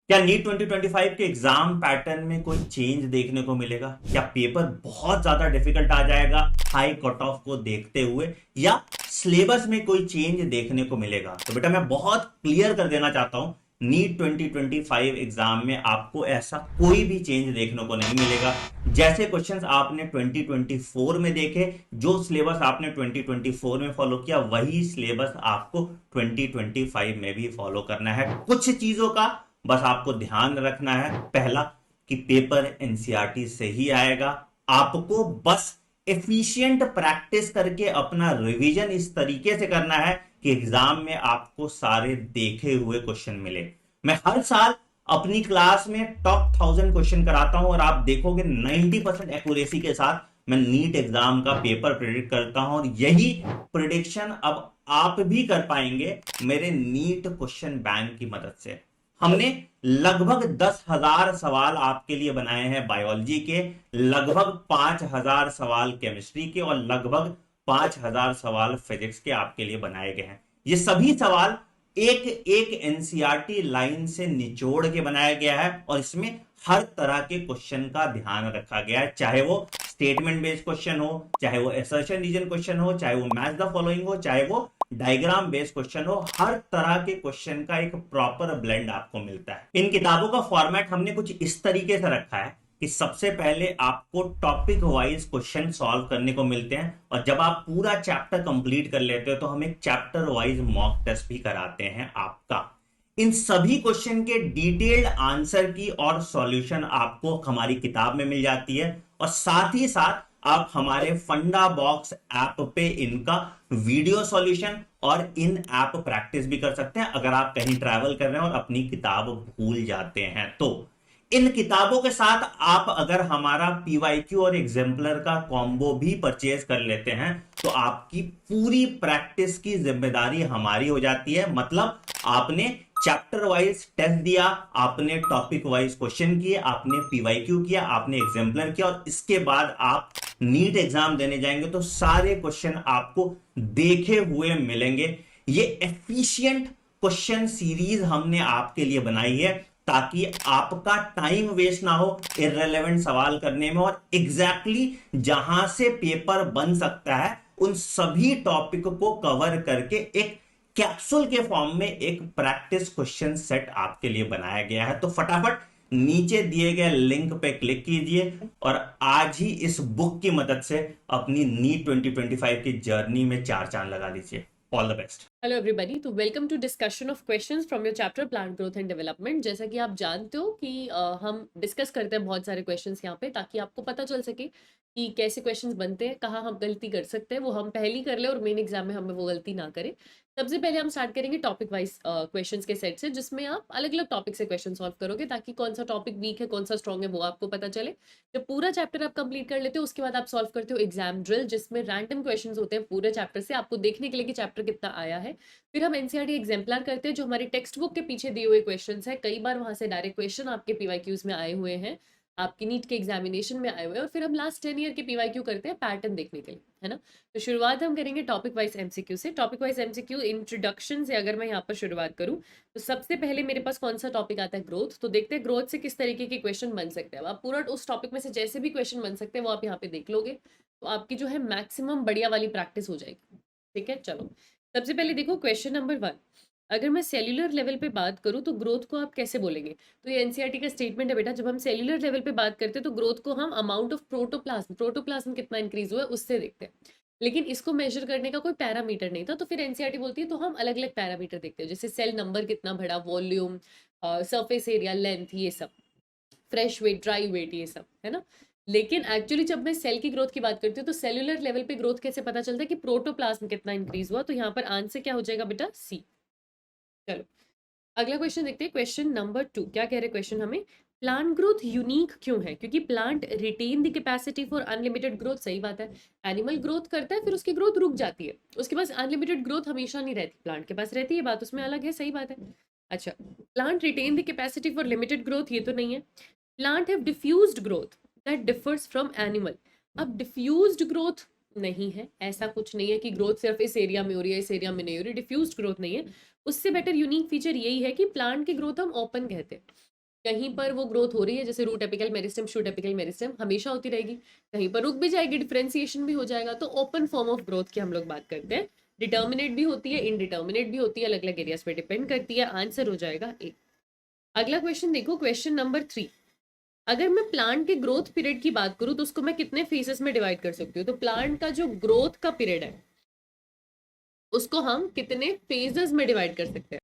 क्या नीट 2025 के exam pattern में कोई चेंज देखने को मिलेगा? क्या पेपर बहुत ज्यादा डिफिकल्ट आ जाएगा हाई कट ऑफ को देखते हुए, या सिलेबस में कोई चेंज देखने को मिलेगा? तो बेटा मैं बहुत क्लियर कर देना चाहता हूं, नीट 2025 एग्जाम में आपको ऐसा कोई भी चेंज देखने को नहीं मिलेगा। जैसे क्वेश्चंस आपने 2024 में देखे, जो सिलेबस आपने 2024 में फॉलो किया, वही सिलेबस आपको 2025 में भी फॉलो करना है। कुछ चीजों का बस आपको ध्यान रखना है। पहला, कि पेपर एनसीईआरटी से ही आएगा। आपको बस एफिशिएंट प्रैक्टिस करके अपना रिवीजन इस तरीके से करना है कि एग्जाम में आपको सारे देखे हुए क्वेश्चन मिले। मैं हर साल अपनी क्लास में टॉप 1000 क्वेश्चन कराता हूं और आप देखोगे 90% एक्यूरेसी के साथ मैं नीट एग्जाम का पेपर प्रिडिक्ट करता हूं, और यही प्रिडिक्शन अब आप भी कर पाएंगे मेरे नीट क्वेश्चन बैंक की मदद से। हमने लगभग 10,000 सवाल आपके लिए बनाए हैं बायोलॉजी के, लगभग 5,000 सवाल केमिस्ट्री के, और लगभग 5,000 सवाल फिजिक्स के आपके लिए बनाए गए हैं। ये सभी सवाल एक एक एनसीईआरटी लाइन से निचोड़ के बनाया गया है, और इसमें हर तरह के क्वेश्चन का ध्यान रखा गया है, चाहे वो स्टेटमेंट बेस्ड क्वेश्चन हो, चाहे वो असर्शन रीजन क्वेश्चन हो, चाहे वो मैच द फॉलोइंग हो, चाहे वो डायग्राम बेस्ड क्वेश्चन हो। हर तरह के क्वेश्चन का एक प्रॉपर ब्लेंड आपको मिलता है। इन किताबों का फॉर्मेट हमने कुछ इस तरीके से रखा है कि सबसे पहले आपको टॉपिक वाइज क्वेश्चन सॉल्व करने को मिलते हैं, और जब आप पूरा चैप्टर कंप्लीट कर लेते हो तो हम एक चैप्टर वाइज मॉक टेस्ट भी कराते हैं आपका। इन सभी क्वेश्चन के डिटेल्ड आंसर की और सॉल्यूशन आपको हमारी किताब में मिल जाती है, और साथ ही साथ आप हमारे फंडा बॉक्स ऐप पे इनका वीडियो सॉल्यूशन और इन ऐप प्रैक्टिस भी कर सकते हैं, अगर आप कहीं ट्रैवल कर रहे हैं और अपनी किताब भूल जाते हैं तो। इन किताबों के साथ आप अगर हमारा पीवाईक्यू और एग्जाम्पलर का कॉम्बो भी परचेज कर लेते हैं तो आपकी पूरी प्रैक्टिस की जिम्मेदारी हमारी हो जाती है। मतलब आपने चैप्टर वाइज टेस्ट दिया, आपने टॉपिक वाइज क्वेश्चन किए, आपने पीवाईक्यू किया, आपने एग्जाम्पलर किया, और इसके बाद आप नीट एग्जाम देने जाएंगे तो सारे क्वेश्चन आपको देखे हुए मिलेंगे। ये एफिशिएंट क्वेश्चन सीरीज हमने आपके लिए बनाई है ताकि आपका टाइम वेस्ट ना हो इररिलेवेंट सवाल करने में, और एग्जैक्टली जहां से पेपर बन सकता है उन सभी टॉपिक को कवर करके एक कैप्सूल के फॉर्म में एक प्रैक्टिस क्वेश्चन सेट आपके लिए बनाया गया है। तो फटाफट नीचे दिए गए लिंक पे क्लिक कीजिए और आज ही इस बुक की मदद से अपनी नीट 2025 की जर्नी में चार चांद लगा दीजिए। All the best. Hello everybody, तो welcome to discussion of questions from your chapter plant growth and development. जैसा कि आप जानते हो कि हम डिस्कस करते हैं बहुत सारे क्वेश्चंस यहाँ पे, ताकि आपको पता चल सके कि कैसे क्वेश्चंस बनते हैं, कहाँ हम गलती कर सकते हैं, वो हम पहले ही कर ले और मेन एग्जाम में हमें वो गलती ना करें। सबसे पहले हम स्टार्ट करेंगे टॉपिक वाइज क्वेश्चंस के सेट से, जिसमें आप अलग अलग टॉपिक से क्वेश्चन सॉल्व करोगे, ताकि कौन सा टॉपिक वीक है, कौन सा स्ट्रॉन्ग है, वो आपको पता चले। जब पूरा चैप्टर आप कंप्लीट कर लेते हो उसके बाद आप सॉल्व करते हो एग्जाम ड्रिल, जिसमें रैंडम क्वेश्चंस होते हैं पूरे चैप्टर से, आपको देखने के लिए कि चैप्टर कितना आया है। फिर हम एनसीईआरटी एग्जाम्पलर करते हैं, जो हमारी टेक्स्ट बुक के पीछे दिए हुए क्वेश्चंस है। कई बार वहां से डायरेक्ट क्वेश्चन आपके पीवाईक्यूज में आए हुए हैं, आपकी नीट के एग्जामिनेशन में आए हुए हैं। और फिर हम लास्ट 10 ईयर के पीवाईक्यू करते हैं पैटर्न देखने के लिए, है ना। तो शुरुआत हम करेंगे टॉपिक वाइज एमसीक्यू से। टॉपिक वाइज एमसीक्यू इंट्रोडक्शन से अगर मैं यहाँ पर शुरुआत करूँ तो सबसे पहले मेरे पास कौन सा टॉपिक आता है, ग्रोथ। तो देखते हैं ग्रोथ से किस तरीके के क्वेश्चन बन सकते हैं। अब आप पूरा उस टॉपिक में से जैसे भी क्वेश्चन बन सकते हैं वो आप यहाँ पे देख लोगे, तो आपकी जो है मैक्सिमम बढ़िया वाली प्रैक्टिस हो जाएगी। ठीक है, चलो सबसे पहले देखो क्वेश्चन नंबर 1। अगर मैं सेल्यूलर लेवल पे बात करूं तो ग्रोथ को आप कैसे बोलेंगे। तो ये एनसीईआरटी का स्टेटमेंट है बेटा, जब हम सेल्यूलर लेवल पे बात करते हैं तो ग्रोथ को हम अमाउंट ऑफ प्रोटोप्लाज्म, प्रोटोप्लाज्म कितना इंक्रीज हुआ है उससे देखते हैं। लेकिन इसको मेजर करने का कोई पैरामीटर नहीं था, तो फिर एनसीईआरटी बोलती है तो हम अलग अलग पैरामीटर देखते हैं, जैसे सेल नंबर कितना बढ़ा, वॉल्यूम, सरफेस एरिया, लेंथ, ये सब, फ्रेश वेट, ड्राई वेट, ये सब, है ना। लेकिन एक्चुअली जब मैं सेल की ग्रोथ की बात करती हूँ तो सेल्यूलर लेवल पे ग्रोथ कैसे पता चलता है कि प्रोटोप्लाज्म कितना इंक्रीज हुआ। तो यहाँ पर आंसर क्या हो जाएगा बेटा, सी। चलो अगला क्वेश्चन देखते हैं, क्वेश्चन नंबर 2। क्या कह रहे क्वेश्चन हमें, प्लांट ग्रोथ यूनिक क्यों है, क्योंकि plant retain the capacity for unlimited growth. सही बात है, एनिमल ग्रोथ करता है फिर उसकी ग्रोथ रुक जाती है, उसके पास अनलिमिटेड ग्रोथ हमेशा नहीं रहती, प्लांट के पास रहती है, बात उसमें अलग है। सही बात है। अच्छा, plant retain the capacity for limited growth, ये तो नहीं है। Plant have diffused growth that differs from animal. अब डिफ्यूज्ड ग्रोथ नहीं है, ऐसा कुछ नहीं है कि ग्रोथ सिर्फ इस एरिया में हो रही है, इस एरिया में नहीं हो रही, डिफ्यूज्ड ग्रोथ नहीं है। उससे बेटर यूनिक फीचर यही है कि प्लांट की ग्रोथ हम ओपन कहते हैं। कहीं पर वो ग्रोथ हो रही है, जैसे root apical meristem, shoot apical meristem हमेशा होती रहेगी, कहीं पर रुक भी जाएगी, डिफरेंशिएशन भी हो जाएगा। तो ओपन फॉर्म ऑफ ग्रोथ की हम लोग बात करते हैं। डिटर्मिनेट भी होती है, इनडिटर्मिनेट भी होती है, अलग अलग एरियाज पे डिपेंड करती है। आंसर हो जाएगा ए। अगला क्वेश्चन देखो, क्वेश्चन नंबर 3। अगर मैं प्लांट के ग्रोथ पीरियड की बात करूं तो उसको मैं कितने फेजेस में डिवाइड कर सकती हूँ? तो प्लांट का जो ग्रोथ का पीरियड है उसको हम कितने फेजेस में डिवाइड कर सकते हैं?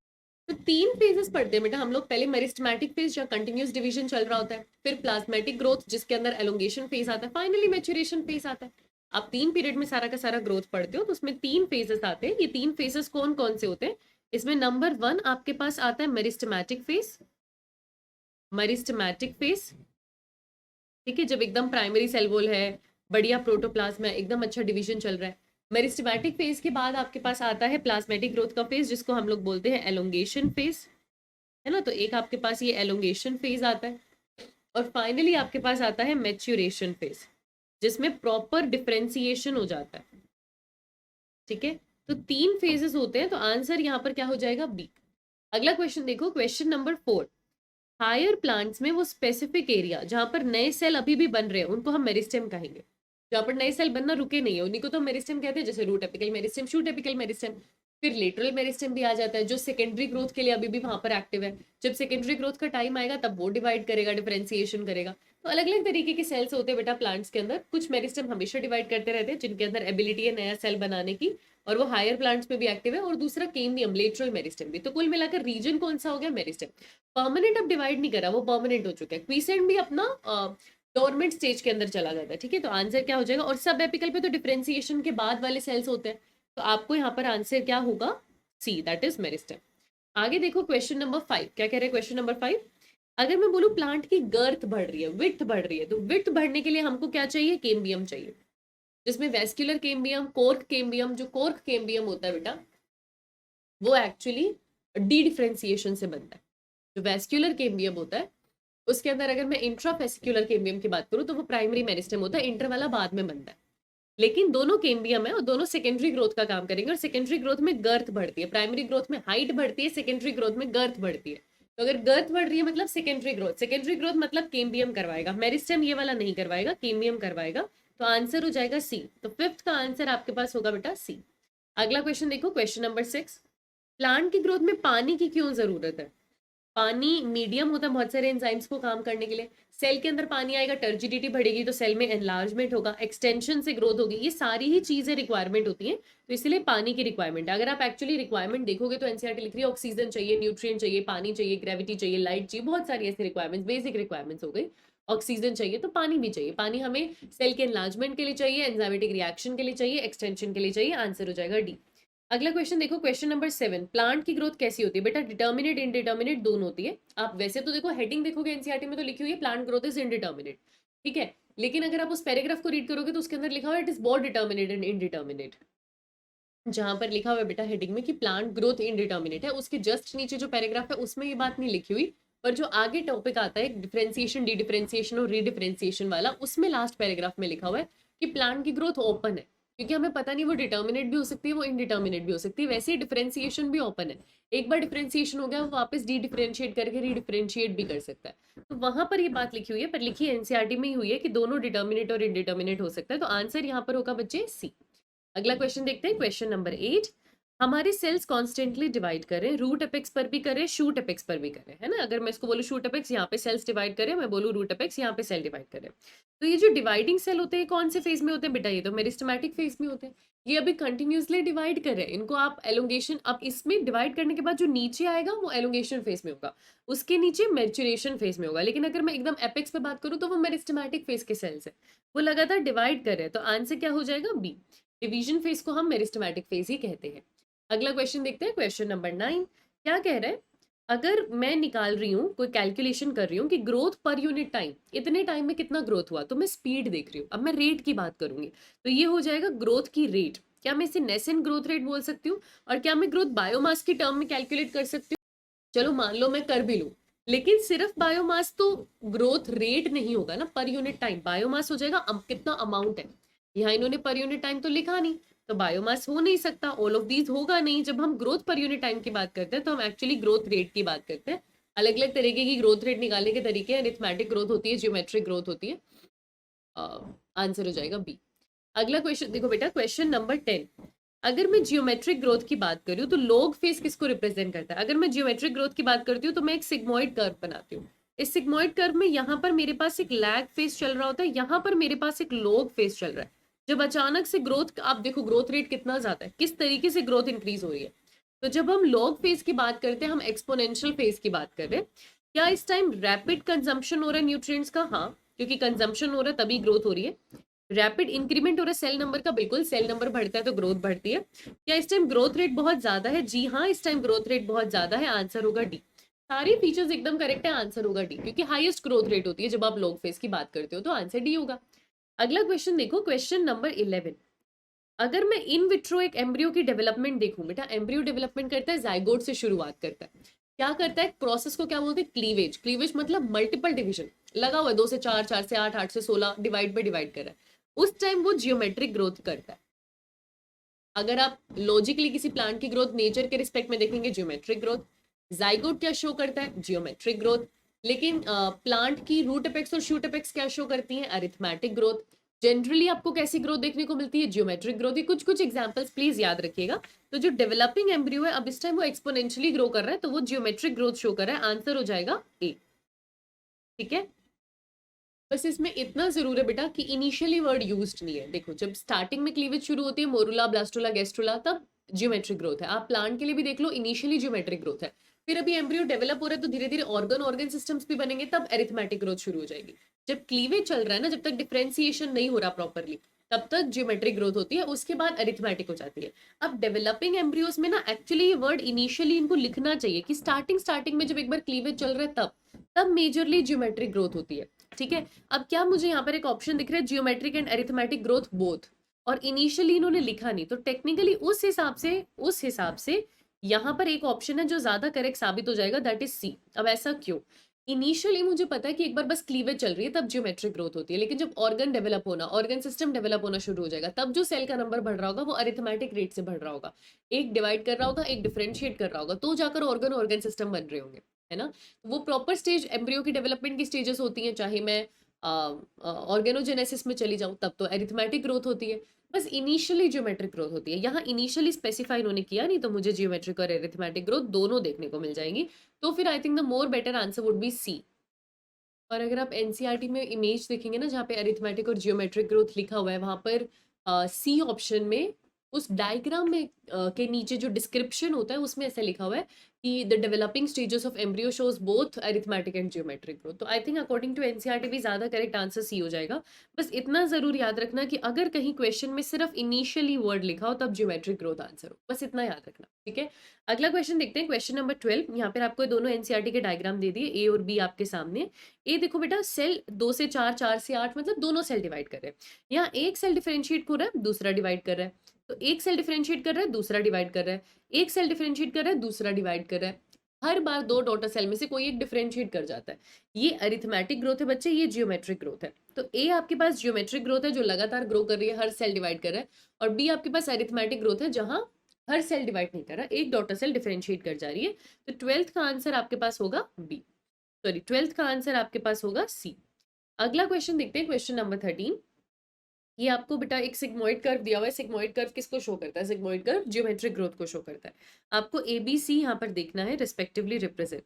तो 3 फेजेस पढ़ते हैं बेटा हम लोग। पहले मेरिस्टेमेटिक फेज जहाँ कंटिन्यूस डिवीजन चल रहा होता है, फिर प्लाज्मेटिक ग्रोथ जिसके अंदर एलोंगेशन फेज आता है, फाइनली मैच्योरेशन फेज आता है। आप 3 पीरियड में सारा का सारा ग्रोथ पढ़ते हो तो उसमें 3 फेजेस आते हैं। ये 3 फेजेस कौन कौन से होते हैं? इसमें नंबर 1 आपके पास आता है मेरिस्टेमेटिक फेज। मेरिस्टेमेटिक फेज, ठीक है, जब एकदम प्राइमरी सेल वॉल है, बढ़िया प्रोटोप्लाज्म है, एकदम अच्छा डिवीजन चल रहा है। मेरिस्टेमेटिक फेज के बाद आपके पास आता है प्लाज्मेटिक ग्रोथ का फेज जिसको हम लोग बोलते हैं एलोंगेशन फेज, है ना। तो एक आपके पास ये एलोंगेशन फेज आता है और फाइनली आपके पास आता है मैच्योरेशन फेज जिसमें प्रॉपर डिफरेंशिएशन हो जाता है, ठीक है। तो 3 फेजेस होते हैं, तो आंसर यहाँ पर क्या हो जाएगा? बी। अगला क्वेश्चन देखो, क्वेश्चन नंबर 4। हायर प्लांट्स में वो स्पेसिफिक एरिया जहां पर नए सेल अभी भी बन रहे हैं उनको हम मेरिस्टेम कहेंगे। जहां पर नए सेल बनना रुके नहीं है उन्हीं को तो मेरिस्टेम कहते हैं, जैसे root apical meristem, shoot apical meristem. फिर लेटरल मेरिस्टेम भी आ जाता है जो सेकेंडरी ग्रोथ के लिए अभी भी वहां पर एक्टिव है। जब सेकेंडरी ग्रोथ का टाइम आएगा तब वो डिवाइड करेगा, डिफरेंशिएशन करेगा। तो अलग अलग तरीके के सेल्स होते हैं बेटा प्लांट्स के अंदर। कुछ मेरिस्टेम हमेशा डिवाइड करते रहते हैं जिनके अंदर एबिलिटी है नया सेल बनाने की, और वो हायर प्लांट्स में भी एक्टिव है। और दूसरा केम्बियम, लेटरल मेरिस्टेम भी। तो कुल मिलाकर रीजन कौन सा हो गया? मेरिस्टेम। परमानेंट अब डिवाइड नहीं करा, वो परमानेंट हो चुका है। क्वीसेंट भी अपना डोरमेंट स्टेज के अंदर चला जाता है, ठीक है। तो आंसर क्या हो जाएगा? और सब एपिकल पे तो डिफरेंशिएशन के बाद वाले सेल्स होते हैं, तो आपको यहाँ पर आंसर क्या होगा? सी, दैट इज मेरिस्टेम। आगे देखो क्वेश्चन नंबर 5 क्या कह रहे हैं। क्वेश्चन नंबर 5, अगर मैं बोलूं प्लांट की गर्थ बढ़ रही है, विड्थ बढ़ रही है, तो विड्थ बढ़ने के लिए हमको क्या चाहिए? केम्बियम चाहिए, जिसमें वेस्क्यूलर केम्बियम, कोर्क केम्बियम। जो कोर्क केम्बियम होता है बेटा वो एक्चुअली डी डिफरेंशिएशन से बनता है। जो वेस्क्यूलर केम्बियम होता है उसके अंदर अगर मैं इंट्राफेसिक्यूलर केम्बियम की बात करूं तो वो प्राइमरी मेरिस्टेम होता है, इंटर वाला बाद में बनता है। लेकिन दोनों केम्बियम है और दोनों सेकेंडरी ग्रोथ का काम करेंगे, और सेकेंडरी ग्रोथ में गर्थ बढ़ती है, प्राइमरी ग्रोथ में हाइट बढ़ती है, सेकेंडरी ग्रोथ में गर्थ बढ़ती है। तो अगर गर्थ बढ़ रही है मतलब सेकेंडरी ग्रोथ, सेकेंडरी ग्रोथ मतलब केम्बियम करवाएगा, मेरिस्टेम ये वाला नहीं करवाएगा, केम्बियम करवाएगा। तो आंसर हो जाएगा सी। तो 5th का आंसर आपके पास होगा बेटा सी। अगला क्वेश्चन देखो, क्वेश्चन नंबर 6। प्लांट की ग्रोथ में पानी की क्यों जरूरत है? पानी मीडियम होता है बहुत सारे एंजाइम्स को काम करने के लिए। सेल के अंदर पानी आएगा, टर्जिडिटी बढ़ेगी तो सेल में एनलार्जमेंट होगा, एक्सटेंशन से ग्रोथ होगी, ये सारी ही चीजें रिक्वायरमेंट होती हैं। तो इसलिए पानी की रिक्वायरमेंट है। अगर आप एक्चुअली रिक्वायरमेंट देखोगे तो एनसीईआरटी लिख रही है ऑक्सीजन चाहिए, न्यूट्रिएंट चाहिए, पानी चाहिए, ग्रेविटी चाहिए, लाइट चाहिए, बहुत सारी ऐसी रिक्वायरमेंट्स, बेसिक रिक्वायरमेंट्स हो गई। ऑक्सीजन चाहिए तो पानी भी चाहिए। पानी हमें सेल के एनलार्जमेंट के लिए चाहिए, एंजाइमेटिक रिएक्शन के लिए चाहिए, एक्सटेंशन के लिए चाहिए। आंसर हो जाएगा डी। अगला क्वेश्चन देखो, क्वेश्चन नंबर 7। प्लांट की ग्रोथ कैसी होती है? बेटा डिटर्मिनेट, इनडिटर्मिनेट दोनों होती है। आप वैसे तो देखो हेडिंग देखोगे एनसीईआरटी में तो लिखी हुई है प्लांट ग्रोथ इज इनडिटर्मिनेट, ठीक है। लेकिन अगर आप उस पैराग्राफ को रीड करोगे तो उसके अंदर लिखा हुआ है it is both determinate and indeterminate. जहां पर लिखा हुआ है बेटा हेडिंग में कि प्लांट ग्रोथ इनडिटर्मिनेट है, उसके जस्ट नीचे जो पैराग्राफ है उसमें ये बात नहीं लिखी हुई, पर जो आगे टॉपिक आता है डिफरेंशिएशन, डी डिफरेंशिएशन और रीडिफरेंशिएशन वाला, उसमें लास्ट पैराग्राफ में लिखा हुआ है कि प्लांट की ग्रोथ ओपन है, क्योंकि हमें पता नहीं वो डिटर्मिनेट भी हो सकती है, वो इनडिटर्मिनेट भी हो सकती है। वैसे ही डिफरेंशिएशन भी ओपन है, एक बार डिफरेंशिएशन हो गया वो वापस डी डिफरेंशिएट करके रीडिफरेंशिएट भी कर सकता है। तो वहां पर ये बात लिखी हुई है, पर लिखी एनसीईआरटी में ही हुई है कि दोनों डिटर्मिनेट और इनडिटर्मिनेट हो सकता है। तो आंसर यहाँ पर होगा बच्चे सी। अगला क्वेश्चन देखते हैं, क्वेश्चन नंबर 8। हमारे सेल्स कॉन्स्टेंटली डिवाइड करें, रूट एपेक्स पर भी करें, शूट एपेक्स पर भी करें, है ना। अगर मैं इसको बोलूँ शूट एपेक्स, यहाँ पे सेल्स डिवाइड करें, मैं बोलूँ रूट एपेक्स, यहाँ पे सेल डिवाइड करें। तो ये जो डिवाइडिंग सेल होते हैं कौन से फेज में होते हैं बेटा? ये तो मेरिस्टेमेटिक फेज में होते हैं। ये अभी कंटिन्यूसली डिवाइड कर रहे हैं, इनको आप एलोंगेशन, अब इसमें डिवाइड करने के बाद जो नीचे आएगा वो एलोंगेशन फेज में होगा, उसके नीचे मैच्योरेशन फेज में होगा। लेकिन अगर मैं एकदम एपेक्स पे बात करूँ तो वो मेरिस्टेमेटिक फेज के सेल्स है, वो लगातार डिवाइड कर रहे हैं। तो आंसर क्या हो जाएगा? बी। डिवीजन फेज को हम मेरिस्टेमेटिक फेज ही कहते हैं। अगला क्वेश्चन देखते हैं, क्वेश्चन नंबर 9 क्या कह रहा है। अगर मैं निकाल रही हूँ, कोई कैलकुलेशन कर रही हूँ कि ग्रोथ पर यूनिट टाइम, इतने टाइम में कितना ग्रोथ हुआ, तो मैं स्पीड देख रही हूँ। अब मैं रेट की बात करूंगी तो ये हो जाएगा ग्रोथ की रेट। क्या मैं इसे नेसेंट ग्रोथ रेट बोल सकती हूँ? और क्या मैं ग्रोथ बायोमास की टर्म में कैलकुलेट कर सकती हूँ? चलो मान लो मैं कर भी लूँ, लेकिन सिर्फ बायोमास तो ग्रोथ रेट नहीं होगा ना, पर यूनिट टाइम बायोमास हो जाएगा। कितना अमाउंट है, यहाँ इन्होंने पर यूनिट टाइम तो लिखा नहीं, तो बायोमास हो नहीं सकता, ऑल ऑफ दीज होगा नहीं। जब हम ग्रोथ पर यूनिट टाइम की बात करते हैं तो हम एक्चुअली ग्रोथ रेट की बात करते हैं। अलग अलग तरीके की ग्रोथ रेट निकालने के तरीके, अरिथमेटिक ग्रोथ होती है, जियोमेट्रिक ग्रोथ होती है। आंसर हो जाएगा बी। अगला क्वेश्चन देखो बेटा, क्वेश्चन नंबर 10। अगर मैं जियोमेट्रिक ग्रोथ की बात करूं तो लॉग फेज किसको रिप्रेजेंट करता है? अगर मैं जियोमेट्रिक ग्रोथ की बात करती हूँ तो मैं एक सिग्मोइड कर्व बनाती हूँ। इस सिग्मोइड कर्व में यहाँ पर मेरे पास एक लैग फेज चल रहा होता है, यहाँ पर मेरे पास एक लॉग फेज चल रहा है। जब अचानक से ग्रोथ, आप देखो ग्रोथ रेट कितना ज्यादा है, किस तरीके से ग्रोथ इंक्रीज हो रही है। तो जब हम लॉग फेज की बात करते हैं, हम एक्सपोनेंशियल फेज की बात कर रहे हैं। क्या इस टाइम रैपिड कंजम्पशन हो रहा है न्यूट्रिएंट्स का? हाँ, क्योंकि कंजम्पशन हो रहा है तभी ग्रोथ हो रही है। रैपिड इंक्रीमेंट हो रहा है सेल नंबर का? बिल्कुल, सेल नंबर बढ़ता है तो ग्रोथ बढ़ती है। क्या इस टाइम ग्रोथ रेट बहुत ज्यादा है? जी हाँ, इस टाइम ग्रोथ रेट बहुत ज्यादा है। आंसर होगा डी। सारी फीचर्स एकदम करेक्ट है, आंसर होगा डी, क्योंकि हाईएस्ट ग्रोथ रेट होती है जब आप लॉग फेज की बात करते हो, तो आंसर डी होगा। अगला क्वेश्चन देखो, क्वेश्चन नंबर 11। अगर मैं इन विट्रो एक एम्ब्रियो की डेवलपमेंट देखूं, बेटा एम्ब्रियो डेवलपमेंट करता है जाइगोट से शुरुआत करता है। क्या करता है? प्रोसेस को क्या बोलते हैं? क्लीवेज। क्लीवेज मतलब मल्टीपल डिवीजन, लगा हुआ है 2 से 4, 4 से 8, 8 से 16, डिवाइड पे डिवाइड कर रहा है। उस टाइम वो जियोमेट्रिक ग्रोथ करता है। अगर आप लॉजिकली किसी प्लांट की ग्रोथ नेचर के रिस्पेक्ट में देखेंगे, जियोमेट्रिक ग्रोथ। जाइगोट क्या शो करता है? Geometric growth. लेकिन प्लांट की रूट एपेक्स और शूट एपेक्स क्या शो करती हैं? Arithmetic growth. जनरली आपको कैसी ग्रोथ देखने को मिलती है? Geometric growth. ये कुछ कुछ एग्जांपल्स प्लीज याद रखिएगा। तो जो डेवलपिंग एम्ब्रियो है, अब इस टाइम वो एक्सपोनेंशियली ग्रो कर रहा है, तो वो जियोमेट्रिक ग्रोथ शो कर रहा है। आंसर हो जाएगा ए। ठीक है, बस इसमें इतना जरूर है बेटा कि इनिशियली वर्ड यूज्ड नहीं है। देखो जब स्टार्टिंग में क्लीवेज शुरू होती है, मोरुला, ब्लास्टुला, गेस्ट्रुला, तब जियोमेट्रिक ग्रोथ है। आप प्लांट के लिए भी देख लो, इनिशियली जियोमेट्रिक ग्रोथ है। फिर अभी एम्ब्रियो डेवलप हो रहा है तो धीरे धीरे ऑर्गन ऑर्गन सिस्टम्स भी बनेंगे, तब एरिथमेटिक ग्रोथ शुरू हो जाएगी। जब क्लीवेज चल रहा है ना, जब तक डिफरेंशिएशन नहीं हो रहा प्रॉपरली, तब तक जियोमेट्रिक ग्रोथ होती है, उसके बाद अरिथमेटिक हो जाती है। अब डेवलपिंग एम्ब्रियोज में ना एक्चुअली ये वर्ड इनिशियली इनको लिखना चाहिए कि स्टार्टिंग में जब एक बार क्लीवेज चल रहा है तब मेजरली जियोमेट्रिक ग्रोथ होती है। ठीक है, अब क्या मुझे यहाँ पर एक ऑप्शन दिख रहा है, geometric and arithmetic growth both, और इनिशियली इन्होंने लिखा नहीं, तो टेक्निकली उस हिसाब से यहाँ पर एक ऑप्शन है जो ज्यादा करेक्ट साबित हो जाएगा, दैट इज सी। अब ऐसा क्यों? इनिशियली मुझे पता है कि एक बार बस क्लीवेज चल रही है तब जियोमेट्रिक ग्रोथ होती है, लेकिन जब ऑर्गन डेवलप होना, ऑर्गन सिस्टम डेवलप होना शुरू हो जाएगा, तब जो सेल का नंबर बढ़ रहा होगा वो अरिथमेटिक रेट से बढ़ रहा होगा। एक डिवाइड कर रहा होगा, एक डिफरेंशिएट कर रहा होगा, तो जाकर ऑर्गन ऑर्गन सिस्टम बन रहे होंगे, है ना। वो प्रॉपर स्टेज एम्ब्रियो की डेवलपमेंट की स्टेजेस होती हैं, चाहे मैं ऑर्गेनोजेनेसिस में चली जाऊं, तब तो एरिथमेटिक ग्रोथ होती है। बस इनिशियली जियोमेट्रिक ग्रोथ होती है। यहाँ इनिशियली स्पेसिफाई उन्होंने किया नहीं, तो मुझे जियोमेट्रिक और एरिथमेटिक ग्रोथ दोनों देखने को मिल जाएंगी। तो फिर I think the more better answer would be C. और अगर आप एनसीईआरटी में इमेज देखेंगे ना, जहाँ पे अरिथमेटिक और जियोमेट्रिक ग्रोथ लिखा हुआ है, वहां पर सी ऑप्शन में उस डायग्राम में के नीचे जो डिस्क्रिप्शन होता है उसमें ऐसा लिखा हुआ है कि the developing stages of embryo shows both arithmetic and geometric growth. तो I think according to NCERT भी ज्यादा करेक्ट आंसर सी हो जाएगा। बस इतना जरूर याद रखना कि अगर कहीं क्वेश्चन में सिर्फ इनिशियली वर्ड लिखा हो तब जियोमेट्रिक ग्रोथ आंसर हो, बस इतना याद रखना। ठीक है, अगला क्वेश्चन देखते हैं, क्वेश्चन नंबर 12। यहाँ पर आपको दोनों एनसीईआरटी के डायग्राम दे दिए, ए और बी आपके सामने। ए देखो बेटा, सेल 2 से 4, 4 से 8, मतलब दोनों सेल डिवाइड कर रहे हैं। यहाँ एक सेल डिफरेंशिएट हो रहा है, दूसरा डिवाइड कर रहा है। तो एक सेल डिफरेंशिएट कर रहा है, दूसरा डिवाइड कर रहा है। एक सेल डिफरेंशिएट कर रहा है, दूसरा डिवाइड कर रहा है। हर बार दो डॉटर सेल में से कोई एक डिफरेंशिएट कर जाता है। ये अरिथमेटिक ग्रोथ है बच्चे, ये जियोमेट्रिक ग्रोथ है। तो ए आपके पास जियोमेट्रिक ग्रोथ है जो लगातार ग्रो कर रही है, हर सेल डिवाइड कर रहा है, और बी आपके पास अरिथमेटिक ग्रोथ है जहां हर सेल डिवाइड नहीं कर रहा, एक डॉटर सेल डिफरेंशिएट कर जा रही है। तो 12th का आंसर आपके पास होगा बी, सॉरी 12th का आंसर आपके पास होगा सी। अगला क्वेश्चन देखते हैं, क्वेश्चन नंबर 13। ये आपको बेटा एक सिग्मोइड कर्व दिया हुआ है। सिग्मोइड कर्व किसको शो करता है? सिग्मोइड कर्व जियोमेट्रिक ग्रोथ को शो करता है। आपको ए बी सी यहाँ पर देखना है, रिस्पेक्टिवली रिप्रेजेंट।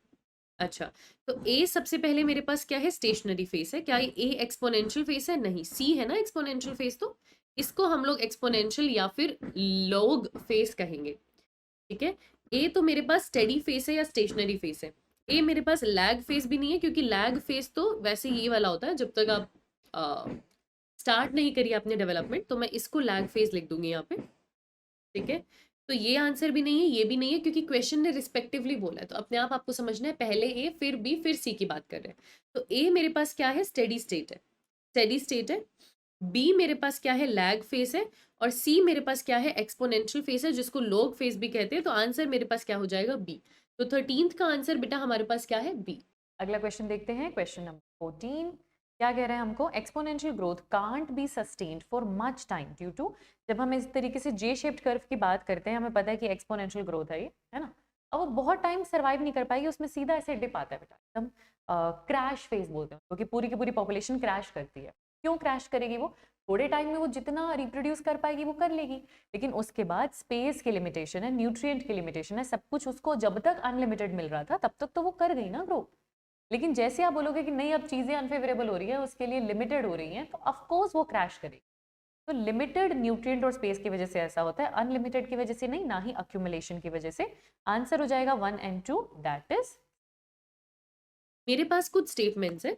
अच्छा, तो ए सबसे पहले मेरे पास क्या है? स्टेशनरी फेस है। क्या ए एक्सपोनेंशियल फेस है? नहीं, सी है ना एक्सपोनेंशियल फेस, तो इसको हम लोग एक्सपोनेंशियल या फिर लॉग फेस कहेंगे। ठीक है, ए तो मेरे पास स्टेडी फेस है या स्टेशनरी फेस है। ए मेरे पास लैग फेस भी नहीं है, क्योंकि लैग फेस तो वैसे ये वाला होता है जब तक आप स्टार्ट नहीं करिए अपने डेवलपमेंट, तो मैं इसको लैग फेज लिख दूंगी यहाँ पे। ठीक है, तो ये आंसर भी नहीं है, ये भी नहीं है, क्योंकि क्वेश्चन ने रिस्पेक्टिवली बोला है, तो अपने आप आपको समझना है, पहले ए फिर बी फिर सी की बात कर रहे हैं। तो ए मेरे पास क्या है? स्टेडी स्टेट है, स्टेडी स्टेट है। बी मेरे पास क्या है? लैग फेस है। और सी मेरे पास क्या है? एक्सपोनेंशियल फेस है, जिसको लॉग फेस भी कहते हैं। तो आंसर मेरे पास क्या हो जाएगा? बी। तो 13th का आंसर बेटा हमारे पास क्या है? बी। अगला क्वेश्चन देखते हैं, क्वेश्चन नंबर 14। क्या कह रहा है हमको? Exponential growth can't be sustained for much time due to. जब हम इस तरीके से जे शेप्ड कर्व की बात करते हैं, हमें पता है कि एक्सपोनेंशियल ग्रोथ है ये, है ना। अब वो बहुत टाइम सर्वाइव नहीं कर पाएगी, उसमें सीधा ऐसे डिप आता है बेटा, एकदम क्रैश फेज बोलते हैं, क्योंकि पूरी की पूरी पॉपुलेशन क्रैश करती है। क्यों क्रैश करेगी? वो थोड़े टाइम में वो जितना रिप्रोड्यूस कर पाएगी वो कर लेगी, लेकिन उसके बाद स्पेस की लिमिटेशन है, न्यूट्रिएंट की लिमिटेशन है, सब कुछ उसको जब तक अनलिमिटेड मिल रहा था तब तक तो वो कर गई ना ग्रो। लेकिन जैसे आप बोलोगे कि नहीं अब चीज़ें अनफेवरेबल हो रही है, उसके लिए लिमिटेड हो रही हैं, तो ऑफकोर्स वो क्रैश करेगी। तो लिमिटेड न्यूट्रिएंट और स्पेस की वजह से ऐसा होता है, अनलिमिटेड की वजह से नहीं, ना ही अक्यूमुलेशन की वजह से। आंसर हो जाएगा 1 and 2, दैट इज। मेरे पास कुछ स्टेटमेंट्स है।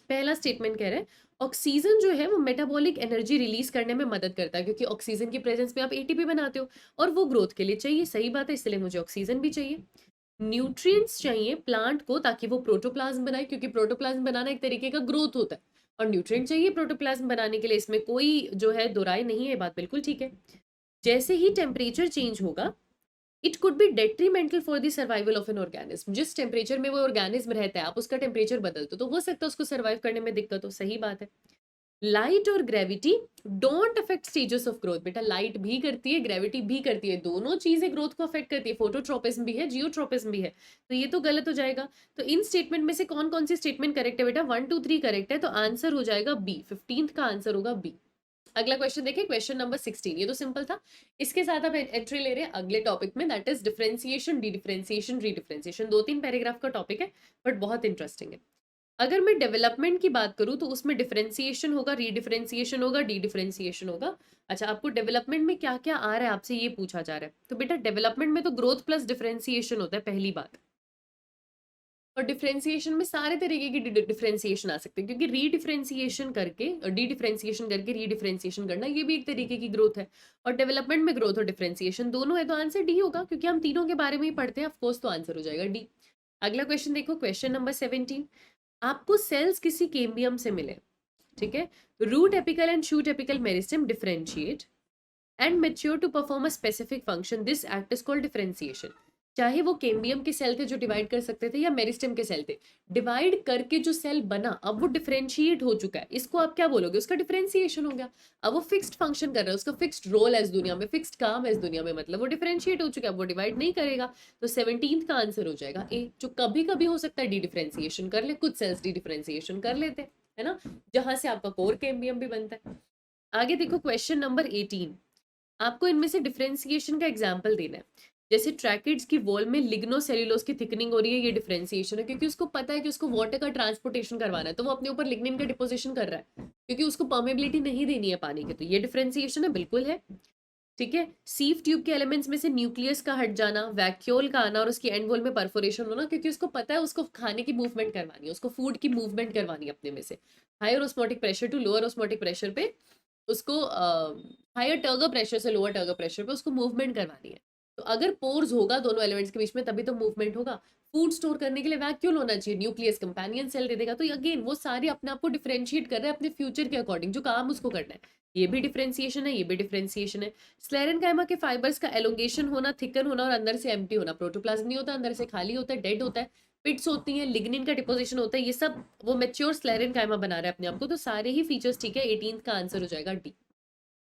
पहला स्टेटमेंट कह रहा है ऑक्सीजन जो है वो मेटाबॉलिक एनर्जी रिलीज करने में मदद करता है, क्योंकि ऑक्सीजन की प्रेजेंस में आप एटीपी बनाते हो और वो ग्रोथ के लिए चाहिए। सही बात है, इसलिए मुझे ऑक्सीजन भी चाहिए। न्यूट्रिएंट्स चाहिए प्लांट को ताकि वो प्रोटोप्लाज्म बनाए, क्योंकि प्रोटोप्लाज्म बनाना एक तरीके का ग्रोथ होता है, और न्यूट्रिएंट चाहिए प्रोटोप्लाज्म बनाने के लिए, इसमें कोई जो है दो राय नहीं है, बात बिल्कुल ठीक है। जैसे ही टेम्परेचर चेंज होगा, it could be detrimental for the survival of an organism. जिस टेम्परेचर में वो ऑर्गेनिज्म रहता है, आप उसका टेम्परेचर बदल दो तो हो सकता है उसको सर्वाइव करने में दिक्कत हो। सही बात है। लाइट और gravity don't affect stages of growth. बेटा लाइट भी करती है, ग्रेविटी भी करती है, दोनों चीजें ग्रोथ को अफेक्ट करती है। फोटोट्रोपिज्म भी है, जियोट्रोपिज्म भी है, तो ये तो गलत हो जाएगा। तो इन स्टेटमेंट में से कौन कौन सी स्टेटमेंट करेक्ट है बेटा? 1 2 3 करेक्ट है, तो आंसर हो जाएगा बी। 15th का आंसर होगा बी। अगला क्वेश्चन देखिए, क्वेश्चन नंबर 16। ये तो सिंपल था। इसके साथ आप एंट्री ले रहे हैं अगले टॉपिक में, that is differentiation, D differentiation, रीडिफरेंशिएशन। 2-3 paragraph का टॉपिक है, बट बहुत इंटरेस्टिंग है। अगर मैं डेवलपमेंट की बात करूं तो उसमें डिफरेंशिएशन होगा, रीडिफरेंशिएशन होगा, डी डिफरेंशिएशन होगा। अच्छा, आपको डेवलपमेंट में क्या क्या आ रहा है आपसे ये पूछा जा रहा है, तो बेटा डेवलपमेंट में तो ग्रोथ प्लस डिफरेंशिएशन होता है, पहली बात। और डिफरेंशिएशन में सारे तरीके की डिफरेंशिएशन आ सकते हैं, क्योंकि रीडिफरेंशिएशन करके डी डिफरेंशिएशन करके रीडिफरेंशिएशन करना ये भी एक तरीके की ग्रोथ है। और डेवलपमेंट में ग्रोथ और डिफरेंशिएशन दोनों है, तो आंसर डी होगा, क्योंकि हम तीनों के बारे में ही पढ़ते हैं, ऑफकोर्स, तो आंसर हो जाएगा डी। अगला क्वेश्चन देखो, क्वेश्चन नंबर 17। आपको सेल्स किसी केम्बियम से मिले, ठीक है। Root apical and shoot apical meristem differentiate and mature to perform a specific function, this act is called differentiation. चाहे वो केम्बियम के सेल थे जो डिवाइड कर सकते थे, या मेरिस्टेम के सेल थे, डिवाइड करके जो सेल बना अब वो डिफरेंशिएट हो चुका है, इसको आप क्या बोलोगे? उसका डिफरेंशिएशन हो गया। अब वो फिक्स्ड फंक्शन कर रहा है, उसका फिक्स्ड रोल है इस दुनिया में, फिक्स्ड काम है इस दुनिया में, मतलब वो डिफरेंशिएट हो चुका है, वो डिवाइड नहीं करेगा। तो 17th का आंसर हो जाएगा ए। जो कभी कभी हो सकता है डी डिफरेंशिएशन कर ले, कुछ सेल्स डी डिफरेंशिएशन कर लेते हैं, है ना, जहां से आपका कोर केम्बियम भी बनता है। आगे देखो, क्वेश्चन नंबर 18। आपको इनमें से डिफरेंशिएशन का एग्जाम्पल देना है। जैसे ट्रैकिड्स की वॉल में लिग्नोसेल्यूलोज की थिकनिंग हो रही है, ये डिफरेंशिएशन है, क्योंकि उसको पता है कि उसको वाटर का ट्रांसपोर्टेशन करवाना है, तो वो अपने ऊपर लिग्निन का डिपोजिशन कर रहा है, क्योंकि उसको परमेबिलिटी नहीं देनी है पानी की, तो ये डिफरेंशिएशन है, बिल्कुल है, ठीक है। सीव ट्यूब के एलिमेंट्स में से न्यूक्लियस का हट जाना, वैक्यूल का आना और उसकी एंड वॉल में परफोरेशन होना, क्योंकि उसको पता है उसको खाने की मूवमेंट करवानी है, उसको फूड की मूवमेंट करवानी है अपने में से, higher osmotic pressure to lower osmotic pressure पे, उसको हायर टर्गर प्रेशर से लोअर टर्गर प्रेशर पे उसको मूवमेंट करवानी है। तो अगर पोर्स होगा दोनों एलिमेंट्स के बीच में, तभी तो मूवमेंट होगा। फूड स्टोर करने के लिए वैक्यूल होना चाहिए, न्यूक्लियस कंपेनियन सेल दे देगा। तो अगेन वो सारे अपने आप को डिफरेंशिएट कर रहे हैं अपने फ्यूचर के अकॉर्डिंग, जो काम उसको करना है। ये भी डिफरेंशिएशन है, ये भी डिफरेंशिएशन है। स्क्लेरेनकाइमा के फाइबर्स का एलोंगेशन होना, थिकन होना और अंदर से एम्प्टी होना। प्रोटोप्लाज्म नहीं होता, अंदर से खाली होता है, डेड होता है, पिट्स होती हैं, लिग्निन का डिपोजिशन होता है, ये सब वो मैच्योर स्क्लेरेनकाइमा बना रहा है अपने आप को। तो सारे ही फीचर्स ठीक है। 18th का आंसर हो जाएगा डी।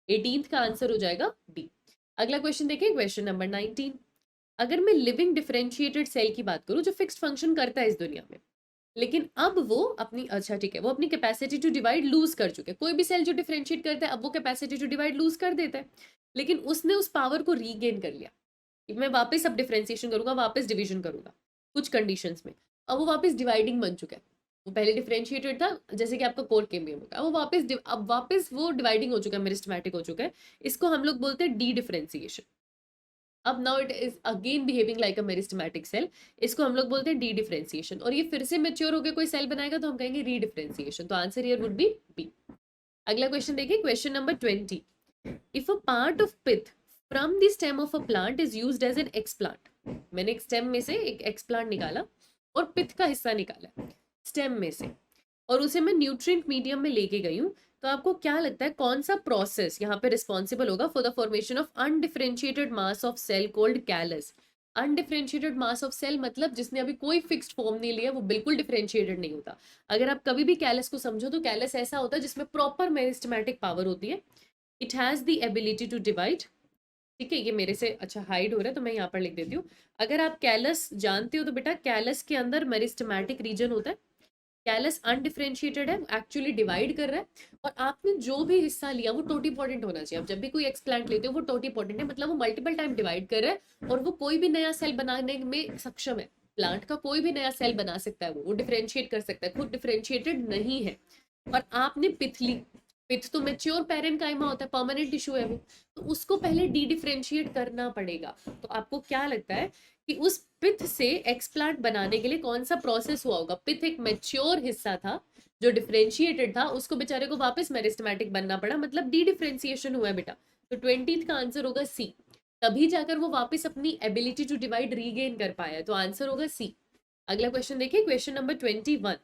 18th का आंसर हो जाएगा डी। अगला क्वेश्चन देखिए, क्वेश्चन नंबर 19। अगर मैं लिविंग डिफरेंशिएटेड सेल की बात करूं जो फिक्स्ड फंक्शन करता है इस दुनिया में, लेकिन अब वो अपनी, अच्छा ठीक है, वो अपनी कैपेसिटी टू डिवाइड लूज कर चुके हैं। कोई भी सेल जो डिफरेंशिएट करता है अब वो कैपेसिटी टू डिवाइड लूज कर देता है, लेकिन उसने उस पावर को रीगेन कर लिया कि मैं वापस अब डिफरेंशिएशन करूंगा, वापस डिवीजन करूंगा कुछ कंडीशंस में। अब वो वापस डिवाइडिंग बन चुका है। वो पहले डिफरेंशिएटेड था, जैसे कि आपका कोर केम्बियम होगा, अब वापस वो डिवाइडिंग हो चुका है, मेरिस्टेमेटिक हो चुका है। इसको हम लोग बोलते हैं डी डिफरेंशिएशन। अब now it is again behaving like a meristematic cell, इसको हम लोग बोलते हैं डी डिफरेंशिएशन। और ये फिर से मैच्योर होकर कोई सेल बनाएगा तो हम कहेंगे री डिफरेंशिएशन। तो answer here would be B. अगला क्वेश्चन देखिए, question number 20। If a part of pith from the stem of a plant is used as an explant, मैंने एक स्टेम में से एक एक्सप्लांट निकाला और पिथ का हिस्सा निकाला स्टेम में से, और उसे मैं न्यूट्रिएंट मीडियम में लेके गई हूँ, तो आपको क्या लगता है कौन सा प्रोसेस यहाँ पे रिस्पॉन्सिबल होगा for the formation of undifferentiated mass of cell called callus? Undifferentiated mass of cell मतलब जिसने अभी कोई फिक्स्ड फॉर्म नहीं लिया, वो बिल्कुल डिफरेंशिएटेड नहीं होता। अगर आप कभी भी कैलस को समझो तो कैलस ऐसा होता है जिसमें प्रॉपर मेरिस्टेमेटिक पावर होती है। It has the ability to divide ठीक है, ये मेरे से अच्छा हाइड हो रहा है तो मैं यहाँ पर लिख देती हूँ। अगर आप कैलस जानते हो तो बेटा कैलस के अंदर मेरिस्टेमेटिक रीजन होता है। कैलस अनडिफरेंशिएटेड है, एक्चुअली डिवाइड कर रहा है, और आपने जो भी हिस्सा लिया वो टोटीपोटेंट होना चाहिए। आप जब भी कोई एक्सप्लांट लेते हो वो टोटीपोटेंट है, मतलब वो मल्टीपल टाइम डिवाइड कर रहा है और वो कोई भी नया सेल बनाने में सक्षम है। प्लांट का कोई भी नया सेल बना सकता है, वो डिफरेंशिएट कर सकता है, खुद डिफरेंशिएटेड नहीं है। और आपने पिथ ली, पिथ तो मेच्योर पैरेन्काइमा होता है, परमानेंट टिश्यू है वो, तो उसको पहले डी डिफरेंशिएट करना पड़ेगा। तो आपको क्या लगता है कि उस पिथ से एक्सप्लांट बनाने के लिए कौन सा प्रोसेस हुआ होगा? पिथ एक मेच्योर हिस्सा था जो डिफरेंशिएटेड था, उसको बेचारे को वापस मेरिस्टेमेटिक बनना पड़ा, मतलब डी डिफरेंशिएशन हुआ है बेटा। तो 20th का आंसर होगा सी। तभी जाकर वो वापस अपनी एबिलिटी टू डिवाइड रीगेन कर पाया, तो आंसर होगा सी। अगला क्वेश्चन देखिए, क्वेश्चन नंबर 21।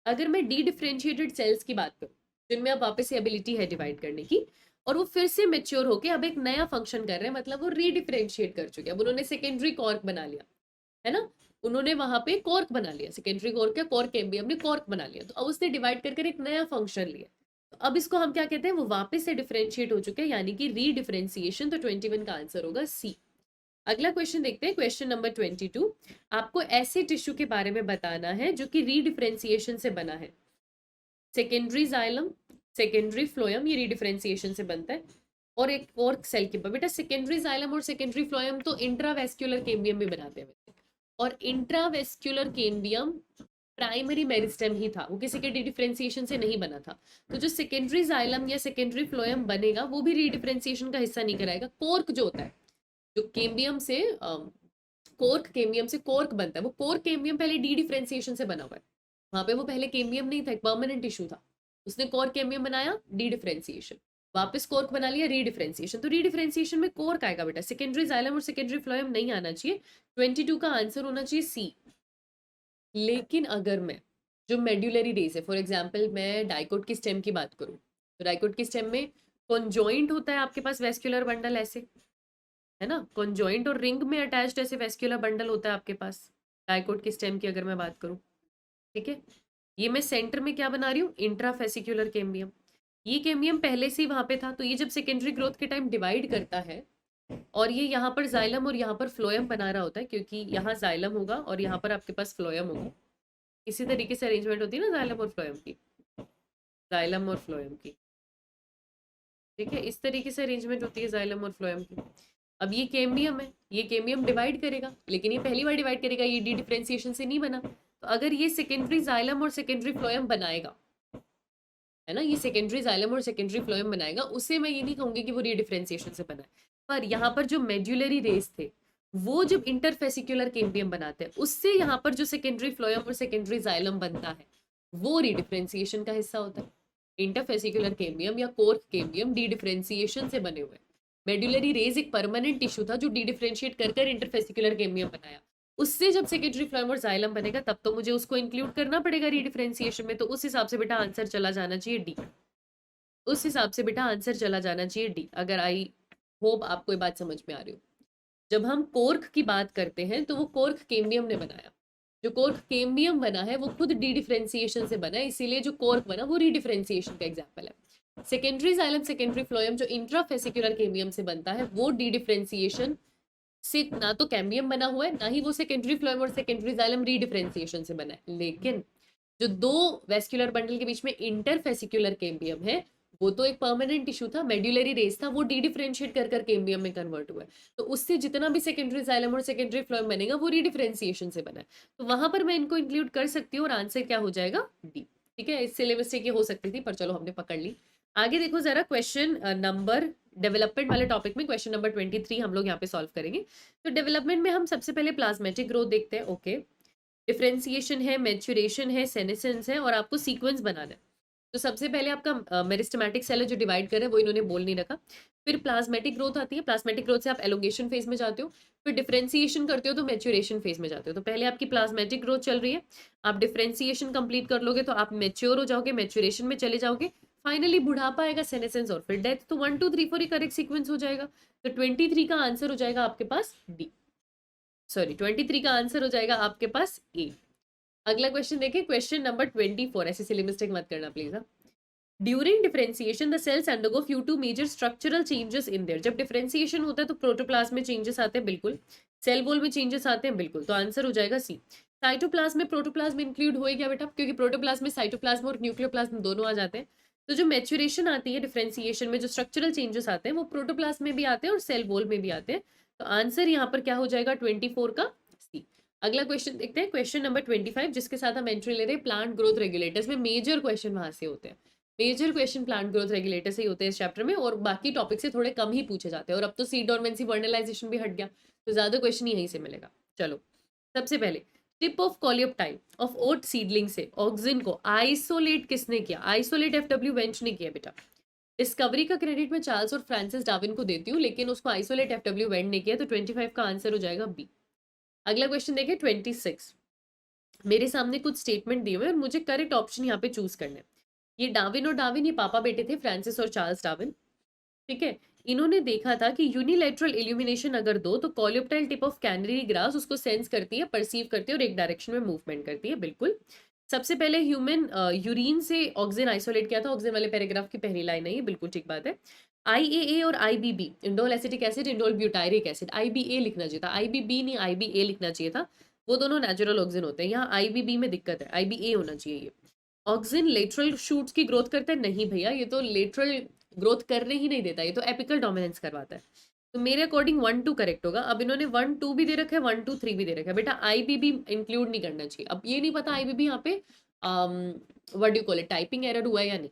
अगर मैं डी डिफरेंशिएटेड सेल्स की बात करूं जिनमें अब वापस से एबिलिटी है डिवाइड करने की, और वो फिर से मेच्योर होके अब एक नया फंक्शन कर रहे हैं, मतलब वो रीडिफरेंशिएट कर चुके हैं, अब उन्होंने सेकेंडरी कॉर्क बना लिया है ना, उन्होंने वहां पे कॉर्क बना लिया, सेकेंडरी कॉर्क या कॉर्क एम्बियम ने कॉर्क बना लिया, तो अब उसने डिवाइड कर एक नया फंक्शन लिया। तो अब इसको हम क्या कहते हैं, वो वापस से डिफरेंशिएट हो चुके हैं, यानी कि रीडिफरेंशिएशन। तो 21 का आंसर होगा सी। अगला क्वेश्चन देखते हैं, क्वेश्चन नंबर 22। आपको ऐसे टिश्यू के बारे में बताना है जो कि रीडिफरेंशिएशन से बना है। सेकेंडरी जाइलम, सेकेंडरी फ्लोयम, ये रीडिफरेंशिएशन से बनता है। और एक और सेल की बेटा, सेकेंडरी जाइलम और सेकेंडरी फ्लोयम तो इंट्रावेस्क्यूलर केम्बियम भी बनाते हैं, और इंट्रावेस्क्यूलर केम्बियम प्राइमरी मेरिस्टेम ही था, वो किसी के डिफरेंशिएशन से नहीं बना था। तो जो सेकेंडरी जाइलम या सेकेंडरी फ्लोयम बनेगा वो भी रीडिफरेंशिएशन का हिस्सा नहीं कराएगा। कोर्क जो होता है, जो केम्बियम से कोर्क केम्बियम से कोर्क बनता है, वो कोर्क केम्बियम पहले डी डिफरेंशिएशन से बना हुआ है। वहां पे वो पहले केम्बियम नहीं था, एक परमानेंट टिश्यू था, उसने कोर्क केम्बियम बनाया, डी डिफरेंशिएशन, वापस कोर्क बना लिया, रीडिफरेंशिएशन। तो रीडिफरेंशिएशन में कोर्क आएगा बेटा, सेकेंडरी जाइलम और सेकेंडरी फ्लोयम नहीं आना चाहिए। 22 का आंसर होना चाहिए सी। लेकिन अगर मैं जो मेड्यूलरी रेस है, फॉर एग्जाम्पल मैं डाइकोट की स्टेम की बात करूं, तो डाइकोट की स्टेम में कॉन्जॉइंट होता है आपके पास वेस्क्यूलर बंडल ऐसे, है ना, कॉन्जॉइंट और रिंग में अटैच्ड ऐसे वेस्क्यूलर बंडल होता है आपके पास डाइकोट की स्टेम की अगर मैं बात करूं। ठीक है, ये मैं सेंटर में क्या बना रही हूँ, इंट्राफेसिक्यूलर केम्बियम। ये केम्बियम पहले से ही वहां पे था, तो ये जब सेकेंडरी ग्रोथ के टाइम डिवाइड करता है और ये यहाँ पर जाइलम और यहाँ पर फ्लोयम बना रहा होता है, क्योंकि यहाँ जाइलम होगा और यहाँ पर आपके पास फ्लोयम होगा। इसी तरीके से अरेंजमेंट होती है ना जाइलम और फ्लोयम की, जाइलम और फ्लोयम की। ठीक है, इस तरीके से अरेंजमेंट होती है जाइलम और फ्लोयम की। अब ये केम्बियम है, ये केम्बियम डिवाइड करेगा, लेकिन ये पहली बार डिवाइड करेगा, ये डी डिफरेंशिएशन से नहीं बना। तो अगर ये सेकेंडरी जाइलम और सेकेंडरी फ्लोयम बनाएगा, है ना, ये सेकेंडरी जाइलम और सेकेंडरी फ्लोयम बनाएगा, उसे मैं ये नहीं कहूंगी कि वो रीडिफरेंशिएशन से बना है। पर यहाँ पर जो मेड्यूलरी रेस थे वो जब इंटरफेसिक्युलर केम्बियम बनाते हैं, उससे यहाँ पर जो सेकेंडरी फ्लोयम और सेकेंडरी जाइलम बनता है वो रीडिफरेंशिएशन का हिस्सा होता है। इंटरफेसिक्युलर केम्बियम या कोर्क केम्बियम डी डिफरेंशिएशन से बने हुए। मेड्यूलरी रेज एक परमानेंट टिश्यू था जो डी डिफरेंशिएट कर इंटरफेसिक्युलर केम्बियम बनाया, उससे जब सेकेंडरी फ्लोयम और जाइलम बनेगा तब तो मुझे उसको इंक्लूड करना पड़ेगा रीडिफरेंशिएशन में। तो उस हिसाब से बेटा आंसर चला जाना चाहिए डी, उस हिसाब से बेटा आंसर चला जाना चाहिए डी। अगर आई होप आपको ये बात समझ में आ रही हो। जब हम कोर्क की बात करते हैं तो वो कोर्क केम्बियम ने बनाया, जो कोर्क केम्बियम बना है वो खुद डी डिफरेंशिएशन से बना है, इसीलिए जो कोर्क बना वो रीडिफरेंशिएशन का एग्जाम्पल है। सेकेंडरी जाइलम सेकेंडरी फ्लोयम जो इंट्राफेसिक्युलर केम्बियम से बनता है वो डी डिफरेंशिएशन से ना तो कैम्बियम बना हुआ है, ना ही वो सेकेंडरी फ्लोयम और सेकेंडरी जाइलम रीडिफरेंशिएशन से बना है। लेकिन जो दो वेस्क्यूलर बंडल के बीच में इंटरफेसिक्युलर केम्बियम है वो तो एक परमानेंट टिश्यू था, मेड्यूलरी रेस था, वो डी डिफरेंशिएट कर केम्बियम में कन्वर्ट हुआ है। तो उससे जितना भी सेकेंडरी जाइलम और सेकेंडरी फ्लोयम बनेगा वो रीडिफरेंशिएशन से बना है। तो वहां पर मैं इनको इंक्लूड कर सकती हूँ और आंसर क्या हो जाएगा डी। ठीक है, इस सिलेबस से हो सकती थी पर चलो हमने पकड़ ली। आगे देखो जरा, क्वेश्चन नंबर डेवलपमेंट वाले टॉपिक में क्वेश्चन नंबर 23 हम लोग यहाँ पे सॉल्व करेंगे। तो डेवलपमेंट में हम सबसे पहले प्लाज्मेटिक ग्रोथ देखते हैं। ओके, डिफरेंशिएशन है, मैच्योरेशन है, सेनेसेंस है, और आपको सीक्वेंस बनाना है। तो सबसे पहले आपका मेरिस्टेमेटिक सेल है जो डिवाइड कर रहा है, वो इन्होंने बोल नहीं रखा। फिर प्लाज्मेटिक ग्रोथ आती है, प्लाज्मेटिक ग्रोथ से आप एलोंगेशन फेज में जाते हो, फिर डिफरेंशिएशन करते हो तो मैच्योरेशन फेज में जाते हो। तो पहले आपकी प्लाज्मेटिक ग्रोथ चल रही है, आप डिफरेंशिएशन कंप्लीट कर लोगे तो आप मैच्योर हो जाओगे, मैच्योरेशन में चले जाओगे, फाइनली बुढ़ापा आएगा, सेनेसेंस और फिर डेथ। तो 1 2 3 4 ही करेक्ट सीक्वेंस हो जाएगा। तो 23 का आंसर हो जाएगा आपके पास डी, सॉरी 23 का आंसर हो जाएगा आपके पास ए। अगला क्वेश्चन देखिए, क्वेश्चन नंबर 24, ऐसे सिली मिस्टेक मत करना please. During differentiation the cells undergo few to major structural changes in their. जब डिफरेंशिएशन होता है तो प्रोटोप्लाज्म में चेंजेस आते हैं, बिल्कुल। सेल वॉल में चेंजेस आते हैं, बिल्कुल। तो आंसर हो जाएगा सी। साइटोप्लाज्म में प्रोटोप्लाज्म इंक्लूड हो गया बेटा, क्योंकि प्रोटोप्लाज्म में साइटोप्लाज्म और न्यूक्लियोप्लाज्म दोनों आ जाते हैं। तो जो मैच्योरेशन आती है डिफरेंशिएशन में, जो स्ट्रक्चरल चेंजेस आते हैं, वो प्रोटोप्लाज्म में भी आते हैं और सेल वॉल में भी आते हैं। तो आंसर यहाँ पर क्या हो जाएगा 24 का सी। अगला क्वेश्चन देखते हैं, क्वेश्चन नंबर 25, जिसके साथ हम एंट्री ले रहे हैं प्लांट ग्रोथ रेगुलेटर्स में। मेजर क्वेश्चन वहां से होते हैं, major question plant growth regulator से ही होते हैं इस चैप्टर में, और बाकी टॉपिक से थोड़े कम ही पूछे जाते हैं। और अब तो सीड डोरमेंसी वर्नलाइजेशन भी हट गया, तो ज्यादा क्वेश्चन यहीं से मिलेगा। चलो, सबसे पहले tip of coleoptile of oat seedling से ऑक्सिन को आइसोलेट किसने किया? आइसोलेट एफडब्ल्यू वेंच ने किया बेटा। डिस्कवरी का क्रेडिट मैं चार्ल्स और फ्रांसिस डार्विन को देती हूँ, लेकिन उसको आइसोलेट एफडब्ल्यू वेंट ने किया। तो 25 का आंसर हो जाएगा बी। अगला क्वेश्चन देखिए 26। मेरे सामने कुछ स्टेटमेंट दिए हुए हैं और मुझे करेक्ट ऑप्शन यहाँ पे चूज करना है। ये डार्विन और डार्विन, ये पापा बेटे थे, फ्रांसिस और चार्ल्स डार्विन, ठीक है। इन्होंने देखा था कि यूनिलेटरल इल्यूमिनेशन अगर दो तो coleoptile tip of canary grass उसको सेंस करती है, परसीव करती है और एक डायरेक्शन में मूवमेंट करती है, बिल्कुल। सबसे पहले ह्यूमन यूरिन से ऑक्सीजन आइसोलेट किया था, ऑक्सीजन वाले पैराग्राफ की पहली लाइन है ये, बिल्कुल ठीक बात है। IAA और IBB, indole acetic acid, indole butyric acid, IBA लिखना चाहिए था, IBB नहीं IBA लिखना चाहिए था। वो दोनों नेचुरल ऑक्सीजन होते हैं, यहाँ IBB में दिक्कत है, IBA होना चाहिए ये। ऑक्सीजन लेटरल शूट्स की ग्रोथ करता है? नहीं भैया, ये तो लेटरल ग्रोथ करने ही नहीं देता, ये तो एपिकल डोमिनेंस करवाता है। तो मेरे अकॉर्डिंग 1-2 करेक्ट होगा। अब इन्होंने 1-2 भी दे रखा है, 1-2-3 भी दे रखा है बेटा। IBB इंक्लूड नहीं करना चाहिए। अब ये नहीं पता IBB यहाँ पे what do call it, typing error हुआ है या नहीं,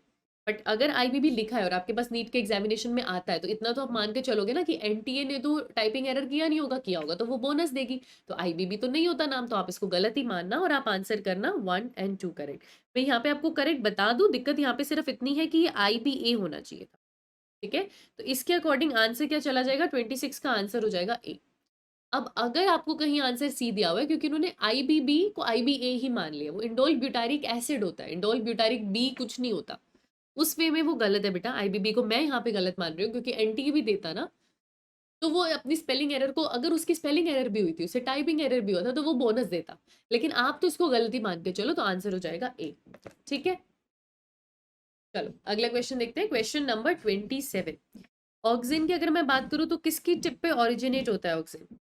बट अगर IBB लिखा है और आपके पास नीट के एग्जामिनेशन में आता है तो इतना तो आप मान के चलोगे ना कि NTA ने तो टाइपिंग एरर किया नहीं होगा, किया होगा तो वो बोनस देगी। तो IBB तो नहीं होता नाम, तो आप इसको गलत ही मानना और आप आंसर करना 1 और 2 करेक्ट। मैं यहाँ पे आपको करेक्ट बता दूं, दिक्कत यहाँ पे सिर्फ इतनी है कि ये IBA होना चाहिए था, ठीक है। तो इसके अकॉर्डिंग आंसर क्या चला जाएगा, 26 का आंसर हो जाएगा ए। अब अगर आपको कहीं आंसर सी दिया हुआ है, क्योंकि उन्होंने IBB को IBA ही मान लिया, वो इंडोल ब्यूटारिक एसिड होता है, इंडोल ब्यूटारिक बी कुछ नहीं होता, उस वे में वो गलत है बेटा। IBB को मैं यहाँ पे गलत मान रही हूँ, क्योंकि NTA भी देता ना, तो वो अपनी स्पेलिंग एरर को, अगर उसकी स्पेलिंग एरर भी हुई थी, उसे टाइपिंग एरर भी हुआ था, तो वो बोनस देता। लेकिन आप तो इसको गलती मान के चलो, तो आंसर हो जाएगा ए, ठीक है। चलो अगला क्वेश्चन देखते हैं, क्वेश्चन नंबर 27। ऑक्सीजन की अगर मैं बात करूँ तो किसकी टिप पे ओरिजिनेट होता है ऑक्सीजन?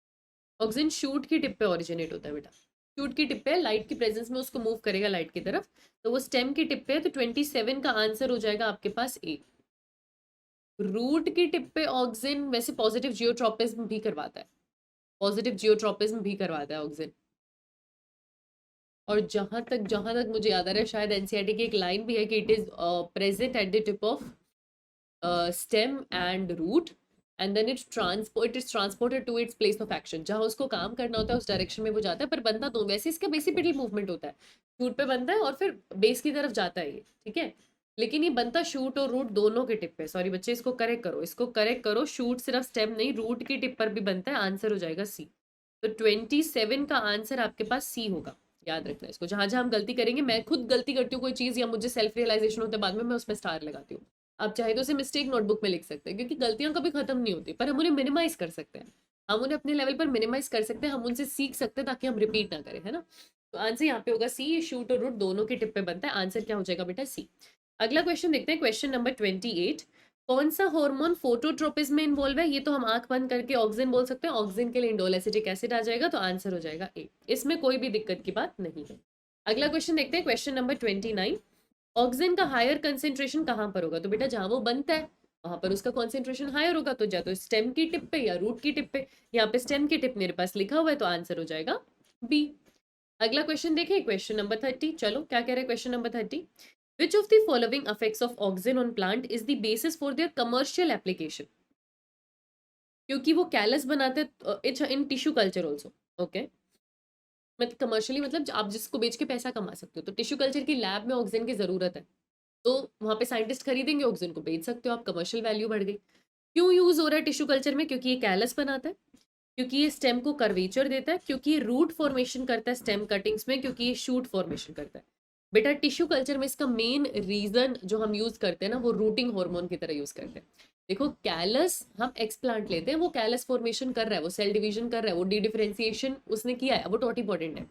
ऑक्सीजन शूट की टिप पे ओरिजिनेट होता है बेटा। शूट की टिप पे, लाइट की प्रेजेंस में उसको मूव करेगा लाइट की तरफ, तो वो स्टेम की टिप पे है। तो 27 का आंसर हो जाएगा आपके पास ए। रूट की टिप पे ऑक्सीजन वैसे पॉजिटिव जियोट्रोपिज्म भी करवाता है, पॉजिटिव जियोट्रोपिज्म भी करवाता है ऑक्सीजन। और जहां तक मुझे याद आ रहा है, शायद NCERT की एक लाइन भी है कि it is present at the tip of stem and root and then it is transported to its place of action. जहां उसको काम करना होता है उस डायरेक्शन में वो जाता है, पर बनता तो वैसे इसका बेसिपिटल मूवमेंट होता है, शूट पे बनता है और फिर बेस की तरफ जाता है ये, ठीक है। लेकिन ये बनता शूट और रूट दोनों के टिप पे, सॉरी बच्चे इसको करेक्ट करो, इसको करेक्ट करो, शूट सिर्फ स्टेम नहीं रूट की टिप पर भी बनता है। आंसर हो जाएगा सी। तो 27 का आंसर आपके पास सी होगा, याद रखना इसको। जहां जहां हम गलती करेंगे, मैं खुद गलती करती हूँ कोई चीज़ या मुझे सेल्फ रियलाइजेशन होता है बाद में, मैं उसमें स्टार लगाती हूँ। आप चाहे तो उसे मिस्टेक नोटबुक में लिख सकते हैं, क्योंकि गलतियां कभी खत्म नहीं होती, पर हम उन्हें मिनिमाइज कर सकते हैं, हम उन्हें अपने लेवल पर मिनिमाइज कर सकते हैं, हम उनसे सीख सकते हैं ताकि हम रिपीट ना करें, है ना। तो आंसर यहाँ पे होगा सी, ये शूट और रूट दोनों के टिप पे बनता है। आंसर क्या हो जाएगा बेटा, सी। अगला क्वेश्चन देखते हैं, क्वेश्चन नंबर 28। कौन सा हार्मोन फोटोट्रोपिज्म में इन्वॉल्व है? ये तो हम आंख बंद करके ऑक्सीजन बोल सकते हैं, ऑक्सीजन के लिए इंडोल एसिटिक एसिड आ जाएगा, तो आंसर हो जाएगा ए। इसमें कोई भी दिक्कत की बात नहीं है। अगला क्वेश्चन देखते हैं, क्वेश्चन नंबर 29। ऑक्सीजन का हायर कंसेंट्रेशन कहाँ पर होगा? तो बेटा जहां वो बनता है वहां पर उसका कॉन्सेंट्रेशन हायर होगा, तो या तो स्टेम की टिप पे या रूट की टिप पे। यहाँ पे स्टेम की टिप मेरे पास लिखा हुआ है, तो आंसर हो जाएगा बी। अगला क्वेश्चन देखें, क्वेश्चन नंबर 30। चलो क्या कह रहे हैं question number 30। Which of the following effects of oxygen on plant is the basis for their commercial application? क्योंकि वो कैलस बनाते हैं in tissue culture also, okay. मतलब कमर्शियली, मतलब आप जिसको बेच के पैसा कमा सकते हो, तो टिश्यू कल्चर की लैब में ऑक्सीजन की जरूरत है, तो वहाँ पे साइंटिस्ट खरीदेंगे, ऑक्सीजन को बेच सकते हो आप, कमर्शियल वैल्यू बढ़ गई। क्यों यूज हो रहा है टिश्यू कल्चर में? क्योंकि ये कैलस बनाता है, क्योंकि ये स्टेम को कर्वेचर देता है, क्योंकि ये रूट फॉर्मेशन करता है स्टेम कटिंग्स में, क्योंकि ये शूट फॉर्मेशन करता है। बेटा टिश्यू कल्चर में इसका मेन रीजन जो हम यूज करते हैं ना, वो रूटिंग हार्मोन की तरह यूज करते हैं। देखो कैलस, हम एक्सप्लांट लेते हैं, वो कैलस फॉर्मेशन कर रहा है, वो सेल डिवीजन कर रहा है, वो डी डिफरेंशिएशन उसने किया है, वो टॉट इंपॉर्टेंट है।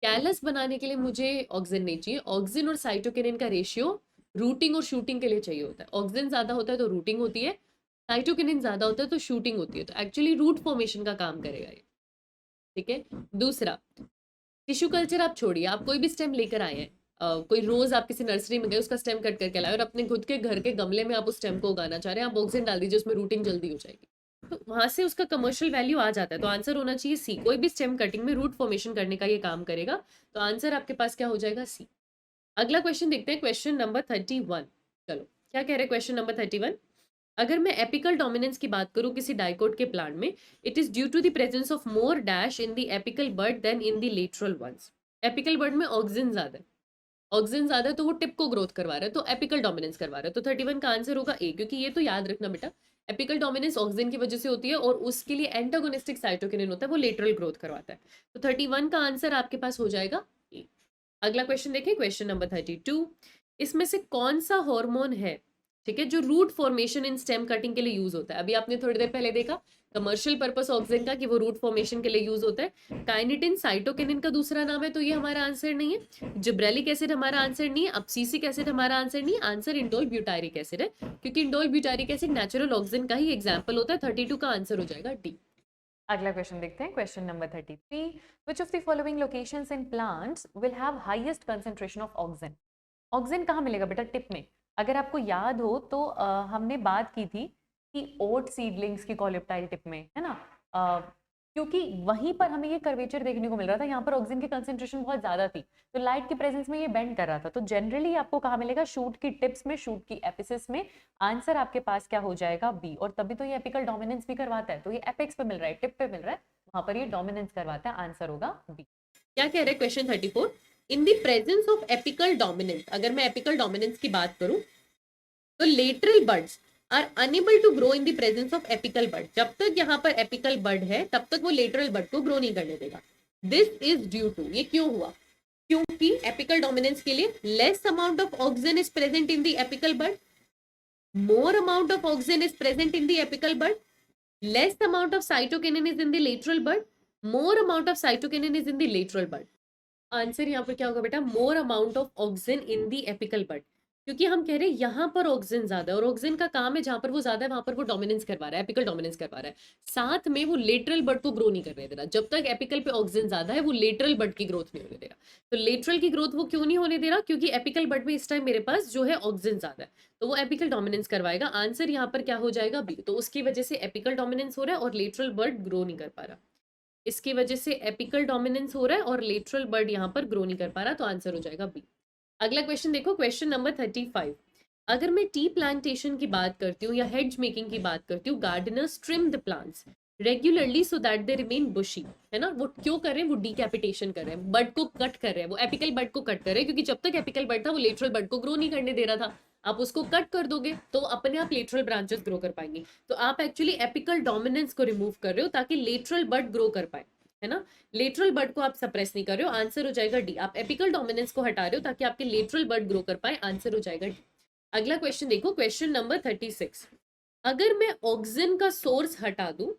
कैलस बनाने के लिए मुझे ऑक्सीजन नहीं चाहिए, ऑक्सीजन और साइटोकिनिन का रेशियो रूटिंग और शूटिंग के लिए चाहिए होता है। ऑक्सीजन ज्यादा होता है तो रूटिंग होती है, साइटोकिनिन ज्यादा होता है तो शूटिंग होती है, तो एक्चुअली रूट फॉर्मेशन का काम करेगा ये। ठीक है। दूसरा, टिश्यू कल्चर आप छोड़िए, आप कोई भी स्टेम लेकर आए हैं, कोई रोज आप किसी नर्सरी में गए, उसका स्टेम कट करके लाए और अपने खुद के घर के गमले में आप उस स्टेम को उगाना चाह रहे हैं, आप ऑक्सीजन डाल दीजिए, उसमें रूटिंग जल्दी हो जाएगी, तो वहां से उसका कमर्शियल वैल्यू आ जाता है। तो आंसर होना चाहिए सी, कोई भी स्टेम कटिंग में रूट फॉर्मेशन करने का ये काम करेगा, तो आंसर आपके पास क्या हो जाएगा, सी। अगला क्वेश्चन देखते हैं, क्वेश्चन नंबर 31। चलो क्या कह रहे हैं क्वेश्चन नंबर 31। अगर मैं एपिकल डोमिनेंस की बात करूं किसी डाइकोट के प्लांट में, it is due to the presence of more dash in the apical bud than in the lateral ones. Apical bud में ऑक्सीजन ज्यादा है, ऑक्सीजन ज्यादा है तो वो टिप को ग्रोथ करवा रहा है, तो एपिकल डोमिनेंस करवा रहा है, तो 31 का आंसर होगा ए, क्योंकि ये तो याद रखना बेटा, एपिकल डोमिनेंस ऑक्सीजन की वजह से होती है और उसके लिए एंटागोनिस्टिक साइटोकिनिन होता है, वो लेटरल ग्रोथ करवाता है, तो 31 का आंसर आपके पास हो जाएगा ए। अगला क्वेश्चन देखें, क्वेश्चन नंबर 32। इसमें से कौन सा हार्मोन है, ठीक है, जो root formation in stem cutting के लिए यूज होता है। अभी आपने थोड़ी देर पहले देखा कमर्शियल पर्पस ऑक्सीजन का कि वो रूट फॉर्मेशन के लिए यूज होता है। काइनेटिन साइटोकिनिन का दूसरा नाम है, तो ये हमारा आंसर नहीं है। जिब्रेलिक एसिड हमारा आंसर नहीं है, अब्सिसिक एसिड हमारा आंसर नहीं है, आंसर इंडोल ब्यूटारिक एसिड है, क्योंकि indole butyric acid natural oxygen का ही एग्जाम्पल होता है। 32 का आंसर हो जाएगा डी। अगला क्वेश्चन देखते हैं, question number 33। Which of the following locations in plants will have highest concentration of oxygen. Oxygen कहाँ मिलेगा बेटा, टिप में। अगर आपको याद हो तो हमने बात की थी कि ओट सीडलिंग्स की कॉलिप्टाइल टिप में, है ना, क्योंकि वहीं पर हमें ये कर्वेचर देखने को मिल रहा था, यहाँ पर ऑक्सीजन की कंसंट्रेशन बहुत ज्यादा थी, तो लाइट की प्रेजेंस में ये बेंड कर रहा था, तो जनरली आपको कहाँ मिलेगा, शूट की टिप्स में, शूट की एपिसिस में। आंसर आपके पास क्या हो जाएगा, बी। और तभी तो ये एपिकल डोमिनेंस भी करवाता है, तो ये एपेक्स पे मिल रहा है, टिप पे मिल रहा है, वहां पर ये डोमिनेंस करवाता है, आंसर होगा बी। क्या कह रहे हैं question 34। In the presence of apical dominance, अगर मैं एपिकल डोमिनेंस की बात करूं तो lateral buds are unable to grow in the presence of apical bud. जब तक यहाँ पर एपिकल बर्ड है तब तक वो लेटरल बर्ड को ग्रो नहीं करने देगा। दिस इज ड्यू टू, ये क्यों हुआ, क्योंकि एपिकल डोमिनेंस के लिए less amount of oxygen is present in the apical bird, more amount of oxygen is present in the apical bird, less amount of cytokinin is in the lateral bird, more amount of cytokinin is in the lateral bird. Answer यहाँ पर क्या होगा बेटा, more amount of oxygen in the apical bud, क्योंकि हम कह रहे हैं यहाँ पर ऑक्सीजन ज्यादा है और ऑक्सीजन का काम है जहां पर वो ज्यादा है वहां पर वो डोमिनेंस करवा रहा है, एपिकल डोमिनेंस करवा रहा है, साथ में वो लेटरल बर्ड को ग्रो नहीं करने दे रहा। जब तक एपिकल पे ऑक्सीजन ज्यादा है वो लेटरल बर्ड की ग्रोथ नहीं होने दे रहा। तो लेटरल की ग्रोथ वो क्यों नहीं होने दे रहा, क्योंकि एपिकल बर्ड में इस टाइम मेरे पास जो है ऑक्सीजन ज्यादा है, तो वो एपिकल डोमिनेंस करवाएगा। आंसर यहाँ पर क्या हो जाएगा, बी। तो उसकी वजह से एपिकल डोमिनेंस हो रहा है और लेटरल बर्ड ग्रो नहीं कर पा रहा, इसकी वजह से एपिकल डोमिनेंस हो रहा है और लेटरल बर्ड यहाँ पर ग्रो नहीं कर पा रहा, तो आंसर हो जाएगा बी। अगला क्वेश्चन देखो, क्वेश्चन नंबर 35। अगर मैं टी प्लांटेशन की बात करती हूँ या हेज मेकिंग की बात करती हूँ, gardeners trim the plants regularly so that they remain bushy, है ना, वो क्यों कर रहे हैं, वो डीकैपिटेशन कर रहे हैं, बर्ड को कट कर रहे हैं, वो एपिकल बर्ड को कट कर रहे हैं, क्योंकि जब तक एपिकल बर्ड था वो लेटरल बर्ड को ग्रो नहीं करने दे रहा था। आप उसको कट कर दोगे तो अपने आप लेटरल ब्रांचेस ग्रो कर पाएंगे, तो आप एक्चुअली एपिकल डोमिनेंस को रिमूव कर रहे हो ताकि लेटरल बर्ड ग्रो कर पाए, है ना, लेटरल बर्ड को आप सप्रेस नहीं कर रहे हो। आंसर हो जाएगा डी, आप एपिकल डोमिनेंस को हटा रहे हो ताकि आपके लेटरल बर्ड ग्रो कर पाए, आंसर हो जाएगा डी। अगला क्वेश्चन देखो, क्वेश्चन नंबर 36। अगर मैं ऑक्सीजन का सोर्स हटा दूं,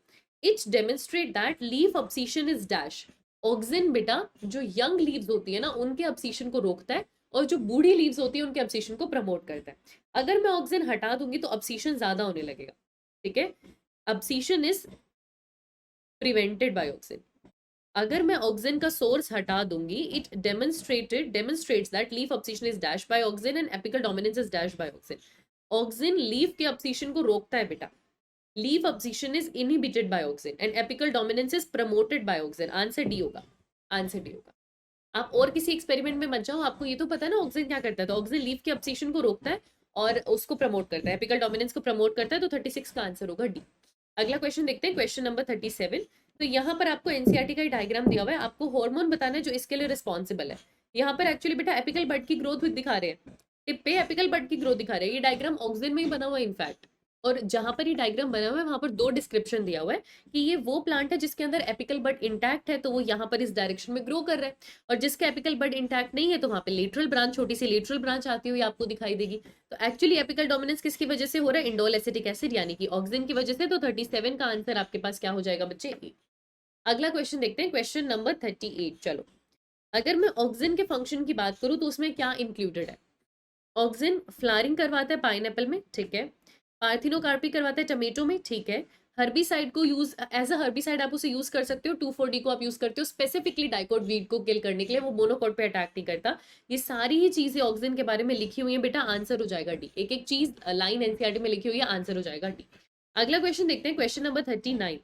it's demonstrate that leaf abscission is dash. Oxygen बेटा जो यंग लीव्स होती है ना उनके अब्सिशन को रोकता है और जो बूढ़ी लीव्स होती है उनके अब्सिशन को प्रमोट करता है। अगर मैं ऑक्सीजन हटा दूंगी तो अब्सिशन ज्यादा होने लगेगा, ठीक है, abscission is prevented by oxygen. अगर मैं ऑक्सीजन का सोर्स हटा दूंगी, it demonstrates that leaf abscission is dash by oxygen and apical dominance is dash by oxygen. Oxygen leaf के अब्सिशन को रोकता है बेटा, leaf abscission is inhibited by oxygen and apical dominance is promoted by oxygen. Answer D होगा, answer D होगा। आप और किसी एक्सपेरिमेंट में मत जाओ, आपको ये तो पता है ना ऑक्सीजन क्या करता है, तो ऑक्सीजन लीफ के अब्सिशन को रोकता है और उसको प्रमोट करता है, एपिकल डोमिनेंस को प्रमोट करता है, तो 36 का आंसर होगा डी। अगला क्वेश्चन देखते हैं, क्वेश्चन नंबर 37। तो यहाँ पर आपको एनसीईआरटी का डायग्राम दिया हुआ है, आपको हार्मोन बताना है जो इसके लिए रिस्पॉन्सिबल है। यहाँ पर एक्चुअली बेटा एपिकल बर्ड की ग्रोथ दिखा रहे हैं, टिप पे एपिकल बर्ड की ग्रोथ दिखा रहे हैं। ये डायग्राम ऑक्सीजन में ही बना हुआ है इनफैक्ट, और जहां पर ये डायग्राम बना हुआ है वहां पर दो डिस्क्रिप्शन दिया हुआ है कि ये वो प्लांट है जिसके अंदर एपिकल बर्ड इंटैक्ट है तो वो यहाँ पर इस डायरेक्शन में ग्रो कर रहा है, और जिसका एपिकल बर्ड इंटैक्ट नहीं है तो वहां पे लेटरल ब्रांच, छोटी सी लेटरल ब्रांच आती हुई आपको दिखाई देगी। तो एक्चुअली एपिकल डोमिनेंस किसकी वजह से हो रहा है, इंडोल एसिटिक एसिड यानी कि ऑक्सीजन की वजह से। तो 37 का आंसर आपके पास क्या हो जाएगा बच्चे, ए। अगला क्वेश्चन देखते हैं, क्वेश्चन नंबर 38। चलो, अगर मैं ऑक्सीजन के फंक्शन की बात करूं तो उसमें क्या इंक्लूडेड है, ऑक्सिन फ्लावरिंग करवाता है पाइनएप्पल में, ठीक है। पार्थिनोकार्पी करवाता है टमेटो में, ठीक है। हर्बिसाइड को यूज एज अ हर्बिसाइड आप उसे यूज कर सकते हो, 2,4-D को आप यूज करते हो स्पेसिफिकली डाइकोट वीड को किल करने के लिए, वो मोनोकोट पे अटैक नहीं करता। ये सारी ही चीजें ऑक्सिन के बारे में लिखी हुई है बेटा, आंसर हो जाएगा डी। एक एक चीज लाइन एनसीईआरटी में लिखी हुई है, आंसर हो जाएगा डी। अगला क्वेश्चन देखते हैं, क्वेश्चन नंबर 39।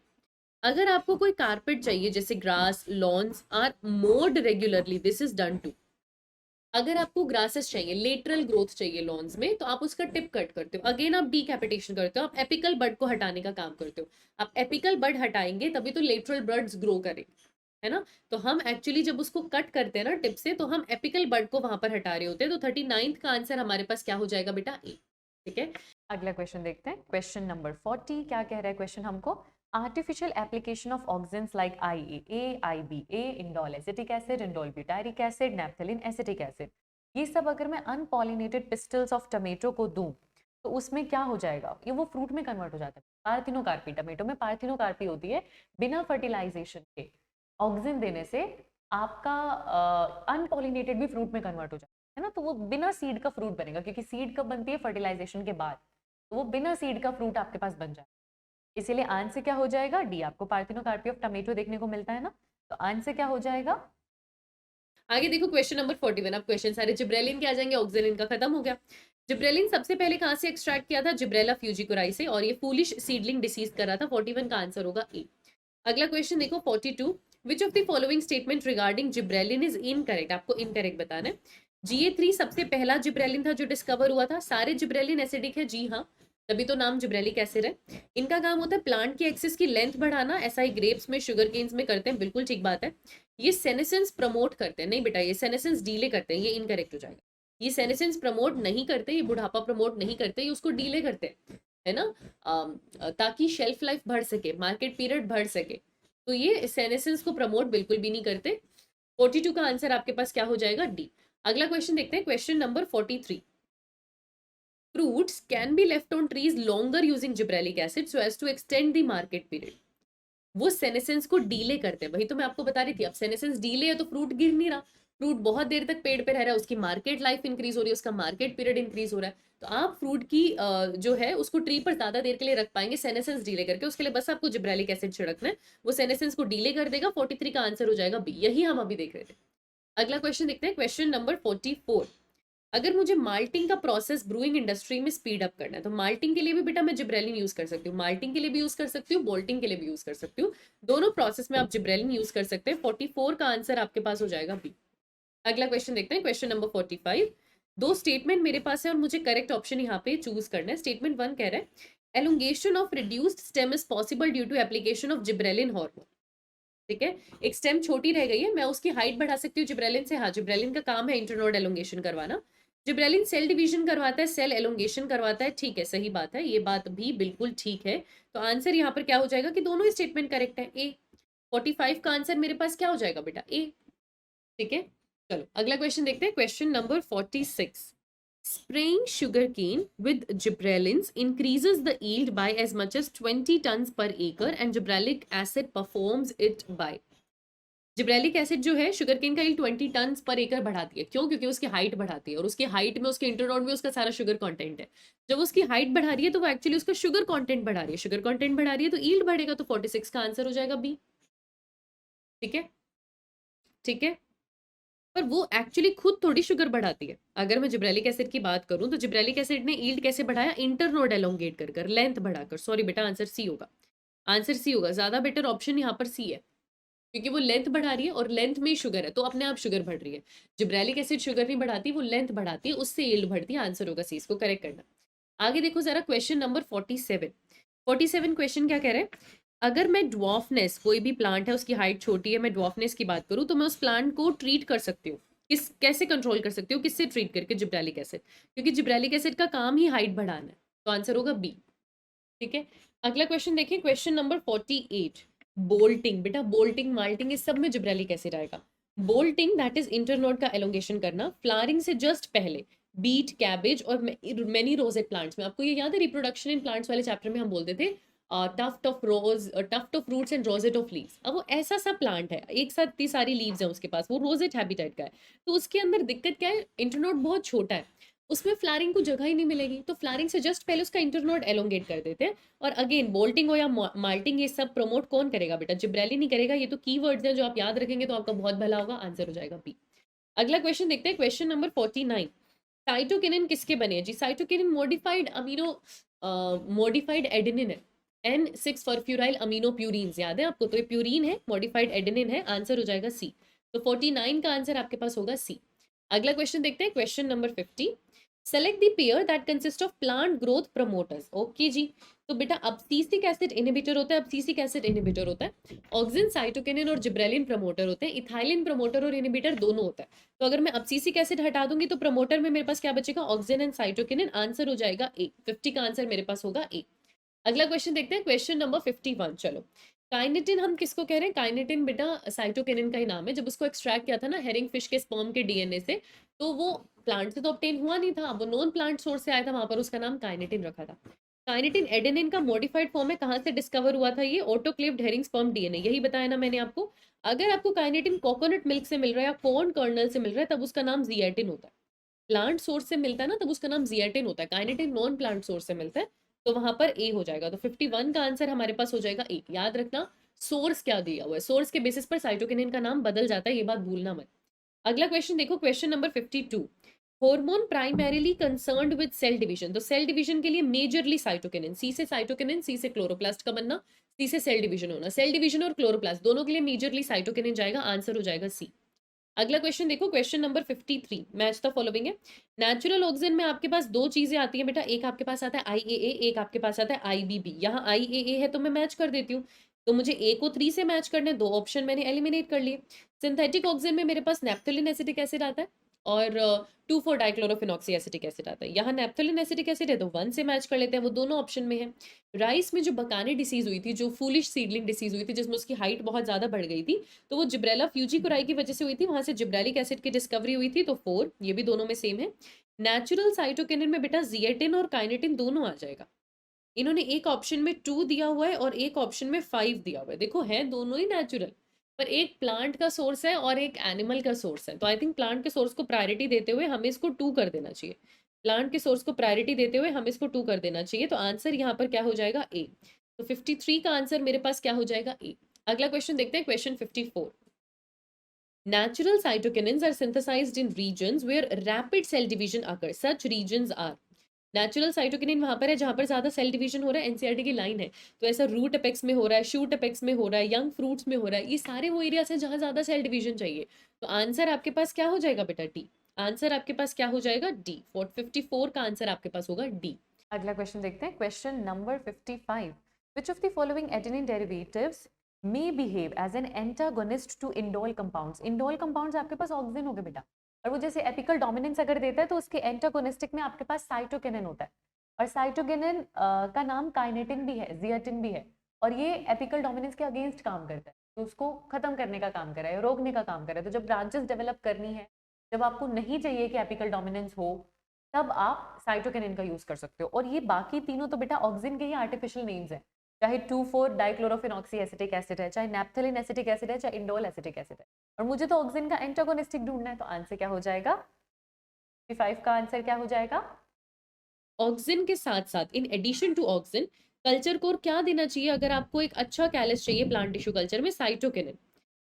अगर आपको कोई कारपेट चाहिए जैसे grass, lawns are mowed regularly, this is done to. अगर आपको ग्रासेस चाहिए, लेटरल ग्रोथ चाहिए लॉन्स में, तो आप उसका टिप कट करते हो, अगेन आप डीकैपिटेशन करते हो, आप एपिकल बड को हटाने का काम करते हो। आप एपिकल बड हटाएंगे तभी तो लेटरल बड्स ग्रो करेंगे, है ना। तो हम एक्चुअली जब उसको कट करते हैं ना टिप से, तो हम एपिकल बड को वहां पर हटा रहे होते हैं। तो 39th का आंसर हमारे पास क्या हो जाएगा बेटा, ए, ठीक है। अगला क्वेश्चन देखते हैं, क्वेश्चन नंबर 40। क्या कह रहा है क्वेश्चन हमको? Artificial application of auxins like IAA, IBA, indole acetic acid, indole butyric acid, naphthalene acetic acid, ये सब अगर मैं अनपॉलिनेटेड पिस्टल्स ऑफ टमेटो को दूं तो उसमें क्या हो जाएगा? ये वो फ्रूट में कन्वर्ट हो जाता है। पार्थिनोकार्पी, टमेटो में पार्थिनोकार्पी होती है। बिना फर्टिलाइजेशन के ऑक्सिन देने से आपका अनपॉलिनेटेड भी फ्रूट में कन्वर्ट हो जाता है ना। तो वो बिना सीड का फ्रूट बनेगा, क्योंकि सीड कब बनती है? फर्टिलाइजेशन के बाद। तो वो बिना सीड का फ्रूट आपके पास बन जाए। इसीलिए आंसर क्या हो जाएगा? डी। आपको पार्थिनोकार्पी ऑफ टमेटो देखने को मिलता है ना, तो आंसर क्या हो जाएगा? आगे देखो क्वेश्चन नंबर 41। अब क्वेश्चन सारे जिब्रेलिन के आ जाएंगे, ऑक्सिलिन का खत्म हो गया। जिब्रेलिन सबसे पहले कहां से एक्सट्रैक्ट किया था? जिब्रेला फ्यूजिकोराई से, और ये फूलिश सीडलिंग डिसीज कर रहा था। 41 का आंसर होगा ए। अगला क्वेश्चन देखो 42। विच of the following statement regarding gibberellin is incorrect? आपको इनकरेक्ट बताना है। GA3 सबसे पहला जिब्रेलिन था जो डिस्कवर हुआ था। सारे जिब्रेलिन एसिडिक है, जी हाँ, तभी तो नाम जिब्रेलिक एसिड है। इनका काम होता है प्लांट की एक्सिस की लेंथ बढ़ाना, ऐसा ही ग्रेप्स में, शुगर केन्स में करते हैं, बिल्कुल ठीक बात है। ये सेनेसेंस प्रमोट करते हैं, नहीं बेटा, ये सेनेसेंस डीले करते हैं, ये इनकरेक्ट हो जाएगा। ये सेनेसेंस प्रमोट नहीं करते, ये बुढ़ापा प्रमोट नहीं करते, ये उसको डीले करते हैं, है ना, ताकि शेल्फ लाइफ बढ़ सके, मार्केट पीरियड बढ़ सके। तो ये सेनेसेंस को प्रमोट बिल्कुल भी नहीं करते। 42 का आंसर आपके पास क्या हो जाएगा? डी। अगला क्वेश्चन देखते हैं, question number 43। Fruits can be left on trees longer using gibberellic acid so as to extend the market period. वो सेनेसेंस को डीले करते हैं, वही तो मैं आपको बता रही थी। अब सेनेसेंस डीले है तो फ्रूट गिर नहीं रहा, फ्रूट बहुत देर तक पेड़ पे रह रहा है, उसकी मार्केट लाइफ इंक्रीज हो रही है, उसका मार्केट पीरियड इंक्रीज हो रहा है। तो आप फ्रूट की जो है उसको ट्री पर ज्यादा देर के लिए रख पाएंगे सेनेसेंस डीले करके। उसके लिए बस आपको जिब्रेलिक एसिड छिड़कना है, वो सेनेसेंस को डीले कर देगा। 43 का आंसर हो जाएगा बी, यही हम अभी देख रहे थे। अगला क्वेश्चन देखते हैं, क्वेश्चन नंबर 44। अगर मुझे माल्टिंग का प्रोसेस ब्रूइंग इंडस्ट्री में स्पीड अप करना है, तो माल्टिंग के लिए भी बेटा मैं जिब्रेलिन यूज कर सकती हूँ, माल्टिंग के लिए भी यूज कर सकती हूँ, बोल्टिंग के लिए भी यूज कर सकती हूँ। दोनों प्रोसेस में आप जिब्रेलिन यूज कर सकते हैं। 44 का आंसर आपके पास हो जाएगा बी। अगला क्वेश्चन देखते हैं, क्वेश्चन नंबर 45। दो स्टेटमेंट मेरे पास है और मुझे करेक्ट ऑप्शन यहाँ पे चूज करना है। स्टेटमेंट 1 कह रहा है elongation of reduced stem is possible due to application of gibberellin hormone. ठीक है, एक स्टेम छोटी रह गई है, मैं उसकी हाइट बढ़ा सकती हूँ जिब्रेलिन से। हाँ, जिब्रेलिन का काम है इंटरनोड एलोंगेशन करवाना। जिब्रेलिन सेल डिवीजन करवाता है, सेल एलोंगेशन करवाता है। ठीक है, सही बात है, ये बात भी बिल्कुल ठीक है। तो आंसर यहाँ पर क्या हो जाएगा कि दोनों स्टेटमेंट करेक्ट है, ए। 45 का आंसर मेरे पास क्या हो जाएगा बेटा? ए। ठीक है, चलो अगला क्वेश्चन देखते हैं, question number 46। Spraying sugarcane with gibberellins increases the yield by as much as 20 tons per acre and gibberellic acid performs it by। Gibberellic acid जो है शुगर केन का यील्ड 20 टन पर एकड़ बढ़ाती है। क्यों? क्योंकि उसकी हाइट बढ़ाती है, और उसकी हाइट में उसके इंटरनोड में उसका सारा शुगर कंटेंट है। जब उसकी हाइट बढ़ा रही है तो वो एक्चुअली उसका शुगर कंटेंट बढ़ा रही है, शुगर कंटेंट बढ़ा रही है तो यील्ड बढ़ेगा। तो 46 का आंसर हो जाएगा बी। ठीक है, ठीक है, पर वो एक्चुअली खुद थोड़ी शुगर बढ़ाती है। अगर मैं जिब्रेलिक एसिड की बात करूं तो जिब्रेलिक एसिड ने यील्ड कैसे बढ़ाया? इंटरनोड एलोंगेट कर कर, लेंथ बढ़ाकर। सॉरी बेटा, आंसर सी होगा, आंसर सी होगा। ज्यादा बेटर ऑप्शन यहाँ पर सी है, क्योंकि वो लेंथ बढ़ा रही है और लेंथ में ही शुगर है, तो अपने आप शुगर बढ़ रही है। जिब्रेलिक एसिड शुगर नहीं बढ़ाती, वो लेंथ बढ़ाती है, उससे यील्ड बढ़ती है। आंसर होगा सी, इसको करेक्ट करना। आगे देखो जरा क्वेश्चन नंबर 47। 47 क्वेश्चन क्या कह रहे हैं? अगर मैं ड्वार्फनेस, कोई भी प्लांट है उसकी हाइट छोटी है, मैं ड्वार्फनेस की बात करूं तो मैं उस प्लांट को ट्रीट कर सकती हूँ। कैसे कंट्रोल कर सकती हूँ? किससे ट्रीट करके? जिब्रेलिक एसिड, क्योंकि जिब्रेलिक एसिड का काम ही हाइट बढ़ाना है। तो आंसर होगा बी। ठीक है, अगला क्वेश्चन देखिए, क्वेश्चन नंबर 48। बोल्टिंग, बेटा बोल्टिंग माल्टिंग इस सब में जिब्रेलिक एसिड आएगा। बोल्टिंग दैट इज इंटरनोड का एलोंगेशन करना, फ्लावरिंग से जस्ट पहले बीट, कैबेज और मेनी रोजेट प्लांट्स में। आपको ये याद है रिप्रोडक्शन इन प्लांट्स वाले चैप्टर में हम बोलते थे tuft of rose, tuft of roots and rosette of leaves. अब वो ऐसा सा प्लांट है, एक साथ इतनी सारी लीव्स हैं उसके पास, वो रोजेट हैबिटेट का है। तो उसके अंदर दिक्कत क्या है? इंटरनोड बहुत छोटा है, उसमें फ्लैरिंग को जगह ही नहीं मिलेगी, तो फ्लैरिंग से जस्ट पहले उसका इंटरनोड एलोंगेट कर देते हैं। और अगेन बोल्टिंग हो या माल्टिंग, ये सब प्रमोट कौन करेगा बेटा? जिब्रेलिन ही करेगा। ये तो कीवर्ड्स हैं जो आप याद रखेंगे तो आपका बहुत भला होगा। आंसर हो जाएगा बी। अगला क्वेश्चन देखते हैं, क्वेश्चन नंबर 49। साइटोकिनिन किसके बने हैं जी? साइटोकिनिन मॉडिफाइड एडेनिन है। N6 फॉरफ्यूराइल अमीनो प्यूरिन्स याद है आपको? तो ये प्यूरिन है, मॉडिफाइड एडेनिन है। आंसर हो जाएगा सी। तो 49 का आंसर आपके पास होगा सी। अगला क्वेश्चन देखते हैं, question number 50। Select the pair that consist of plant growth promoters. Okay जी, तो बेटा अब्सिसिक एसिड इनहिबिटर होता है, अब्सिसिक एसिड इनहिबिटर होता है। ऑक्सिन, साइटोकिनिन और जिब्रेलिन प्रमोटर होते हैं। इथाइलिन प्रमोटर और इनहिबिटर दोनों होता है। तो अगर मैं अब्सिसिक एसिड हटा दूंगी तो प्रमोटर में मेरे पास क्या बचेगा? Auxin and cytokinin. आंसर हो जाएगा ए। 50 का आंसर मेरे पास होगा ए। अगला क्वेश्चन देखते हैं, क्वेश्चन नंबर 51। चलो, काइनेटिन हम किसको कह रहे हैं? काइनेटिन बेटा साइटोकिनिन का ही नाम है। जब उसको एक्सट्रैक्ट किया था ना हेरिंग फिश के स्पर्म के डीएनए से, तो वो प्लांट से तो ऑब्टेन हुआ नहीं था, वो नॉन प्लांट सोर्स से आया था, वहां पर उसका नाम काइनेटिन रखा था। काइनेटिन एडेनिन का मॉडिफाइड फॉर्म है। कहाँ से डिस्कवर हुआ था ये? ऑटोक्लेव्ड हेरिंग स्पर्म डीएनए, यही बताया ना मैंने आपको। अगर आपको काइनेटिन कोकोनट मिल्क से मिल रहा है या कॉर्न कर्नल से मिल रहा है, तब उसका नाम जिएटिन होता है। प्लांट सोर्स से मिलता है ना, तब उसका नाम जिएटिन होता है। काइनेटिन नॉन प्लांट सोर्स से मिलता है, तो वहां पर ए हो जाएगा। तो 51 का आंसर हमारे पास हो जाएगा ए। याद रखना सोर्स क्या दिया हुआ है, सोर्स के बेसिस पर साइटोकिनिन का नाम बदल जाता है, ये बात भूलना मत। अगला क्वेश्चन देखो, question number 52। Hormone primarily concerned with cell division. तो सेल डिवीजन के लिए मेजरली साइटोकिनिन, सी से साइटोकिनिन, सी से क्लोरोप्लास्ट का बनना, सी से सेल डिवीजन होना। सेल डिवीजन और क्लोरोप्लास्ट दोनों के लिए मेजरली साइटोकिनिन जाएगा। आंसर हो जाएगा सी। अगला क्वेश्चन देखो, question number 53। Match the following है। नेचुरल ऑक्सीजन में आपके पास दो चीजें आती हैं बेटा, एक आपके पास आता है आईएए, एक आपके पास आता है आईबीबी। यहाँ आईएए है तो मैं मैच कर देती हूँ, तो मुझे ए को 3 से मैच करने, दो ऑप्शन मैंने एलिमिनेट कर लिए। सिंथेटिक ऑक्सीजन में मेरे पास नेप्थोलिन एसिटिक एसिड आता है और 2,4 डाइक्लोरोफिनॉक्सी एसिटिक एसिड आता है। यहाँ नेप्थोलिन एसिटिक एसिड है तो 1 से मैच कर लेते हैं, वो दोनों ऑप्शन में है। राइस में जो बकाने डिसीज हुई थी, जो फूलिश सीडलिंग डिसीज हुई थी, जिसमें उसकी हाइट बहुत ज्यादा बढ़ गई थी, तो वो जिब्रेला फ्यूजीकुराई की वजह से हुई थी, वहां से जिब्रेलिक एसिड की डिस्कवरी हुई थी, तो 4, ये भी दोनों में सेम है। नेचुरल साइटोकिनिन में बेटा जिएटिन और काइनेटिन दोनों आ जाएगा। इन्होंने एक ऑप्शन में 2 दिया हुआ है और एक ऑप्शन में 5 दिया हुआ है। देखो है दोनों ही नेचुरल, पर एक प्लांट का सोर्स है और एक एनिमल का सोर्स है। तो आई थिंक प्लांट के सोर्स को प्रायोरिटी देते हुए हमें इसको 2 कर देना चाहिए। प्लांट के सोर्स को प्रायोरिटी देते हुए हमें इसको 2 कर देना चाहिए। तो आंसर यहाँ पर क्या हो जाएगा? ए। तो 53 का आंसर मेरे पास क्या हो जाएगा? ए। अगला क्वेश्चन देखते हैं, question 54। Natural cytokinins are synthesized in regions where rapid cell division occurs. Such regions are. Natural cytokinin वहां पर है जहां पर ज्यादा सेल डिवीजन हो रहा है। एनसीईआरटी की लाइन है, तो ऐसा रूट अपेक्स में हो रहा है, शूट अपेक्स में हो रहा है, यंग फ्रूट्स में हो रहा है। ये सारे वो एरियाज हैं जहां ज्यादा सेल डिवीजन चाहिए। तो आंसर आपके पास क्या हो जाएगा बेटा? डी। आंसर आपके पास क्या हो जाएगा? डी। 54 का आंसर आपके पास होगा डी। अगला क्वेश्चन देखते हैं, question number 55। Which of the following adenine derivatives may behave as an antagonist to indole compounds? indole compounds आपके पास ऑक्सीजन हो गए बेटा, और वो जैसे एपिकल डोमिनेंस अगर देता है तो उसके एंटागोनिस्टिक में आपके पास साइटोकिनिन होता है, और साइटोकिनिन का नाम काइनेटिन भी है, जियाटिन भी है, और ये एपिकल डोमिनेंस के अगेंस्ट काम करता है, तो उसको खत्म करने का काम कर रहा है, रोकने का काम कर रहा है। तो जब ब्रांचेस डेवलप करनी है, जब आपको नहीं चाहिए कि एपिकल डोमिनेंस हो, तब आप साइटोकिनिन का यूज कर सकते हो। और ये बाकी तीनों तो बेटा ऑक्सीजन के ही आर्टिफिशियल नेम्स हैं, चाहे 2,4 डाइक्लोरोफिनॉक्सी एसिटिक एसिड है, चाहे नेप्थलिन एसिटिक एसिड है, चाहे इंडोल एसिटिक एसिड है, और मुझे तो ऑक्सीजन का एंटागोनिस्टिक ढूंढना है। तो आंसर क्या हो जाएगा? 55 का आंसर क्या हो जाएगा? ऑक्सीजन के साथ साथ in addition to auxin culture core क्या देना चाहिए अगर आपको एक अच्छा कैलस चाहिए प्लांट टिश्यू कल्चर में? साइटोकिनिन।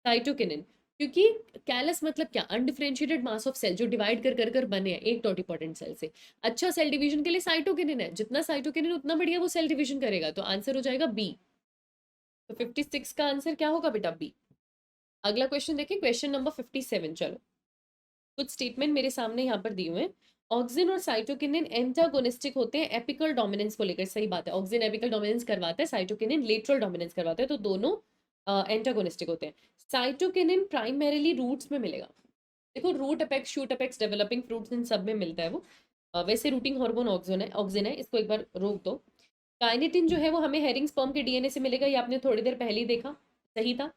साइटोकिनिन, क्योंकि कैलस मतलब क्या? अनडिफरेंशिएटेड मास ऑफ सेल जो डिवाइड कर कर कर बने हैं एक टोटिपोटेंट सेल से। अच्छा सेल डिवीजन के लिए साइटोकिनिन है, जितना साइटोकिनिन उतना बढ़िया वो सेल डिवीजन करेगा। तो आंसर हो जाएगा बी। तो 56 का आंसर क्या होगा बेटा? बी। अगला क्वेश्चन देखिए, क्वेश्चन नंबर 57। चलो, कुछ स्टेटमेंट मेरे सामने यहाँ पर दिए हुए हैं। ऑक्सिन और साइटोकिनिन एंटागोनिस्टिक होते हैं एपिकल डोमिनेंस को लेकर। सही बात है, ऑक्सिन एपिकल डोमिनेंस करवाता है, साइटोकिनिन लेटरल डोमिनेंस करवाता है, तो दोनों एंटागोनिस्टिक होते हैं। साइटोकिनिन प्राइमरीली रूट्स में मिलेगा। देखो root apex, shoot apex, developing fruits, इन सब में मिलता है वो। वैसे रूटिंग हार्मोन ऑक्सिन है, इसको एक बार रोक दो। काइनेटिन जो है वो हमें हेरिंग स्पर्म के डीएनए से मिलेगा, ये आपने थोड़ी देर पहले ही देखा, सही था।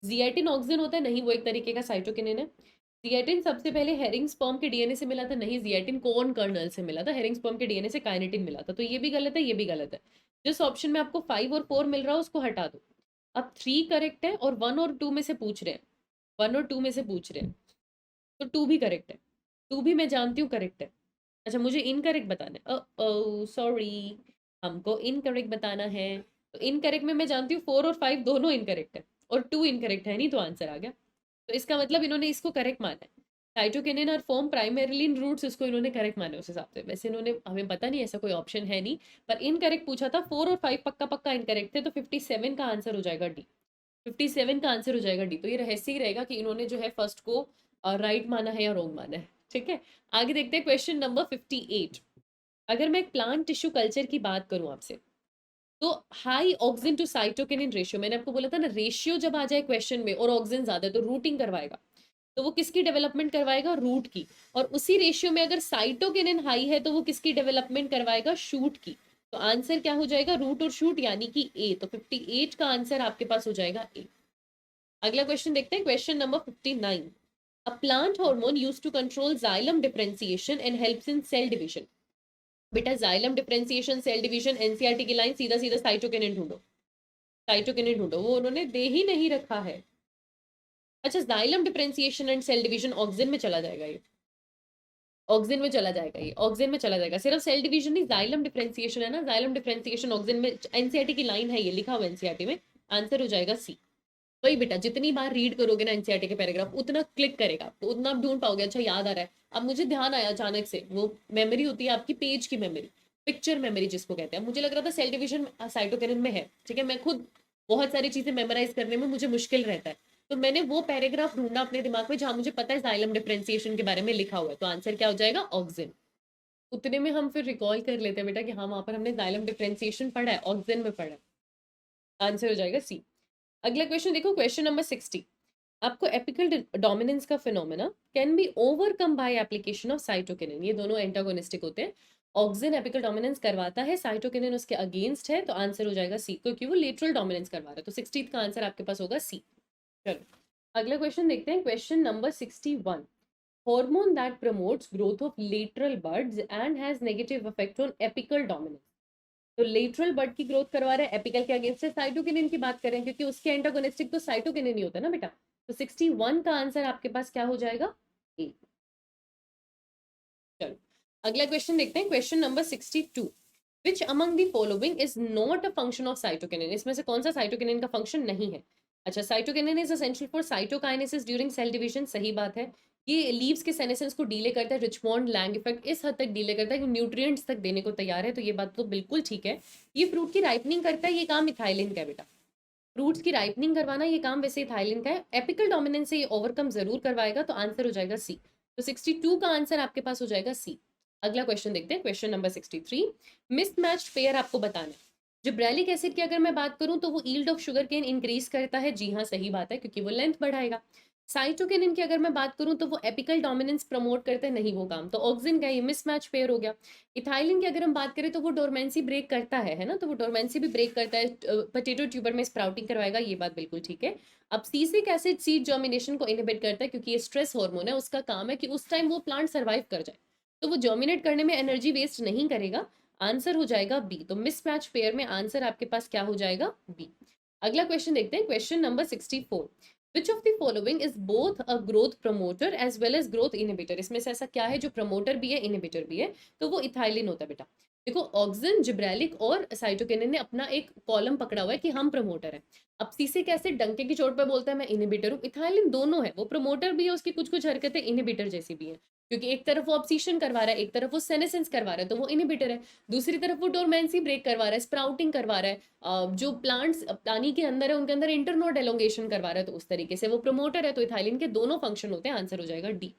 जिएटिन ऑक्सिन होता है, नहीं, वो एक तरीके का साइटोकिनिन है। जिएटिन सबसे पहले हेरिंग स्पर्म के डीएनए से मिला था, नहीं, जिएटिन कॉर्न कर्नल से मिला था, हेरिंग स्पर्म के डीएनए से काइनेटिन मिला था। तो ये भी गलत है, ये भी गलत है। जिस ऑप्शन में आपको 5 और 4 मिल रहा है उसको हटा दो। अब 3 करेक्ट है और 1 और 2 में से पूछ रहे हैं, 1 और 2 में से पूछ रहे हैं, तो 2 भी करेक्ट है, 2 भी मैं जानती हूँ करेक्ट है। अच्छा, मुझे इनकरेक्ट बताना है। सॉरी, हमको इनकरेक्ट बताना है। तो इनकरेक्ट में मैं जानती हूँ 4 और 5 दोनों इनकरेक्ट है, और 2 इनकरेक्ट है नहीं, तो आंसर आ गया। तो इसका मतलब इन्होंने इसको करेक्ट माना है। साइटोकिनिन और फॉर्म प्राइमरीली इन रूट्स, इसको इन्होंने करेक्ट माना है उस हिसाब से। वैसे इन्होंने, हमें पता नहीं ऐसा कोई ऑप्शन है नहीं, पर इनकरेक्ट पूछा था। 4 और 5 पक्का पक्का इनकरेक्ट थे, तो 57 का आंसर हो जाएगा डी। 57 का आंसर हो जाएगा डी। तो ये रहस्य ही रहेगा कि इन्होंने जो है फर्स्ट को राइट माना है या रॉन्ग माना है। ठीक है, आगे देखते हैं क्वेश्चन नंबर 58। अगर मैं एक प्लांट टिश्यू कल्चर की बात करूं आपसे, तो high auxin to cytokinin ratio, मैंने आपको बोला था ना, रेशियो जब आ जाए क्वेश्चन में और ऑक्सिन ज्यादा है तो रूटिंग करवाएगा। तो वो किसकी डेवलपमेंट करवाएगा? रूट की। और उसी रेशियो में अगर साइटोकिनिन हाई है तो वो किसकी डेवलपमेंट करवाएगा? शूट की। तो आंसर क्या हो जाएगा? रूट और शूट, यानी कि ए। तो 58 का आंसर आपके पास हो जाएगा ए। अगला क्वेश्चन देखते हैं, question number 59। A plant hormone used to control xylem differentiation and helps in cell division. बेटा, xylem differentiation, cell division, NCERT की लाइन, सीधा सीधा साइटोकिनिन ढूंढो। साइटोकिनिन ढूंढो, वो उन्होंने दे ही नहीं रखा है। अच्छा, xylem differentiation and cell division auxin में चला जाएगा ये। ऑक्सिन में चला जाएगा ये, ऑक्सिन में चला जाएगा। सिर्फ सेल डिवीजन नहीं, जाइलम डिफरेंशिएशन है ना, जाइलम डिफरेंशिएशन ऑक्सिन में। एनसीईआरटी की लाइन है, ये लिखा हुआ एनसीईआरटी में। आंसर हो जाएगा सी। वही बेटा, जितनी बार रीड करोगे ना एनसीईआरटी के पैराग्राफ, उतना क्लिक करेगा आपको, उतना आप ढूंढ पाओगे। अच्छा, याद आ रहा है, अब मुझे ध्यान आया अचानक से, वो मेमोरी होती है आपकी, पेज की मेमोरी, पिक्चर मेमोरी जिसको कहते हैं। मुझे लग रहा था सेल डिवीजन साइटोकिनिन में है। ठीक है, मैं खुद बहुत सारी चीजें मेमोराइज करने में मुझे मुश्किल रहता है, तो मैंने वो पैराग्राफ ढूंढा अपने दिमाग में जहां मुझे पता है जाइलम डिफरेंशिएशन के बारे में लिखा हुआ है। तो आंसर क्या हो जाएगा? ऑक्सिन। उतने में हम फिर रिकॉल कर लेते हैं बेटा कि हाँ, वहां पर हमने जाइलम डिफरेंशिएशन पढ़ा है, ऑक्सिन में पढ़ा है। आंसर हो जाएगा सी। अगला क्वेश्चन देखो, क्वेश्चन नंबर 60। आपको एपिकल डोमिनेंस का phenomena can be overcome by application of cytokinin. ये दोनों एंटागोनिस्टिक होते हैं। ऑक्सिन एपिकल डोमिनेंस करवाता है, साइटोकिनिन उसके अगेंस्ट है, तो आंसर हो जाएगा सी, क्योंकि वो लेटरल डोमिनेंस करवा रहा है। तो 60 का आंसर आपके पास होगा सी। चलो, अगला क्वेश्चन देखते हैं, question number 61। Hormone that promotes growth of lateral buds and has negative effect on apical dominance. तो लेटरल बड की ग्रोथ करवा रहा है, एपिकल के अगेंस्ट से। साइटोकिनिन की बात करें, क्योंकि उसके एंटागोनिस्टिक तो साइटोकिनिन ही होता है ना बेटा। तो 61 का आंसर आपके पास क्या हो जाएगा? ए। चलो, अगला क्वेश्चन देखते हैं, question number 62। Which among the following is not a function of cytokinin. इसमें से कौन सा साइटोकिनिन का फंक्शन नहीं है? अच्छा, cytokinin is essential for cytokinesis during cell division. सही बात है। ये लीव्स के सेनेसेंस को डीले करता है, रिचमोंड लैंग इफेक्ट इस हद तक डीले करता है कि न्यूट्रिएंट्स तक देने को तैयार है। तो ये बात तो बिल्कुल ठीक है। ये फ्रूट की राइपनिंग करता है, ये काम इथाइलिन का है बेटा। फ्रूट्स की राइपनिंग करवाना ये काम वैसे इथाइलिन का है। एपिकल डोमिनेंस से ये ओवरकम जरूर करवाएगा, तो आंसर हो जाएगा सी। तो 62 का आंसर आपके पास हो जाएगा सी। अगला क्वेश्चन देखते हैं, क्वेश्चन नंबर 63। मिसमैच्ड पेयर आपको बताना है। जिब्रेलिक एसिड की अगर मैं बात करूं तो वो yield of sugarcane increase करता है। जी हाँ, सही बात है, क्योंकि वो लेंथ बढ़ाएगा। साइटोकिनिन की अगर मैं बात करूं तो वो एपिकल डोमिनेंस प्रमोट करते हैं, नहीं वो काम तो ऑक्सिन का, ये मिसमैच पेयर हो गया। इथाइलिन की अगर हम बात करें तो वो डोरमेंसी ब्रेक करता है ना, तो वो डोरमेंसी भी ब्रेक करता है, पोटैटो ट्यूबर में स्प्राउटिंग करवाएगा, ये बात बिल्कुल ठीक है। अब सीसिक एसिड सीड जर्मिनेशन को इनहिबिट करता है, क्योंकि ये स्ट्रेस हार्मोन है, उसका काम है कि उस टाइम वो प्लांट सर्वाइव कर जाए, तो वो जर्मिनेट करने में एनर्जी वेस्ट नहीं करेगा। आंसर हो जाएगा बी। तो मिसमैच पेयर में आंसर आपके पास क्या हो जाएगा? बी। अगला क्वेश्चन देखते हैं, question number 64। Which of the following is both a growth promoter as well as growth inhibitor? इसमें से ऐसा क्या है जो प्रमोटर भी है, इनहिबिटर भी है? तो वो इथाइलिन होता है बेटा। देखो, ऑक्सिन, जिब्रेलिक और साइटोकिनिन ने अपना एक कॉलम पकड़ा हुआ है कि हम प्रमोटर है। अब सीसिक एसिड डंके की चोट पर बोलता है मैं इनहिबिटर हूँ। इथाइलिन दोनों है, वो प्रमोटर भी है, उसकी कुछ कुछ हरकतें इनहिबिटर जैसी भी है, क्योंकि एक तरफ वो ऑब्सीशन करवा रहा है, एक तरफ वो सेनेसेंस करवा रहा है, तो वो इनहिबिटर है। दूसरी तरफ वो डोरमेंसी ब्रेक करवा रहा है, स्प्राउटिंग करवा रहा है, जो प्लांट्स पानी के अंदर है उनके अंदर इंटरनोड एलोंगेशन करवा रहा है, तो उस तरीके से वो प्रमोटर है। तो इथाइलिन के दोनों फंक्शन होते हैं। आंसर हो जाएगा डी।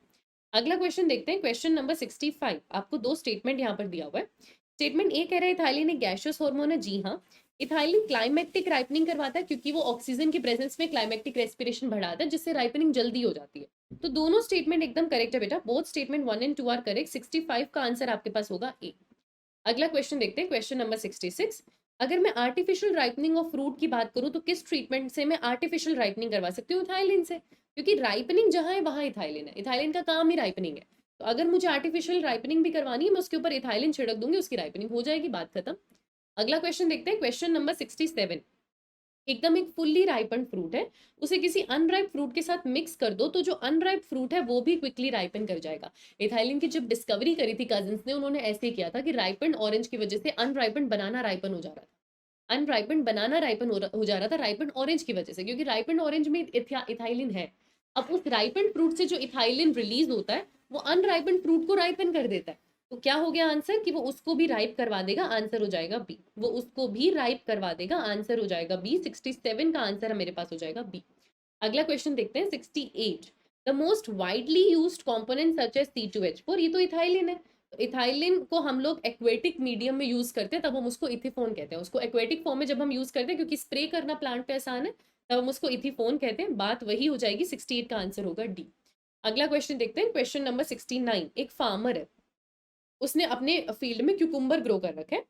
अगला क्वेश्चन देखते हैं, क्वेश्चन नंबर 65। आपको दो स्टेटमेंट यहाँ पर दिया हुआ है। स्टेटमेंट ए कह रहा है इथाइलिन एक गैसियस हार्मोन है। जी हाँ, इथाइलिन क्लाइमेक्टिक राइपनिंग करवाता है, क्योंकि वो ऑक्सीजन की प्रेजेंस में क्लाइमेक्टिक रेस्पिरेशन बढ़ाता है, जिससे राइपनिंग जल्दी हो जाती है। तो दोनों स्टेटमेंट एकदम करेक्ट है बेटा, both statement 1 and 2 are correct. 65 का आंसर आपके पास होगा ए। अगला क्वेश्चन देखते हैं, क्वेश्चन नंबर 66। अगर मैं आर्टिफिशियल राइपनिंग ऑफ फ्रूट की बात करूं तो किस ट्रीटमेंट से मैं आर्टिफिशियल राइपनिंग करवा सकती हूँ? इथाइलिन से, क्योंकि राइपनिंग जहां है वहां इथाइलिन है, इथाइलिन का काम ही राइपनिंग है। तो अगर मुझे आर्टिफिशियल राइपनिंग भी करवानी है, मैं उसके ऊपर इथाइलिन छिड़क दूंगी, उसकी राइपनिंग हो जाएगी, बात खत्म। अगला क्वेश्चन देखते हैं, क्वेश्चन नंबर 67। एकदम एक फुल्ली राइपन फ्रूट है, उसे किसी अनराइप फ्रूट के साथ मिक्स कर दो तो जो अनराइप फ्रूट है वो भी क्विकली राइपन कर जाएगा। इथाइलिन की जब डिस्कवरी करी थी कजिन्स ने, उन्होंने ऐसे ही किया था कि राइपन ऑरेंज की वजह से अनराइपन बनाना राइपन हो जा रहा था, अनराइपन बनाना राइपन हो जा रहा था राइपन ऑरेंज की वजह से, क्योंकि राइपन ऑरेंज में इथाइलिन है। अब उस राइपन फ्रूट से जो इथाइलिन रिलीज होता है वो अनराइपन फ्रूट को राइपन कर देता है। तो क्या हो गया आंसर कि वो उसको भी राइप करवा देगा, आंसर हो जाएगा बी। वो उसको भी राइप करवा देगा, आंसर हो जाएगा बी। 67 का आंसर मेरे पास हो जाएगा बी। अगला क्वेश्चन देखते हैं 68। The most widely used component such as C2H4, ये तो इथाइलिन है। तो इथाइलिन को हम लोग एक्वेटिक मीडियम में यूज करते हैं, तब हम उसको इथिफोन कहते हैं। उसको एक्वेटिक फॉर्म में जब हम यूज करते हैं, क्योंकि स्प्रे करना प्लांट पे आसान है, तब हम उसको इथिफोन कहते हैं। बात वही हो जाएगी, 68 का आंसर होगा डी। अगला क्वेश्चन देखते हैं, क्वेश्चन नंबर 69। एक फार्मर है, उसने अपने फील्ड में क्यूकुम्बर ग्रो कर रखा है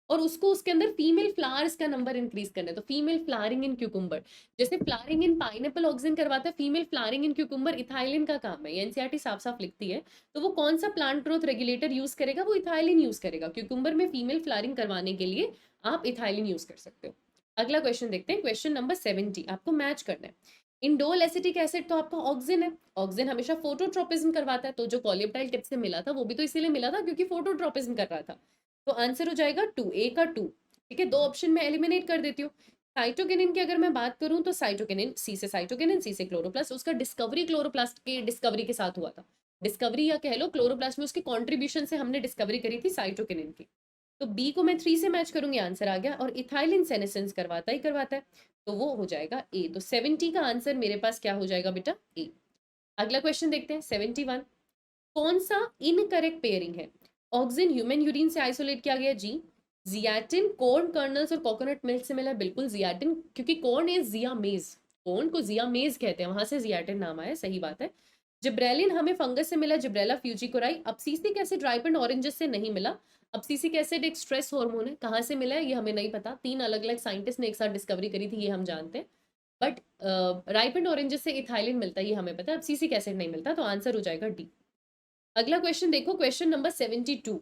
और उसको उसके अंदर फीमेल फ्लावर्स का नंबर इंक्रीज करना है। तो फीमेल फ्लावरिंग इन क्यूकुम्बर, जैसे फ्लावरिंग इन पाइनएप्पल ऑक्सिन करवाता है, फीमेल फ्लावरिंग इन क्यूकुम्बर इथाइलिन का काम है। ये एनसीईआरटी साफ साफ लिखती है। तो वो कौन सा प्लांट ग्रोथ रेगुलेटर यूज करेगा? वो इथाइलिन यूज करेगा। क्यूकुम्बर में फीमेल फ्लावरिंग करवाने के लिए आप इथाइलिन यूज कर सकते हो। अगला क्वेश्चन देखते हैं, क्वेश्चन नंबर 70। आपको मैच करना है। इंडोल एसिटिक एसिड तो आपका ऑक्सिन है, ऑक्सिन हमेशा फोटोट्रोपिज्म करवाता है, तो जो कॉलियोप्टाइल टिप से मिला था वो भी तो इसीलिए मिला था क्योंकि फोटोट्रोपिज्म कर रहा था। तो आंसर हो जाएगा 2, ए का 2। ठीक है, दो ऑप्शन में एलिमिनेट कर देती हूँ। साइटोकिनिन की अगर मैं बात करूं तो साइटोकिनिन, सी से साइटोकिनिन, सी से क्लोरोप्लास्ट। उसका डिस्कवरी क्लोरोप्लास्ट की डिस्कवरी के साथ हुआ था। डिस्कवरी या कह लो क्लोरोप्लास्ट में उसके कॉन्ट्रीब्यूशन से हमने डिस्कवरी करी थी साइटोकिनिन की। तो बी को मैं 3 से मैच करूंगी, आंसर आ गया। और इथाइलिन सेनेसेंस करवाता ही करवाता है, तो वो हो जाएगा ए। तो 70 का आंसर मेरे पास क्या हो जाएगा बेटा? ए। अगला क्वेश्चन देखते हैं 71। कौन सा इनकरेक्ट पेयरिंग है? ऑक्सिन ह्यूमन यूरिन से आइसोलेट किया गया, जी। जियाटिन कॉर्न कर्नल्स और कोकोनट मिल्क से मिला, बिल्कुल जियाटिन, क्योंकि कॉर्न इज जियामेज, कॉर्न को जियामेज कहते हैं, वहां से जियाटिन नाम आया, सही बात है। जिब्रेलिन हमें फंगस से मिला, जिब्रेला फ्यूजिकोराई। अब्सिसिक एसिड राइपेंड ऑरेंजेस से नहीं मिला। अब्सिसिक एसिड एक स्ट्रेस हार्मोन है, कहाँ से मिला है ये हमें नहीं पता। 3 अलग अलग साइंटिस्ट ने एक साथ डिस्कवरी करी थी, ये हम जानते हैं। बट राइपेंड ऑरेंजेस से इथाइलिन मिलता है, ये हमें पता है। अब्सिसिक एसिड नहीं मिलता, तो आंसर हो जाएगा डी। अगला क्वेश्चन देखो, क्वेश्चन नंबर 72।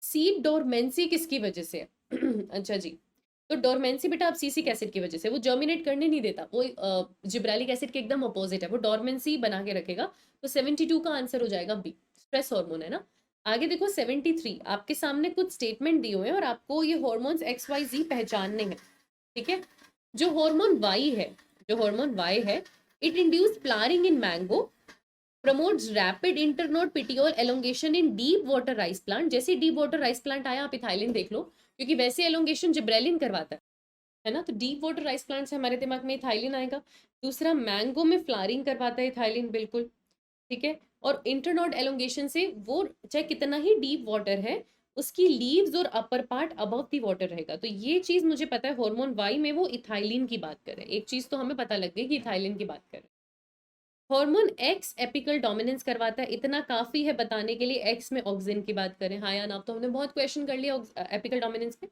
सीड डोरमेंसी किसकी वजह से है? अच्छा जी, तो डोरमेंसी बेटा अब्सिसिक एसिड की वजह से, वो जर्मिनेट करने नहीं देता, वो जिब्रेलिक एसिड के एकदम अपोजिट है, वो डोरमेंसी बना के रखेगा। तो 72 का आंसर हो जाएगा बी, स्ट्रेस हार्मोन है ना। आगे देखो 73। आपके सामने कुछ स्टेटमेंट दिए हुए हैं और आपको ये हार्मोन्स XYZ पहचानने हैं। ठीक है, जो हार्मोन वाई है, जो हार्मोन वाई है, it induce flowering in mango, promotes rapid internode petiole elongation in deep water rice plant. जैसे डीप वाटर राइस प्लांट आया, आप इथाइलिन देख लो, क्योंकि वैसे एलोंगेशन जिब्रेलिन करवाता है ना। तो डीप वाटर राइस प्लांट से हमारे दिमाग में इथाइलिन आएगा। दूसरा, मैंगो में फ्लावरिंग करवाता है इथाइलिन, बिल्कुल ठीक है। और इंटरनोड एलोंगेशन से, वो चाहे कितना ही डीप वाटर है, उसकी लीव्स और upper part above the water रहेगा। तो ये चीज मुझे पता है, हार्मोन वाई में वो इथाइलिन की बात कर रहे हैं। एक चीज तो हमें पता लग गई कि इथाइलिन की बात कर रहे हैं। हार्मोन एक्स एपिकल डोमिनेंस करवाता है, इतना काफी है बताने के लिए। एक्स में ऑक्सिन की बात करें, हाँ या ना, तो हमने बहुत क्वेश्चन कर लिया एपिकल डोमिनेंस पे।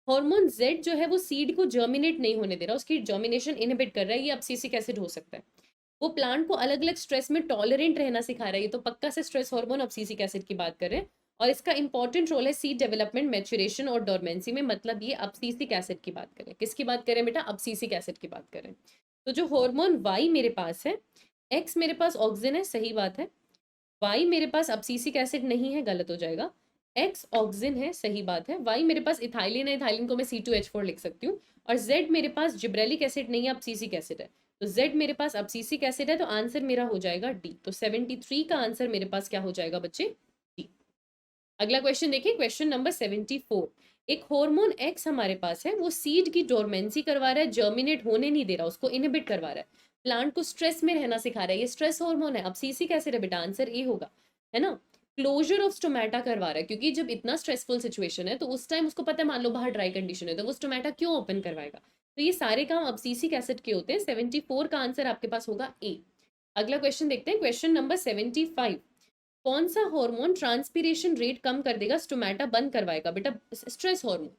हार्मोन जेड जो है वो सीड को जर्मिनेट नहीं होने दे रहा, उसकी जर्मिनेशन इनहिबिट कर रहा है। ये अब्सिसिक एसिड हो सकता है। वो प्लांट को अलग अलग स्ट्रेस में टॉलरेंट रहना सिखा रहा है, ये तो पक्का से स्ट्रेस हार्मोन अब्सिसिक एसिड की बात कर रहे हैं। और इसका इंपॉर्टेंट रोल है सीड डेवलपमेंट, मैच्योरेशन और डोरमेंसी में। मतलब ये अब्सिसिक एसिड की बात करें, किसकी बात करें बेटा? अब्सिसिक एसिड की बात करें। तो जो हार्मोन वाई मेरे पास है, एक्स मेरे पास ऑक्सिन है, सही बात है। वाई मेरे पास अब्सिसिक एसिड नहीं है, गलत हो जाएगा। एक्स ऑक्सिन है, सही बात है। वाई मेरे पास इथाइलिन है, इथाइलिन को मैं C2H4 लिख सकती हूँ। और जेड मेरे पास जिब्रेलिक एसिड नहीं है, अब्सिसिक एसिड है। तो जेड मेरे पास अब्सिसिक एसिड है, तो आंसर मेरा हो जाएगा डी। तो 73 का आंसर मेरे पास क्या हो जाएगा बच्चे? डी। अगला क्वेश्चन देखिए, क्वेश्चन नंबर 74। एक हार्मोन एक्स हमारे पास है, वो सीड की डोरमेंसी करवा रहा है, जर्मिनेट होने नहीं दे रहा, उसको इनहिबिट करवा रहा है, प्लांट को स्ट्रेस में रहना सिखा रहा है। ये स्ट्रेस हार्मोन है, अब्सिसिक एसिड है बेटा, आंसर ए होगा, है ना। क्लोजर ऑफ स्टोमेटा करवा रहा है, क्योंकि जब इतना स्ट्रेसफुल सिचुएशन है तो उस टाइम उसको पता है, मान लो बाहर ड्राई कंडीशन है, तो वो स्टोमेटा क्यों ओपन करवाएगा? तो ये सारे काम अब्सिसिक एसिड के होते हैं। 74 का आंसर आपके पास होगा ए। अगला क्वेश्चन देखते हैं, क्वेश्चन नंबर 75। कौन सा हार्मोन ट्रांसपीरेशन रेट कम कर देगा, स्टोमेटा बंद करवाएगा? बेटा स्ट्रेस हार्मोन।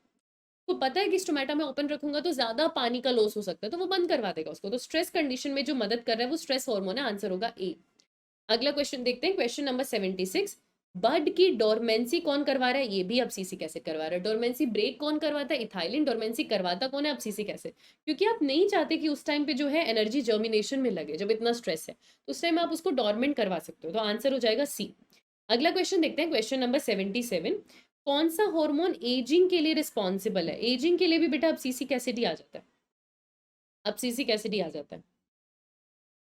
तो पता है कि स्टोमेटा में ओपन रखूंगा तो ज्यादा पानी का लॉस हो सकता है, तो वो बंद करवा देगा उसको। तो स्ट्रेस कंडीशन में जो मदद कर रहा है वो स्ट्रेस हार्मोन है, आंसर होगा ए। अगला क्वेश्चन देखते हैं, क्वेश्चन नंबर 76। बड की डोरमेंसी कौन करवा रहा है, ये भी एब्सिसिक एसिड करवा रहा है। डोरमेंसी ब्रेक कौन करवाता है, इथाइलिन। डोरमेंसी करवाता कौन है, एब्सिसिक एसिड। क्योंकि आप नहीं चाहते कि उस टाइम पे जो है एनर्जी जर्मिनेशन में लगे, जब इतना स्ट्रेस है तो उस टाइम आप उसको डोरमेंट करवा सकते हो। तो आंसर हो जाएगा सी। अगला क्वेश्चन देखते हैं, क्वेश्चन नंबर 77। कौन सा हार्मोन एजिंग के लिए रिस्पॉन्सिबल है। एजिंग के लिए भी बेटा एब्सिसिक एसिड ही आ जाता है, एब्सिसिक एसिड ही आ जाता है।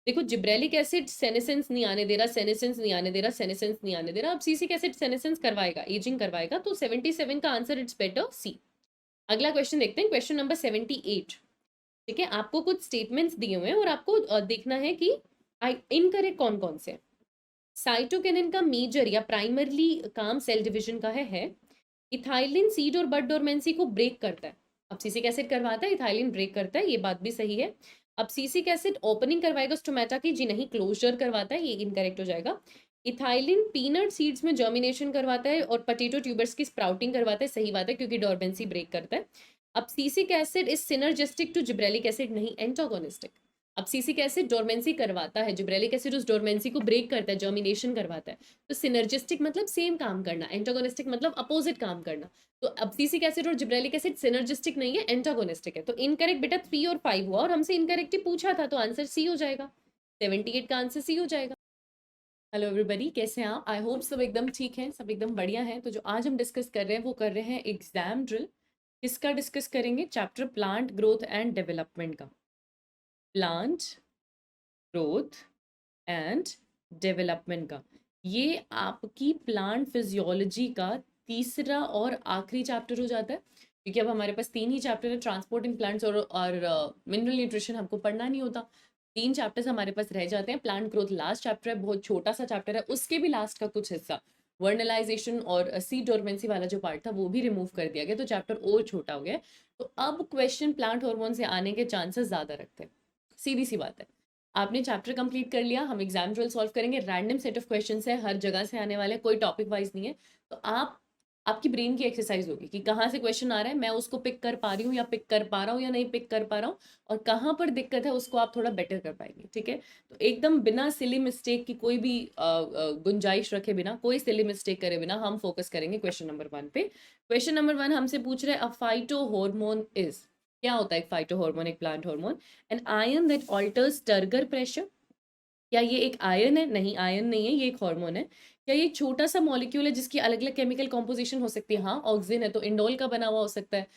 देखो जिब्रेलिक एसिड सेनेसेंस नहीं आने दे रहा, सेनेसेंस नहीं आने दे रहा, सेनेसेंस नहीं आने दे रहा। अब एब्सिसिक एसिड सेनेसेंस करवाएगा, एजिंग करवाएगा। तो 77 का आंसर इट्स बेटर सी। अगला क्वेश्चन देखते हैं, क्वेश्चन नंबर 78। ठीक है, आपको कुछ स्टेटमेंट्स दिए हुए हैं और आपको देखना है कि इनकरेक्ट कौन कौन से। साइटोकिनिन का मेजर या प्राइमरली काम सेल डिवीजन का है। इथाइलिन सीड और बड डोरमेंसी को ब्रेक करता है, एब्सिसिक एसिड करवाता है, इथाइलिन ब्रेक करता है, ये बात भी सही है। एब्सिसिक एसिड ओपनिंग करवाएगा स्टोमेटा की, जी नहीं, क्लोजर करवाता है, ये इनकरेक्ट हो जाएगा। इथाइलिन पीनट सीड्स में जर्मिनेशन करवाता है और पोटैटो ट्यूबर्स की स्प्राउटिंग करवाता है, सही बात है, क्योंकि डोरमेंसी ब्रेक करता है। Abscisic acid is synergistic to gibberellic acid, नहीं, एंटागोनिस्टिक। एब्सिसिक एसिड डोरमेंसी करवाता है, जिब्रेलिक एसिड उस डोरमेंसी को ब्रेक करता है, जर्मिनेशन करवाता है। तो सिनर्जिस्टिक मतलब सेम काम करना, एंटागोनिस्टिक मतलब अपोजिट काम करना। तो एब्सिसिक एसिड और जिब्रेलिक एसिड सिनर्जिस्टिक नहीं है, एंटागोनिस्टिक है। तो इनकरेक्ट बेटा 3 और 5 हुआ, और हमसे इनकरेक्ट ही पूछा था, तो आंसर सी हो जाएगा। 78 का आंसर सी हो जाएगा। हेलो एवरीबॉडी, कैसे हैं आप? आई होप सब एकदम ठीक हैं, सब एकदम बढ़िया हैं। तो जो आज हम डिस्कस कर रहे हैं वो कर रहे हैं एग्जाम ड्रिल। किसका डिस्कस करेंगे? Chapter plant growth and development का। प्लांट ग्रोथ एंड डेवलपमेंट का, ये आपकी प्लांट फिजियोलॉजी का तीसरा और आखिरी चैप्टर हो जाता है, क्योंकि अब हमारे पास 3 ही चैप्टर है, ट्रांसपोर्ट इन प्लांट्स और मिनरल न्यूट्रिशन हमको पढ़ना नहीं होता। 3 चैप्टर्स हमारे पास रह जाते हैं। प्लांट ग्रोथ लास्ट चैप्टर है, बहुत छोटा सा चैप्टर है, उसके भी लास्ट का कुछ हिस्सा वर्नलाइजेशन और सीड डोरमेंसी वाला जो पार्ट था वो भी रिमूव कर दिया गया, तो चैप्टर और छोटा हो गया है। तो अब क्वेश्चन प्लांट हार्मोन से आने के चांसेस ज़्यादा रखते हैं, सीधी सी बात है। आपने चैप्टर कंप्लीट कर लिया, हम एग्जाम ड्रिल सॉल्व करेंगे। रैंडम सेट ऑफ क्वेश्चंस है, हर जगह से आने वाले, कोई टॉपिक वाइज नहीं है। तो आपकी ब्रेन की एक्सरसाइज होगी कि कहाँ से क्वेश्चन आ रहा है, मैं उसको पिक कर पा रही हूँ या पिक कर पा रहा हूँ या नहीं पिक कर पा रहा हूँ, और कहाँ पर दिक्कत है उसको आप थोड़ा बेटर कर पाएंगे। ठीक है, तो एकदम बिना सिली मिस्टेक की, कोई भी गुंजाइश रखे बिना, कोई सिली मिस्टेक करे बिना हम फोकस करेंगे क्वेश्चन नंबर 1 पे। क्वेश्चन नंबर 1 हमसे पूछ रहे हैं, अ फाइटो हार्मोन इज, क्या होता है एक फाइटो हार्मोन, एक plant hormone? An ion that alters turgor pressure. क्या ये एक आयन है? नहीं, आयन नहीं है, ये एक हार्मोन है। क्या ये छोटा सा मॉलिक्यूल है जिसकी अलग अलग केमिकल कॉम्पोजिशन हो सकती है? हाँ, ऑक्सीजन है तो इंडोल का बना हुआ हो सकता है,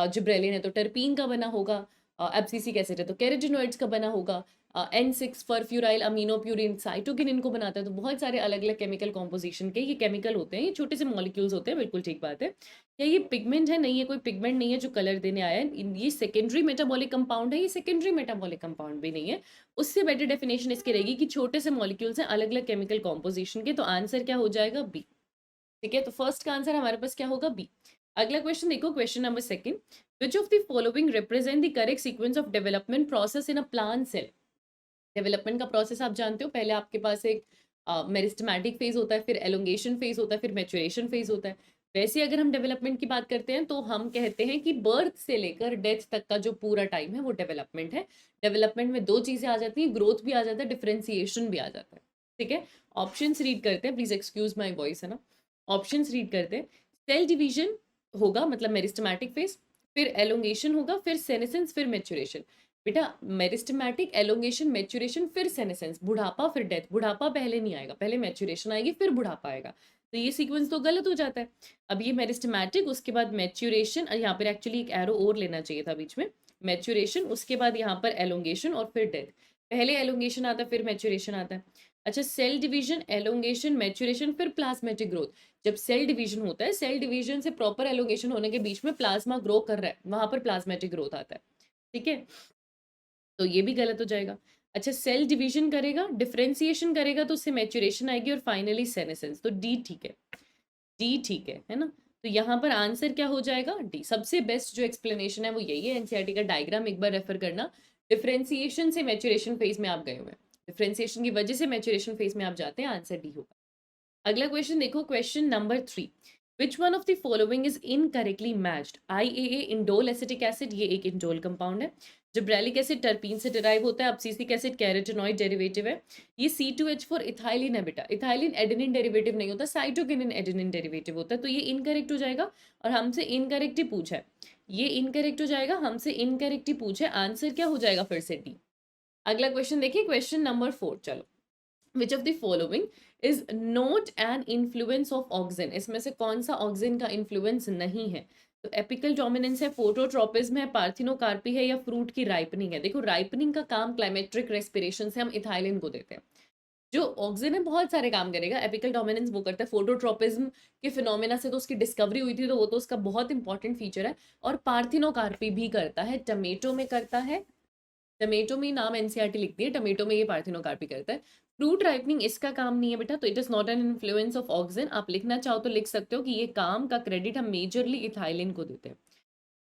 जिब्रेलिन है तो टर्पीन का बना होगा, एब्सिसिक एसिड है तो कैरोटीनॉइड्स का बना होगा, N6 फरफ्यूराइल अमीनोप्यूरिन साइटोकिनिन को बनाता है। तो बहुत सारे अलग अलग केमिकल कॉम्पोजिशन के ये केमिकल होते हैं, ये छोटे से मॉलिक्यूल्स होते हैं, बिल्कुल ठीक बात है। क्या ये पिगमेंट है? नहीं, ये कोई पिगमेंट नहीं है जो कलर देने आया है। ये सेकेंडरी मेटाबॉलिक कंपाउंड है, ये सेकेंडरी मेटाबॉलिक कंपाउंड भी नहीं है। उससे बेटर डेफिनेशन इसकी रहेगी कि छोटे से मॉलिक्यूल्स हैं अलग अलग केमिकल कॉम्पोजिशन के। तो आंसर क्या हो जाएगा? बी। ठीक है, तो फर्स्ट का आंसर हमारे पास क्या होगा? बी। अगला क्वेश्चन देखो, question number 2, which of the following represent the correct sequence of development process in a plant cell. Development का प्रोसेस आप जानते हो, पहले आपके पास एक मेरिस्टेमेटिक फेज होता है, फिर एलोंगेशन फेज होता है, फिर मैच्योरेशन फेज होता है। वैसे अगर हम डेवलपमेंट की बात करते हैं तो हम कहते हैं कि बर्थ से लेकर डेथ तक का जो पूरा टाइम है वो डेवलपमेंट है। डेवलपमेंट में 2 चीजें आ जाती हैं, ग्रोथ भी आ जाता है, डिफरेंशिएशन भी आ जाता है। ठीक है, ऑप्शंस रीड करते हैं, प्लीज एक्सक्यूज माय वॉइस, है ना। ऑप्शंस रीड करते हैं, सेल डिवीजन होगा मतलब मेरिस्टेमेटिक फेज, फिर एलोंगेशन होगा, फिर सेनेसेंस, फिर मैच्योरेशन। बेटा मेरिस्टेमेटिक, एलोंगेशन, मैच्योरेशन, फिर सेनेसेंस, बुढ़ापा, फिर डेथ। बुढ़ापा पहले नहीं आएगा, पहले मैच्योरेशन आएगी, फिर बुढ़ापा आएगा। तो ये सीक्वेंस तो गलत हो जाता है। अब ये मेरिस्टेमेटिक, उसके बाद मैच्योरेशन, और यहाँ पर एक्चुअली एक एरो और लेना चाहिए था बीच में, मैच्योरेशन, उसके बाद यहाँ पर एलोंगेशन और फिर डेथ। पहले एलोंगेशन आता है, फिर मैच्योरेशन आता है। अच्छा, सेल डिवीजन, एलोंगेशन, मैच्योरेशन, फिर प्लाज्मेटिक ग्रोथ। जब सेल डिवीजन होता है, सेल डिवीजन से प्रॉपर एलोंगेशन होने के बीच में प्लाज्मा ग्रो कर रहा है, वहां पर प्लाज्मेटिक ग्रोथ आता है। ठीक है, तो ये भी गलत हो जाएगा। अच्छा, सेल डिवीजन करेगा, डिफरेंशिएशन करेगा, तो उससे मैच्योरेशन आएगी और फाइनली सेनेसेंस। तो डी ठीक है, डी ठीक है ना। तो यहाँ पर आंसर क्या हो जाएगा? डी। सबसे बेस्ट जो एक्सप्लेनेशन है वो यही है। एनसीईआरटी का डायग्राम एक बार रेफर करना। डिफरेंशिएशन से मैच्योरेशन फेज में आप गए हुए हैं, डिफरेंशिएशन की वजह से मैच्योरेशन फेज में आप जाते हैं, आंसर डी होगा। अगला क्वेश्चन देखो, question number 3, which one of the following is incorrectly matched? IAA indole acetic acid, ये एक इंडोल कंपाउंड है। जिब्रेलिक एसिड टर्पीन से डिराइव होता है, अब्सिसिक एसिड कैरोटेनॉइड डेरिवेटिव है। ये C2H4 इथाइलिन है बेटा, इथाइलिन एडेनिन डेरिवेटिव नहीं होता, साइटोकिनिन एडेनिन डेरिवेटिव होता है, तो ये इनकरेक्ट हो जाएगा और हमसे इनकरेक्ट ही पूछा है, ये इनकरेक्ट हो जाएगा, हमसे इनकरेक्ट ही पूछा है, आंसर क्या हो जाएगा फिर से डी। अगला क्वेश्चन देखिए, क्वेश्चन नंबर 4, चलो। विच of the following is not an influence of auxin, इसमें से कौन सा ऑक्सिन का इन्फ्लुएंस नहीं है? तो एपिकल डोमिनेंस है, फोटोट्रोपिज्म है, पार्थिनोकार्पी है या फ्रूट की राइपनिंग है। देखो राइपनिंग का काम क्लाइमेट्रिक रेस्पिरेशन से हम इथाइलिन को देते हैं, जो ऑक्सिन है बहुत सारे काम करेगा, एपिकल डोमिनेंस वो करता है, फोटोट्रोपिज्म के फिनोमेना से तो उसकी डिस्कवरी हुई थी, तो वो तो उसका बहुत इंपॉर्टेंट फीचर है, और पार्थिनोकार्पी भी करता है, टमेटो में करता है, टमेटो में नाम एनसीईआरटी लिखती है, टमेटो में ये पार्थिनोकार्पी करता है। फ्रूट राइपनिंग इसका काम नहीं है बेटा, तो it is not an influence of auxin. आप लिखना चाहो तो लिख सकते हो कि ये काम का क्रेडिट हम मेजरली इथाइलिन को देते हैं,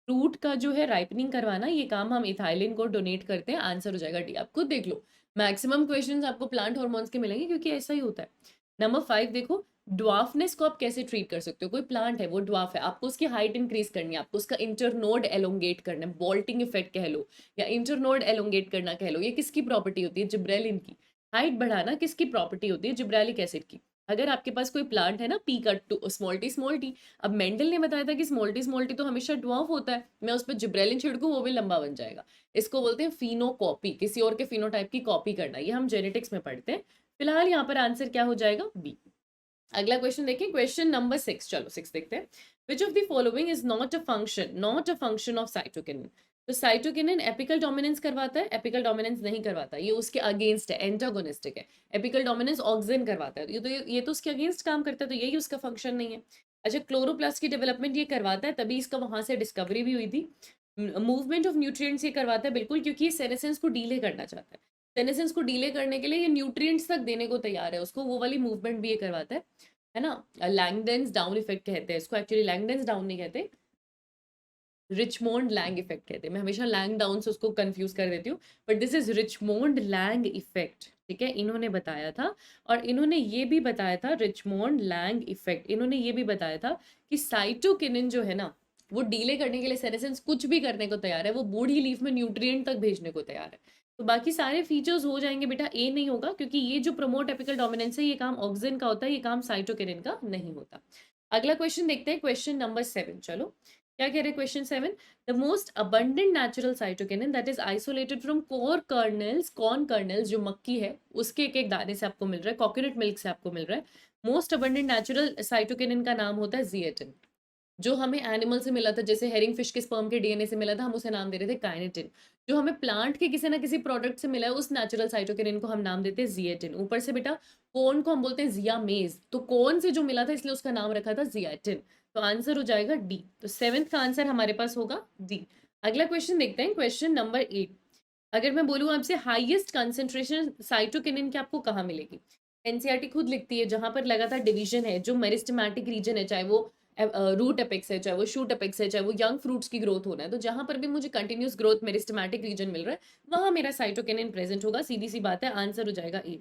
फ्रूट का जो है राइपनिंग करवाना, ये काम हम इथाइलिन को डोनेट करते हैं, आंसर हो जाएगा डी। आप खुद देख लो, मैक्सिमम क्वेश्चंस आपको प्लांट हार्मोन्स के मिलेंगे क्योंकि ऐसा ही होता है। नंबर 5 देखो, ड्वार्फनेस को आप कैसे ट्रीट कर सकते हो? कोई प्लांट है वो ड्वार्फ है, आपको उसकी हाइट इंक्रीज करनी है, आपको उसका इंटरनोड एलोंगेट करना है, बॉल्टिंग इफेक्ट कह लो या इंटरनोड एलोंगेट करना कह लो, ये किसकी प्रॉपर्टी होती है? जिब्रेलिन की। हाइट बढ़ाना किसकी प्रॉपर्टी होती है? जिब्रेलिक एसिड की। अगर आपके पास कोई प्लांट है ना, P cut to small t, अब मेंडल ने बताया था कि स्मॉल टी तो हमेशा ड्वार्फ होता है, मैं उस पर जिब्रेलिन छिड़कूं वो भी लंबा बन जाएगा, इसको बोलते हैं फिनोकॉपी, किसी और के फिनोटाइप की कॉपी करना, ये हम जेनेटिक्स में पढ़ते हैं। फिलहाल यहाँ पर आंसर क्या हो जाएगा? बी। अगला क्वेश्चन देखिए, क्वेश्चन नंबर 6, चलो 6 देखते हैं। विच of the following is not a function of cytokinin? तो साइटोकिनिन एपिकल डोमिनेंस करवाता है, एपिकल डोमिनेंस नहीं करवाता, ये उसके अगेंस्ट है, एंटागोनिस्टिक है। एपिकल डोमिनेंस ऑक्सिन करवाता है, ये तो उसके अगेंस्ट काम करता है, तो यही उसका फंक्शन नहीं है। अच्छा, क्लोरोप्लास्ट की डेवलपमेंट ये करवाता है, तभी इसका वहां से डिस्कवरी भी हुई थी। मूवमेंट ऑफ न्यूट्रिएंट्स ये करवाता है, बिल्कुल, क्योंकि ये सेनेसेंस को डीले करना चाहता है, सेनेसेंस को डीले करने के लिए ये न्यूट्रिएंट्स तक देने को तैयार है उसको, वो वाली मूवमेंट भी ये करवाता है ना। लैंगडेंस डाउन इफेक्ट कहते हैं इसको, एक्चुअली लैंगडेंस डाउन नहीं कहते, रिचमोंड लैंग इफेक्ट कहते हैं, मैं हमेशा लैंग डाउन से उसको कंफ्यूज कर देती हूँ, but this is Richmond Lang effect, ठीक है, इन्होंने बताया था। और इन्होंने ये भी बताया था, रिचमोंड लैंग इफेक्ट, इन्होंने ये भी बताया था कि साइटोकिनिन जो है ना, वो डीले करने के लिए सेनेसेंस कुछ भी करने को तैयार है, वो बूढ़ी लीफ में न्यूट्रिएंट तक भेजने को तैयार है। तो बाकी सारे फीचर्स हो जाएंगे बेटा, ए नहीं होगा, क्योंकि ये जो प्रमोट एपिकल डोमिनेंस है ये काम ऑक्सिन का होता है, ये काम साइटोकिनिन का नहीं होता। अगला क्वेश्चन देखते हैं, क्वेश्चन नंबर 7, चलो क्या कह रहे हैं question 7? The most abundant natural cytokinin that is isolated from core colonel's, corn colonel's जो मक्की है उसके एक एक दाने से आपको मिल रहा है, कोकोनट मिल्क से आपको मिल रहा है। मोस्ट अबंडेंट नेचुरल साइटोकिनिन का नाम होता है जिएटिन, जो हमें एनिमल से मिला था, जैसे हेरिंग फिश के स्पर्म के डीएनए से मिला था, हम उसे नाम दे रहे थे काइनेटिन। जो हमें प्लांट के किसी ना किसी प्रोडक्ट से मिला है, उस नेचुरल साइटोकिनिन को हम नाम देते हैं जिएटिन। ऊपर से बेटा कोन को हम बोलते हैं जियामेज, तो कोन से जो मिला था इसलिए उसका नाम रखा था जिएटिन, तो आंसर हो जाएगा डी। तो 7th का आंसर हमारे पास होगा डी। अगला क्वेश्चन देखते हैं, क्वेश्चन नंबर 8। अगर मैं बोलूँ आपसे हाईएस्ट कंसेंट्रेशन साइटोकिनिन की आपको कहाँ मिलेगी? एनसीईआरटी खुद लिखती है, जहां पर लगातार डिवीजन है, जो मेरिस्टेमेटिक रीजन है, चाहे वो रूट अपेक्स है, चाहे वो शूट अपेक्स है, चाहे वो यंग फ्रूट्स की ग्रोथ होना है, तो जहां पर भी मुझे कंटिन्यूस ग्रोथ मेरिस्टेमेटिक रीजन मिल रहा है, वहां मेरा साइटोकिनिन प्रेजेंट होगा, सीधी सी बात है, आंसर हो जाएगा ए।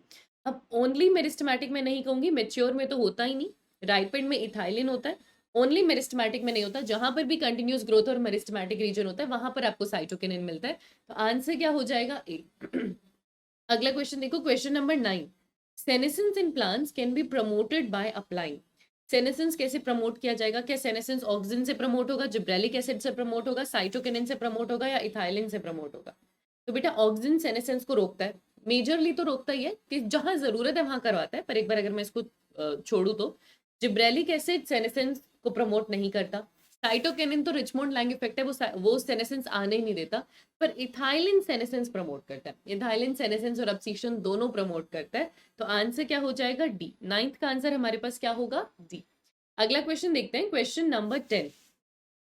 अब ओनली मेरिस्टेमेटिक में नहीं कहूंगी, मेच्योर में तो होता ही नहीं, राइपेंड में इथाइलिन होता है, ओनली मेरिस्टेमेटिक में नहीं होता, जहां पर भी कंटिन्यूस ग्रोथ और मेरिस्टेमेटिक रीजन होता है वहां पर आपको साइटोकिनिन मिलता है, तो आंसर क्या हो जाएगा? ए। अगला क्वेश्चन देखो, question number 9। Senescence in plants can be promoted by applying. Senescence कैसे प्रमोट किया जाएगा? क्या सेनेसेंस ऑक्सिन से प्रमोट होगा, जिब्रेलिक एसिड से प्रमोट होगा, साइटोकिनिन से प्रमोट होगा या इथाइलिन से प्रमोट होगा? तो बेटा ऑक्सिन सेनेसेंस को रोकता है, मेजरली तो रोकता ही है, कि जहां जरूरत है वहां करवाता है, पर एक बार अगर मैं इसको छोड़ू तो जिब्रेलिक एसिड सेनेसेंस को प्रमोट नहीं करता, साइटोकिनिन तो रिचमोंड लैंग इफेक्ट है, वो सेनेसेंस आने ही नहीं देता, पर इथाइलिन सेनेसेंस प्रमोट करता है, इथाइलिन सेनेसेंस और अब्सिशन दोनों प्रमोट करता है, तो आंसर क्या हो जाएगा? डी। 9th का आंसर हमारे पास क्या होगा? डी। अगला क्वेश्चन देखते हैं, question number 10।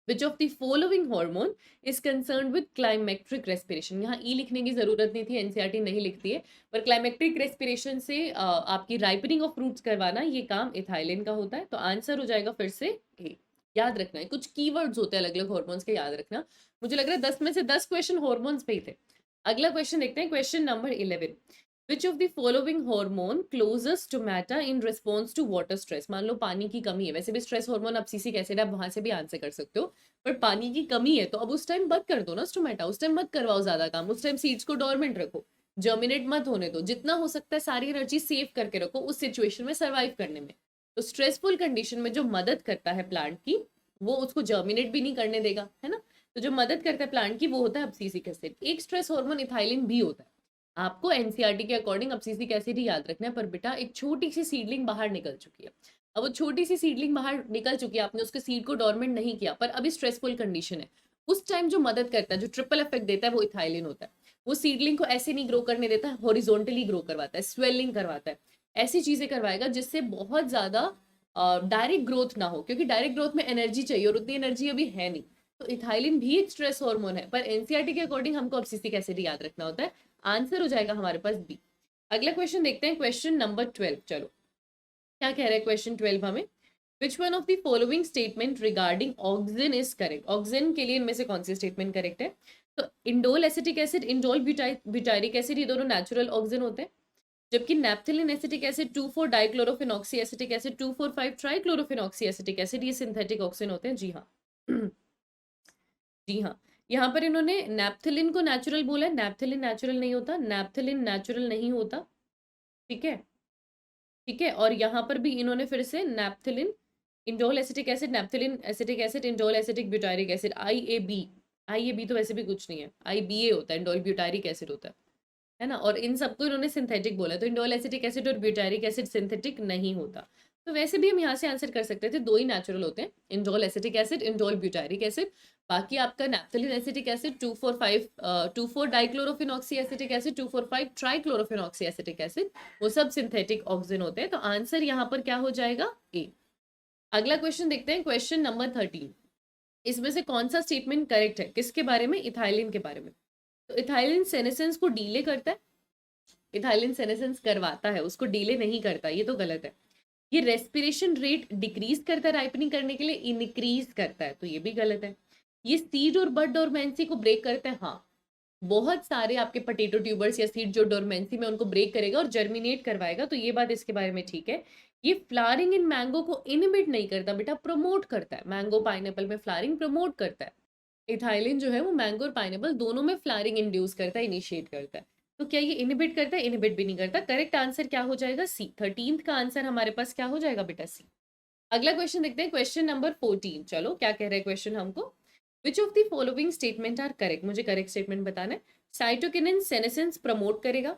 Which of the following hormone is concern with climacteric respiration? यहाँ ई लिखने की जरूरत नहीं थी, एनसीईआरटी नहीं लिखती है, पर क्लाइमेक्ट्रिक रेस्पिरेशन से आपकी राइपनिंग ऑफ फ्रूट्स करवाना, ये काम इथाइलिन का होता है, तो आंसर हो जाएगा फिर से ए। याद रखना है, कुछ कीवर्ड्स होते हैं अलग अलग हार्मोन्स के, याद रखना। मुझे लग रहा है 10 में से 10 क्वेश्चन हार्मोन्स पे ही थे। अगला क्वेश्चन देखते हैं, question number 11। Which of the following hormone closes stomata in response to water stress. मान लो पानी की कमी है, वैसे भी स्ट्रेस हार्मोन एब्सिसिक एसिड, आप वहां से भी आंसर कर सकते हो, पर पानी की कमी है तो अब उस टाइम बंद कर दो ना स्टोमेटा, उस टाइम मत करवाओ ज्यादा काम, उस टाइम सीड्स को डोरमेंट रखो, जर्मिनेट मत होने दो, जितना हो सकता है सारी एनर्जी सेव करके रखो उस सिचुएशन में सर्वाइव करने में। तो स्ट्रेसफुल कंडीशन में जो मदद करता है प्लांट की, वो उसको जर्मिनेट भी नहीं करने देगा, है ना। तो जो मदद करता है प्लांट की वो होता है एब्सिसिक एसिड। एक स्ट्रेस हार्मोन इथाइलिन भी होता है। आपको एनसीईआरटी के अकॉर्डिंग एब्सिसिक एसिड ही याद रखना है, पर बेटा एक छोटी सी सीडलिंग बाहर निकल चुकी है, अब वो छोटी सी सीडलिंग बाहर निकल चुकी है, आपने उसके सीड को डोरमेंट नहीं किया, पर अभी स्ट्रेसफुल कंडीशन है, उस टाइम जो मदद करता है, जो ट्रिपल इफेक्ट देता है, वो इथाइलिन होता है। वो सीडलिंग को ऐसे नहीं ग्रो करने देता, हॉरिजॉन्टली ग्रो करवाता है, स्वेलिंग करवाता है, ऐसी चीजें करवाएगा जिससे बहुत ज्यादा डायरेक्ट ग्रोथ ना हो, क्योंकि डायरेक्ट ग्रोथ में एनर्जी चाहिए और उतनी एनर्जी अभी है नहीं। तो इथाइलिन भी एक स्ट्रेस हार्मोन है, पर एनसीईआरटी के अकॉर्डिंग हमको एब्सिसिक एसिड याद रखना होता है। आंसर हो जाएगा हमारे पास बी। अगला क्वेश्चन देखते हैं, क्वेश्चन नंबर 12। चलो क्या कह रहा है क्वेश्चन 12 हमें, which one of the following statement regarding auxin is correct. Auxin के लिए इनमें से कौन सी स्टेटमेंट करेक्ट है। तो indole acetic acid, indole butyric acid, ये दोनों नेचुरल ऑक्सिन होते हैं, जबकि naphthalene acetic acid 2,4 dichlorophenoxy acetic acid 2,4,5 trichlorophenoxy acetic acid, ये सिंथेटिक ऑक्सिन होते हैं। जी हाँ जी हाँ, यहाँ पर इन्होंने नैप्थेलिन को नेचुरल बोला है, नैप्थेलिन नेचुरल नहीं होता, नैप्थेलिन नेचुरल नहीं होता, ठीक है ठीक है। और यहाँ पर भी इन्होंने फिर से naphthalene, indole acetic acid, naphthalene acetic acid, indole acetic butyric acid, IAB तो वैसे भी कुछ नहीं है, IBA होता है, इंडोल ब्यूटारिक एसिड होता है ना। और इन सबको इन्होंने सिंथेटिक बोला, तो इंडोल एसिटिक एसिड और ब्यूटारिक एसिड सिंथेटिक नहीं होता। तो वैसे भी हम यहाँ से आंसर कर सकते थे, दो ही नेचुरल होते हैं, indole acetic acid, indole butyric acid. बाकी आपका naphthalene acetic acid 2,4 dichlorophenoxy acetic acid, 2,4,5 trichlorophenoxy acetic acid, वो सब सिंथेटिक ऑक्सिन होते हैं। तो आंसर यहाँ पर क्या हो जाएगा, ए। अगला क्वेश्चन देखते हैं, क्वेश्चन नंबर 13। इसमें से कौन सा स्टेटमेंट करेक्ट है, किसके बारे में, इथाइलिन के बारे में। तो इथाइलिन सेनेसेंस को डीले करता है, इथाइलिन सेनेसेंस करवाता है, उसको डीले नहीं करता, ये तो गलत है। ये रेस्पिरेशन रेट डिक्रीज करता है राइपनिंग करने के लिए, इनक्रीज करता है, तो ये भी गलत है। ये सीड और बड डोरमेंसी को ब्रेक करता है, हाँ, बहुत सारे आपके पोटैटो ट्यूबर्स या सीड जो डोरमेंसी में उनको ब्रेक करेगा और जर्मिनेट करवाएगा, तो ये बात इसके बारे में ठीक है। ये फ्लावरिंग इन मैंगो को इनिबिट नहीं करता बेटा, प्रमोट करता है, मैंगो पाइनएप्पल में फ्लावरिंग प्रमोट करता है। इथाइलिन जो है वो मैंगो और पाइनएप्पल दोनों में फ्लावरिंग इंड्यूस करता है, इनिशिएट करता है। तो क्या ये इनिबिट करता है, इनिबिट भी नहीं करता। करेक्ट आंसर क्या हो जाएगा, सी। 13th का आंसर हमारे पास क्या हो जाएगा बेटा, सी। अगला क्वेश्चन देखते हैं, क्वेश्चन नंबर 14। चलो क्या कह रहे हैं क्वेश्चन हमको, which of the following statement are correct. मुझे करेक्ट स्टेटमेंट बताना है। साइटोकिनिन सेनेसेंस प्रमोट करेगा,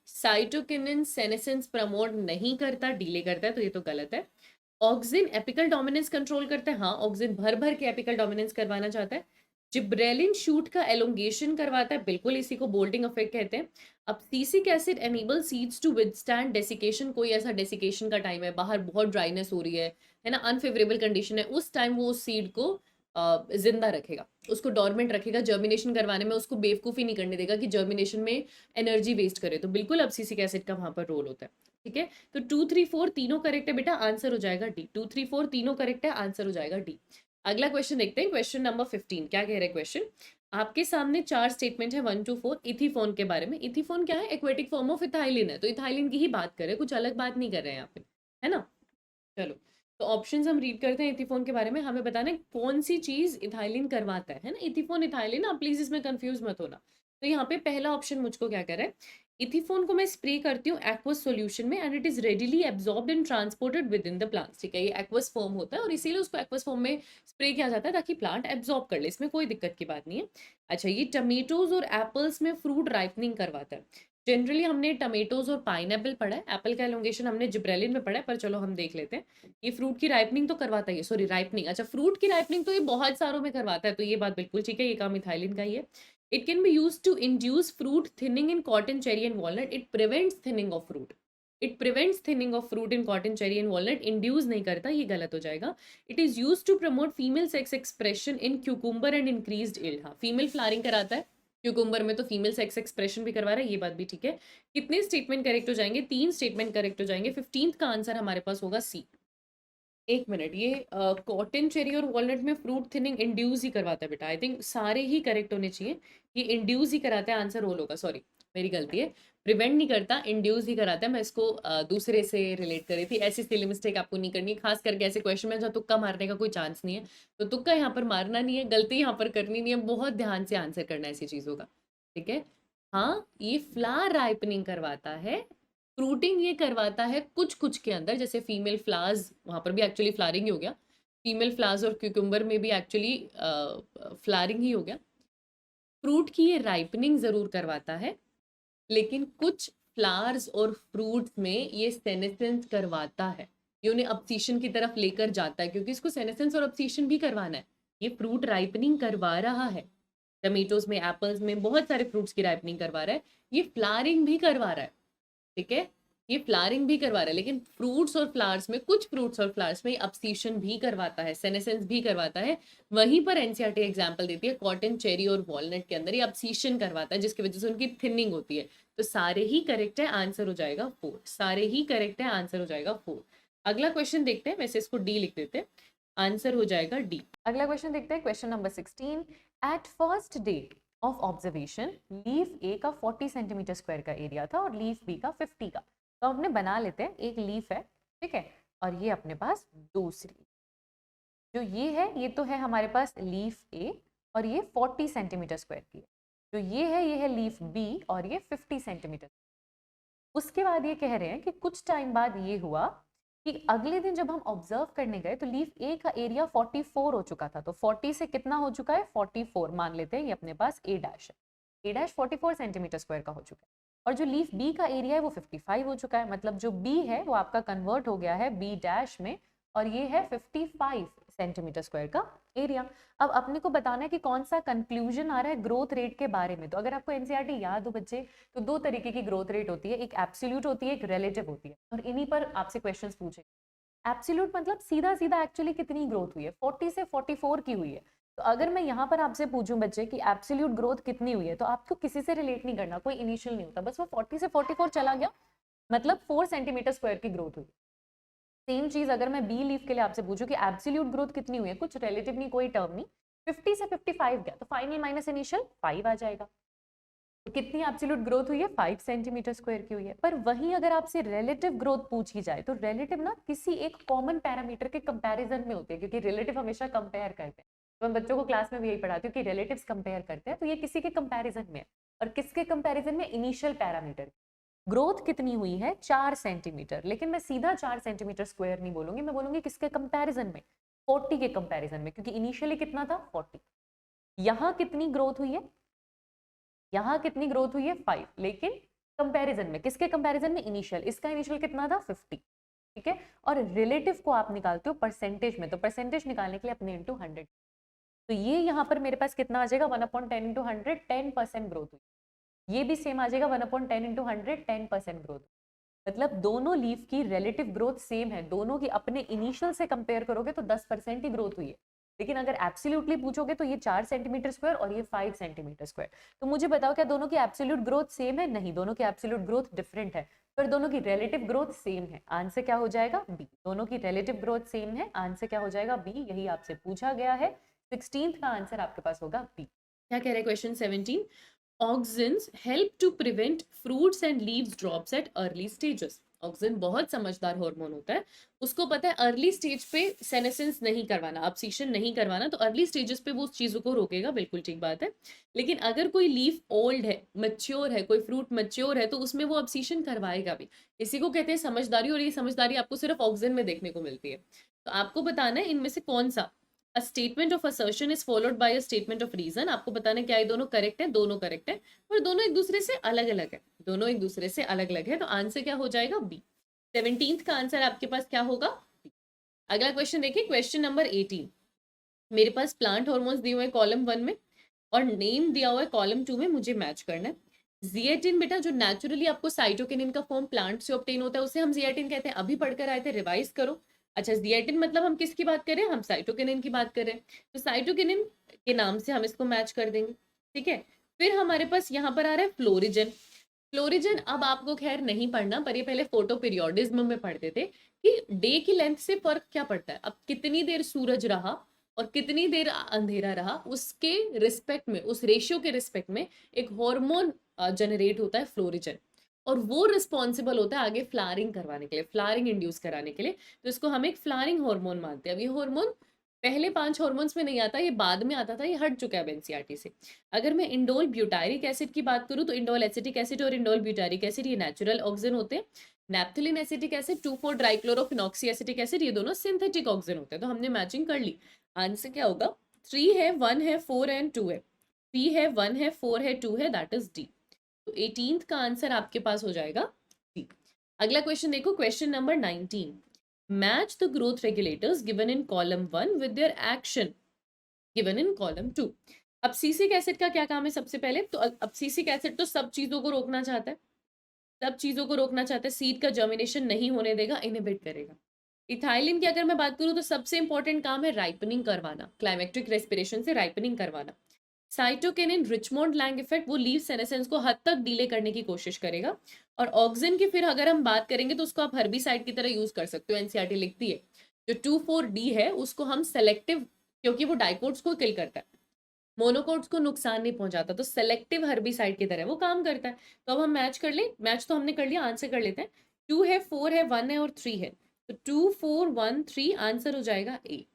साइटोकिनिन सेनेसेंस प्रमोट नहीं करता, डिले करता है, तो ये तो गलत है। ऑक्सिन एपिकल डोमिनेंस कंट्रोल करता है, हाँ, ऑक्सिन भर भर के एपिकल डोमिनेंस करवाना चाहता है। जिब्रेलिन शूट का एलोंगेशन करवाता है, बिल्कुल, इसी को बोल्टिंग इफेक्ट कहते हैं। अब abscisic acid enable seeds to withstand desiccation, कोई ऐसा डेसिकेशन का टाइम है, बाहर बहुत ड्राइनेस हो रही है ना, अनफेवरेबल कंडीशन है, उस टाइम वो उस सीड को जिंदा रखेगा, उसको डोरमेंट रखेगा, जर्मिनेशन करवाने में उसको बेवकूफ़ी नहीं करने देगा कि जर्मिनेशन में एनर्जी वेस्ट करे, तो बिल्कुल अब सीसिक एसिड का वहां पर रोल होता है, ठीक है। तो 2, 3, 4 तीनों करेक्ट है बेटा, आंसर हो जाएगा डी। 2, 3, 4 तीनों करेक्ट है, आंसर हो जाएगा डी। अगला क्वेश्चन देखते हैं, क्वेश्चन नंबर 15। क्या कह रहे हैं क्वेश्चन, आपके सामने 4 स्टेटमेंट है 1 to 4 इथीफोन के बारे में। इथीफोन क्या है, एक्वेटिक फॉर्म ऑफ इथाइलिन है, तो इथाइलिन की ही बात कर रहे हैं, कुछ अलग बात नहीं कर रहे हैं यहाँ पे, है ना। चलो तो ऑप्शंस हम रीड करते हैं इथीफोन के बारे में, हमें बताना है कौन सी चीज इथाइलिन करवाता है ना। इथीफोन इथाइलिन, आप प्लीज इसमें कंफ्यूज मत होना। तो यहाँ पे पहला ऑप्शन मुझको क्या कह रहा है, इथीफोन को मैं स्प्रे करती हूँ एक्वस सॉल्यूशन में and it is readily absorbed and transported with in the plant, ठीक है। ये एक्वस फॉर्म होता है और इसीलिए उसको एक्वस फॉर्म में स्प्रे किया जाता है ताकि प्लांट एब्जॉर्ब कर ले, इसमें कोई दिक्कत की बात नहीं है। अच्छा, ये टमेटोज और एप्पल्स में फ्रूट राइपनिंग करवाता है। जनरली हमने टमेटोज और पाइनएप्पल पढ़ा है, एप्पल का एलोंगेशन हमने जिब्रेलिन में पढ़ा है, पर चलो हम देख लेते हैं। ये फ्रूट की राइपनिंग तो करवाता है, सॉरी राइपनिंग, अच्छा फ्रूट की राइपनिंग तो ये बहुत सारों में करवाता है, तो ये बात बिल्कुल ठीक है, ये काम इथाइलिन का ही है। It can be use to induce fruit thinning in cotton, cherry and walnut. It prevents thinning of fruit, it prevents thinning of fruit in cotton, cherry and walnut. Induce नहीं करता, ये गलत हो जाएगा। It is use to promote female sex expression in cucumber and increased yield, हाँ female flowering कराता है cucumber में, तो फीमेल सेक्स एक्सप्रेशन भी करवा रहा है, ये बात भी ठीक है। कितने स्टेटमेंट करेक्ट हो जाएंगे, 3 स्टेटमेंट करेक्ट हो जाएंगे। 15th का आंसर हमारे पास होगा सी। एक मिनट, ये कॉटन, चेरी और वॉलनट में फ्रूट थिनिंग इंड्यूस ही करवाता है बेटा। आई थिंक सारे ही करेक्ट होने चाहिए। ये इंड्यूस ही कराता है, आंसर होल होगा। सॉरी, मेरी गलती है। प्रिवेंट नहीं करता, इंड्यूस ही कराता है। मैं इसको दूसरे से रिलेट कर रही थी। ऐसी सिली मिस्टेक आपको नहीं करनी, खास करके ऐसे क्वेश्चन में जहाँ तुक्का मारने का कोई चांस नहीं है। तो तुक्का यहाँ पर मारना नहीं है, गलती यहाँ पर करनी नहीं है, बहुत ध्यान से आंसर करना है ऐसी चीज़ों का। ठीक है। हाँ, ये फ्लावर राइपनिंग करवाता है, फ्रूटिंग ये करवाता है कुछ कुछ के अंदर, जैसे फीमेल फ्लावर्स, वहां पर भी एक्चुअली फ्लावरिंग ही हो गया। फीमेल फ्लावर्स और क्यूकम्बर में भी एक्चुअली फ्लावरिंग ही हो गया। फ्रूट की ये राइपनिंग जरूर करवाता है, लेकिन कुछ फ्लावर्स और फ्रूट्स में ये सेनेसेंस करवाता है। ये उन्हें ऑब्सीशन की तरफ लेकर जाता है, क्योंकि इसको सेनेसेंस और ऑब्सीशन भी करवाना है। ये फ्रूट राइपनिंग करवा रहा है। टमेटोज में, एप्पल्स में, बहुत सारे फ्रूट्स की राइपनिंग करवा रहा है। ये फ्लावरिंग भी करवा रहा है। ठीक है, ये फ्लावरिंग भी करवा रहा है, लेकिन फ्रूट्स और फ्लावर्स में, कुछ फ्रूट्स और फ्लावर्स में ऑब्सीशन भी करवाता है, सेनेसेंस भी करवाता है। वहीं पर एनसीईआरटी एग्जांपल देती है कॉटन, चेरी और वॉलनट के अंदर ये ऑब्सीशन करवाता है, जिसकी वजह से उनकी थिनिंग होती है। तो सारे ही करेक्ट है, आंसर हो जाएगा 4। सारे ही करेक्ट है, आंसर हो जाएगा 4। अगला क्वेश्चन देखते हैं, वैसे इसको डी लिख देते हैं, आंसर हो जाएगा डी। अगला क्वेश्चन देखते हैं, question number 16। At first day of observation leaf A का 40 सेंटीमीटर स्क्वायर का एरिया था और लीफ बी का 50 का। तो हम अपने बना लेते हैं, एक लीफ है, ठीक है, और ये अपने पास दूसरी, जो ये है, ये तो है हमारे पास लीफ ए और ये 40 सेंटीमीटर स्क्वायर की है। जो ये है लीफ बी और ये 50 सेंटीमीटर। उसके बाद ये कह रहे हैं कि कुछ टाइम बाद ये हुआ कि अगले दिन जब हम ऑब्जर्व करने गए तो लीफ ए का एरिया 44 हो चुका था। तो 40 से कितना हो चुका है, 44 मान लेते हैं, ये अपने पास ए डैश है। ए डैश 44 सेंटीमीटर स्क्वायर का हो चुका है। और जो लीफ बी का एरिया है वो 55 हो चुका है। मतलब जो बी है वो आपका कन्वर्ट हो गया है बी डैश में, और ये है 55 सेंटीमीटर स्क्वायर का एरिया। अब अपने को बताना है कि कौन सा कंक्लूजन आ रहा है ग्रोथ रेट के बारे में। तो अगर आपको एनसीईआरटी याद हो बच्चे, तो दो तरीके की ग्रोथ रेट होती है, एक एब्सोल्यूट होती है, एक रिलेटिव होती है, और इन्हीं पर आपसे क्वेश्चंस पूछे। एब्सोल्यूट मतलब सीधा सीधा एक्चुअली कितनी ग्रोथ हुई है, 40 से 44 की हुई है। तो अगर मैं यहाँ पर आपसे पूछूं बच्चे कि एब्सोल्यूट ग्रोथ कितनी हुई है, तो आपको किसी से रिलेट नहीं करना, कोई इनिशियल नहीं होता, बस वो 40 से 44 चला गया, मतलब 4 सेंटीमीटर स्क्वायर की ग्रोथ हुई। सेम चीज अगर मैं बी लीफ के लिए आपसे पूछूं कि एब्सोल्यूट ग्रोथ कितनी हुई है, कुछ रिलेटिव नहीं, कोई टर्म नहीं, 50 से 55 गया, तो फाइनल माइनस इनिशियल 5 आ जाएगा। तो कितनी एब्सोल्यूट ग्रोथ हुई है, 5 सेंटीमीटर स्क्वायर की हुई है। पर वहीं अगर आपसे रिलेटिव ग्रोथ पूछी जाए, तो रिलेटिव ना किसी एक कॉमन पैरामीटर के कंपैरिजन में होती है, क्योंकि रिलेटिव हमेशा कंपेयर करते हैं। तो मैं बच्चों को क्लास में भी यही पढ़ाती हूँ कि रिलेटिव्स कंपेयर करते हैं, तो ये किसी के कंपैरिजन में है। और किसके कंपैरिजन में, इनिशियल पैरामीटर। ग्रोथ कितनी हुई है, 4 सेंटीमीटर, लेकिन मैं सीधा 4 सेंटीमीटर स्क्वायर नहीं बोलूंगी, मैं बोलूंगी किसके कंपैरिजन में, 40 के कंपैरिजन में, क्योंकि इनिशियली कितना था, 40। यहाँ कितनी ग्रोथ हुई है, यहाँ कितनी ग्रोथ हुई है, 5, लेकिन कंपैरिजन में, किसके कंपैरिजन में, इनिशियल। इसका इनिशियल कितना था, 50। ठीक है, और रिलेटिव को आप निकालते हो परसेंटेज में, तो परसेंटेज निकालने के लिए अपने इंटू 100। तो ये यहाँ पर मेरे पास कितना आ जाएगा, 1/10 इंटू 100, 10% ग्रोथ हुई। ये भी सेम आ जाएगा, 1/10 इंटू 100, 10% ग्रोथ। मतलब दोनों लीफ की रिलेटिव ग्रोथ सेम है, दोनों की अपने इनिशियल से कंपेयर करोगे तो 10% ही ग्रोथ हुई है। लेकिन अगर एब्सोल्युटली पूछोगे तो ये 4 सेंटीमीटर स्क्वायर और ये 5 सेंटीमीटर स्क्वायर। तो मुझे बताओ क्या दोनों की एब्सोल्यूट ग्रोथ सेम है, नहीं, दोनों की एब्सोल्यूट ग्रोथ डिफरेंट है, पर दोनों की रिलेटिव ग्रोथ सेम है। आंसर क्या हो जाएगा, बी। दोनों की रिलेटिव ग्रोथ सेम है, आंसर क्या हो जाएगा, बी। यही आपसे पूछा गया है, 16th का आंसर आपके पास होगा बी। क्या कह रहे हैं question 17? Auxins help to prevent fruits and leaves drops at early stages. Auxin बहुत समझदार हार्मोन होता है, उसको पता है अर्ली स्टेज पे सेनेसेंस नहीं करवाना, ऑब्सीशन नहीं करवाना, तो अर्ली स्टेजेस पे वो उस चीज़ों को रोकेगा, बिल्कुल ठीक बात है। लेकिन अगर कोई लीफ ओल्ड है, मैच्योर है, कोई फ्रूट मैच्योर है, तो उसमें वो ऑब्सीशन करवाएगा भी। इसी को कहते हैं समझदारी, और ये समझदारी आपको सिर्फ ऑक्सिन में देखने को मिलती है। तो आपको बताना है इनमें से कौन सा। A statement of assertion is followed by a statement of reason. आपको बताना है क्या ये दोनों करेक्ट है, दोनों करेक्ट है, और दोनों एक दूसरे से अलग अलग है, दोनों एक दूसरे से अलग अलग है। तो आंसर क्या हो जाएगा, बी। 17th का आंसर आपके पास क्या होगा, बी। अगला क्वेश्चन देखिए, क्वेश्चन नंबर 18। मेरे पास प्लांट हॉर्मोन्स दिए हुए कॉलम 1 में और नेम दिया हुआ है कॉलम 2 में, मुझे मैच करना है। जिएटिन बेटा जो नेचुरली आपको साइटोकिनिन का फॉर्म प्लांट से ऑब्टेन होता है, उसे हम जिएटिन कहते हैं। अभी पढ़कर आए थे, रिवाइज करो। अच्छा, जिएटिन मतलब हम किसकी बात करें, हम साइटोकिनिन की बात करें, तो साइटोकिनिन के नाम से हम इसको मैच कर देंगे। ठीक है, फिर हमारे पास यहाँ पर आ रहा है फ्लोरिजन। फ्लोरिजन अब आपको खैर नहीं पढ़ना, पर ये पहले फोटो पीरियोडिज्म में पढ़ते थे कि डे की लेंथ से फर्क क्या पड़ता है, अब कितनी देर सूरज रहा और कितनी देर अंधेरा रहा, उसके रिस्पेक्ट में, उस रेशियो के रिस्पेक्ट में एक हार्मोन जनरेट होता है फ्लोरिजन, और वो रिस्पॉन्सिबल होता है आगे फ्लावरिंग करवाने के लिए, फ्लावरिंग इंड्यूस कराने के लिए। तो इसको हम एक फ्लावरिंग हार्मोन मानते हैं। अब ये हार्मोन पहले 5 हार्मोन्स में नहीं आता, ये बाद में आता था, ये हट चुका है एनसीईआरटी से। अगर मैं इंडोल ब्यूटारिक एसिड की बात करूं तो इंडोल एसिटिक एसिड और इंडोल ब्यूटारिक एसिड ये नेचुरल ऑक्सीजन होते हैं। नैप्थेलिन एसिटिक एसिड 2,4 ट्राइक्लोरोफिनॉक्सी एसिटिक एसिड ये दोनों सिंथेटिक ऑक्सीजन होते हैं। तो हमने मैचिंग कर ली। आंसर क्या होगा? 3 है, 1 है, 4 है एंड 2 है। 3 है, 1 है, 4 है, 2 है, दैट इज डी। तो 18th का आंसर आपके पास हो जाएगा डी। अगला क्वेश्चन देखो, question number 19। Match the growth regulators given in column 1 with their action given in column 2। अब सीसिक एसिड का क्या काम है? सबसे पहले तो अब सीसिक एसिड तो सब चीजों को रोकना चाहता है, सब चीजों को रोकना चाहता है, सीड का जर्मिनेशन नहीं होने देगा, इनहिबिट करेगा। इथाइलिन की अगर मैं बात करूं तो सबसे इंपॉर्टेंट काम है राइपनिंग करवाना, क्लाइमेक्ट्रिक रेस्पिरेशन से राइपनिंग करवाना। साइटोकिनिन रिचमोंड लैंग इफेक्ट, वो लीव सेनेसेंस को हद तक डिले करने की कोशिश करेगा। और ऑक्सिन की फिर अगर हम बात करेंगे तो उसको आप हर्बिसाइड की तरह यूज कर सकते हो, एनसीईआरटी लिखती है। जो 2,4-D है उसको हम सेलेक्टिव, क्योंकि वो डाइकोट्स को किल करता है, मोनोकोट्स को नुकसान नहीं पहुंचाता, तो सेलेक्टिव हर्बिसाइड की तरह वो काम करता है। तो अब हम मैच कर ले, मैच तो हमने कर लिया, आंसर कर लेते हैं। 2 है, 4 है, 1 है और 3 है। तो 2, 4, 1, 3 आंसर हो जाएगा ए।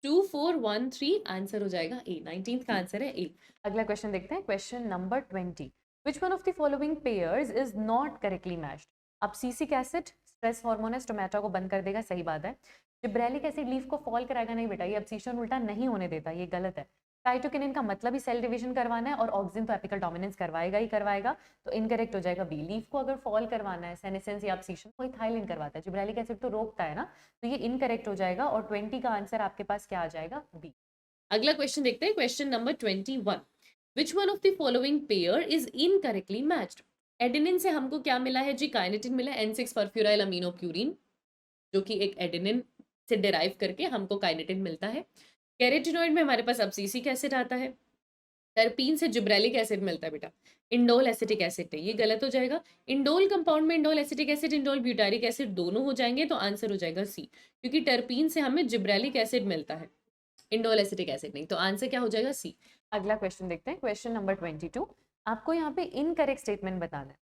2, 4, 1, 3 आंसर हो जाएगा ए। 19th का आंसर है ए। अगला क्वेश्चन देखते हैं, question number 20। Which one of the following pairs is not correctly matched? अब सीसिक एसिड स्ट्रेस हार्मोन है, स्टोमेटा को बंद कर देगा, सही बात है। जिब्रेलिक एसिड लीफ को फॉल कराएगा, नहीं बेटा, ये अब्सिशन उल्टा नहीं होने देता, ये गलत है। साइटोकिनिन का मतलब ही सेल डिवीजन करवाना है और ऑक्सिन तो एपिकल डोमिनेंस करवाएगा ही करवाएगा, तो इनकरेक्ट हो जाएगा बी। लीफ को अगर फॉल करवाना है, सेनेसेंस या अब्सिशन, वो इथाइलिन करवाता है, जिब्रेलिक एसिड तो रोकता है ना, तो ये इनकरेक्ट हो जाएगा। और 20 का आंसर आपके पास क्या आ जाएगा? बी। अगला क्वेश्चन देखते हैं, question number 21। Which one of the following pair is incorrectly matched? Adenine से हमको क्या मिला है जी? काइनेटिन मिला है, N6 परफ्यूराइल अमीनो प्यूरिन, जो कि एक एडेनिन से डिराइव करके हमको काइनेटिन मिलता है। कैरोटीनॉइड में हमारे पास अब्सिसिक एसिड आता है। टर्पीन से जिब्रेलिक एसिड मिलता है बेटा, इंडोल एसिटिक एसिड है, ये गलत हो जाएगा। इंडोल कंपाउंड में indole acetic acid, indole butyric acid दोनों हो जाएंगे, तो आंसर हो जाएगा सी, क्योंकि टर्पीन से हमें जिब्रेलिक एसिड मिलता है, इंडोल एसिटिक एसिड नहीं। तो आंसर क्या हो जाएगा? सी। अगला क्वेश्चन देखते हैं, क्वेश्चन नंबर 22। आपको यहाँ पे इनकरेक्ट स्टेटमेंट बताना है।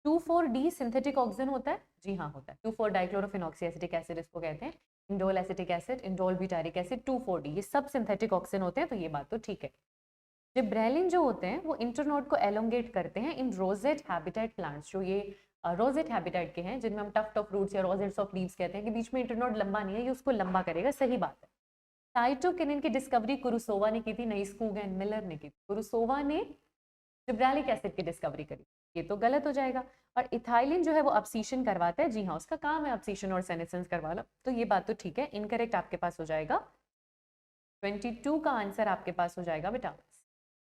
2,4-D सिंथेटिक ऑक्सीजन होता है? जी हाँ होता है। 2,4 डाइक्लोरोफिनॉक्सी एसिटिक एसिड इसको कहते हैं। Indole acetic acid, indole butyric acid, 2,4-D ये सब सिंथेटिक ऑक्सीजन होते हैं, तो ये बात तो ठीक है। जिब्रेलिन जो होते हैं वो इंटरनोड को एलोंगेट करते हैं इन रोजेट हैबिटेट प्लांट्स, जो ये रोजेट हैबिटेट के हैं, जिनमें हम टफ्ट ऑफ रूट्स या रोजेट्स ऑफ लीव्स कहते हैं, कि बीच में इंटरनोड लंबा नहीं है, ये उसको लंबा करेगा, सही बात है। साइटोकिनिन की डिस्कवरी कुरुसोवा ने की थी, नहीं स्कूग एंड मिलर ने की थी। कुरुसोवा ने जिब्रेलिक एसिड की डिस्कवरी करी, ये तो गलत हो जाएगा। और इथाइलिन जो है वो अब्सिशन करवाता है, जी हाँ उसका काम है अब्सिशन और सेनेसेंस करवाना, तो ये बात तो ठीक है। इनकरेक्ट आपके पास हो जाएगा 22 का आंसर आपके पास हो जाएगा बेटा।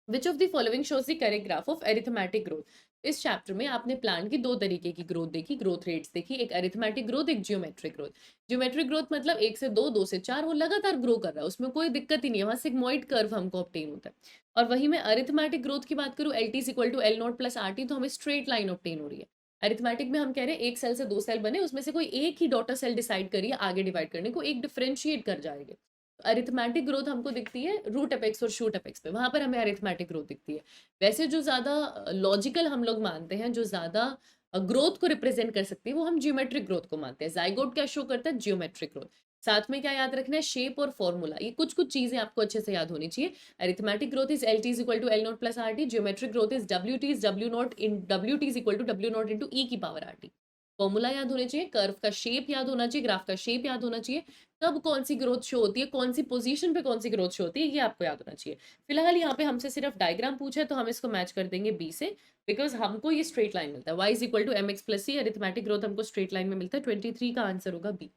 विच of the following shows the correct graph of arithmetic growth? इस चैप्टर में आपने प्लांट की 2 तरीके की ग्रोथ देखी, ग्रोथ रेट्स देखी, एक अरिथमेटिक ग्रोथ, एक जियोमेट्रिक ग्रोथ। जियोमेट्रिक ग्रोथ मतलब 1 से 2, 2 से 4, वो लगातार ग्रो कर रहा है, उसमें कोई दिक्कत ही नहीं है, वहां सिग्मोइड कर्व हमको ऑब्टेन होता है। और वही मैं अरिथमेटिक ग्रोथ की बात करूँ, LT = L0 + RT, तो हमें स्ट्रेट लाइन ऑब्टेन हो रही है। अरिथमेटिक में हम कह रहे हैं एक सेल से 2 सेल बने, उसमें से कोई एक ही डॉटर सेल डिसाइड करिए आगे डिवाइड करने को, एक डिफरेंशिएट कर जाएंगे। अरिथमेटिक ग्रोथ हमको दिखती है रूट अपेक्स और शूट अपेक्स पे, वहां पर हमें अरिथमेटिक ग्रोथ दिखती है। वैसे जो ज्यादा लॉजिकल हम लोग मानते हैं, जो ज्यादा ग्रोथ को रिप्रेजेंट कर सकती है, वो हम जियोमेट्रिक ग्रोथ को मानते हैं। जाइगोट क्या शो करता है? Geometric growth. साथ में क्या याद रखना है? शेप और फॉर्मूला, ये कुछ कुछ चीजें आपको अच्छे से याद होनी चाहिए। Arithmetic growth is LT = L0 + RT, geometric growth is WT = W0 into E की पावर RT। फॉर्मूला याद होने चाहिए, कर्व का शेप याद होना चाहिए, ग्राफ का शेप याद होना चाहिए, कब कौन सी ग्रोथ शो होती है, कौन सी पोजीशन पे कौन सी ग्रोथ शो होती है, ये आपको याद होना चाहिए। फिलहाल यहाँ पे हमसे सिर्फ डायग्राम पूछा है, तो हम इसको मैच कर देंगे बी से, बिकॉज हमको ये स्ट्रेट लाइन मिलता है। y = mx + c, arithmetic growth हमको स्ट्रेट लाइन में मिलता है। 23 का आंसर होगा बी।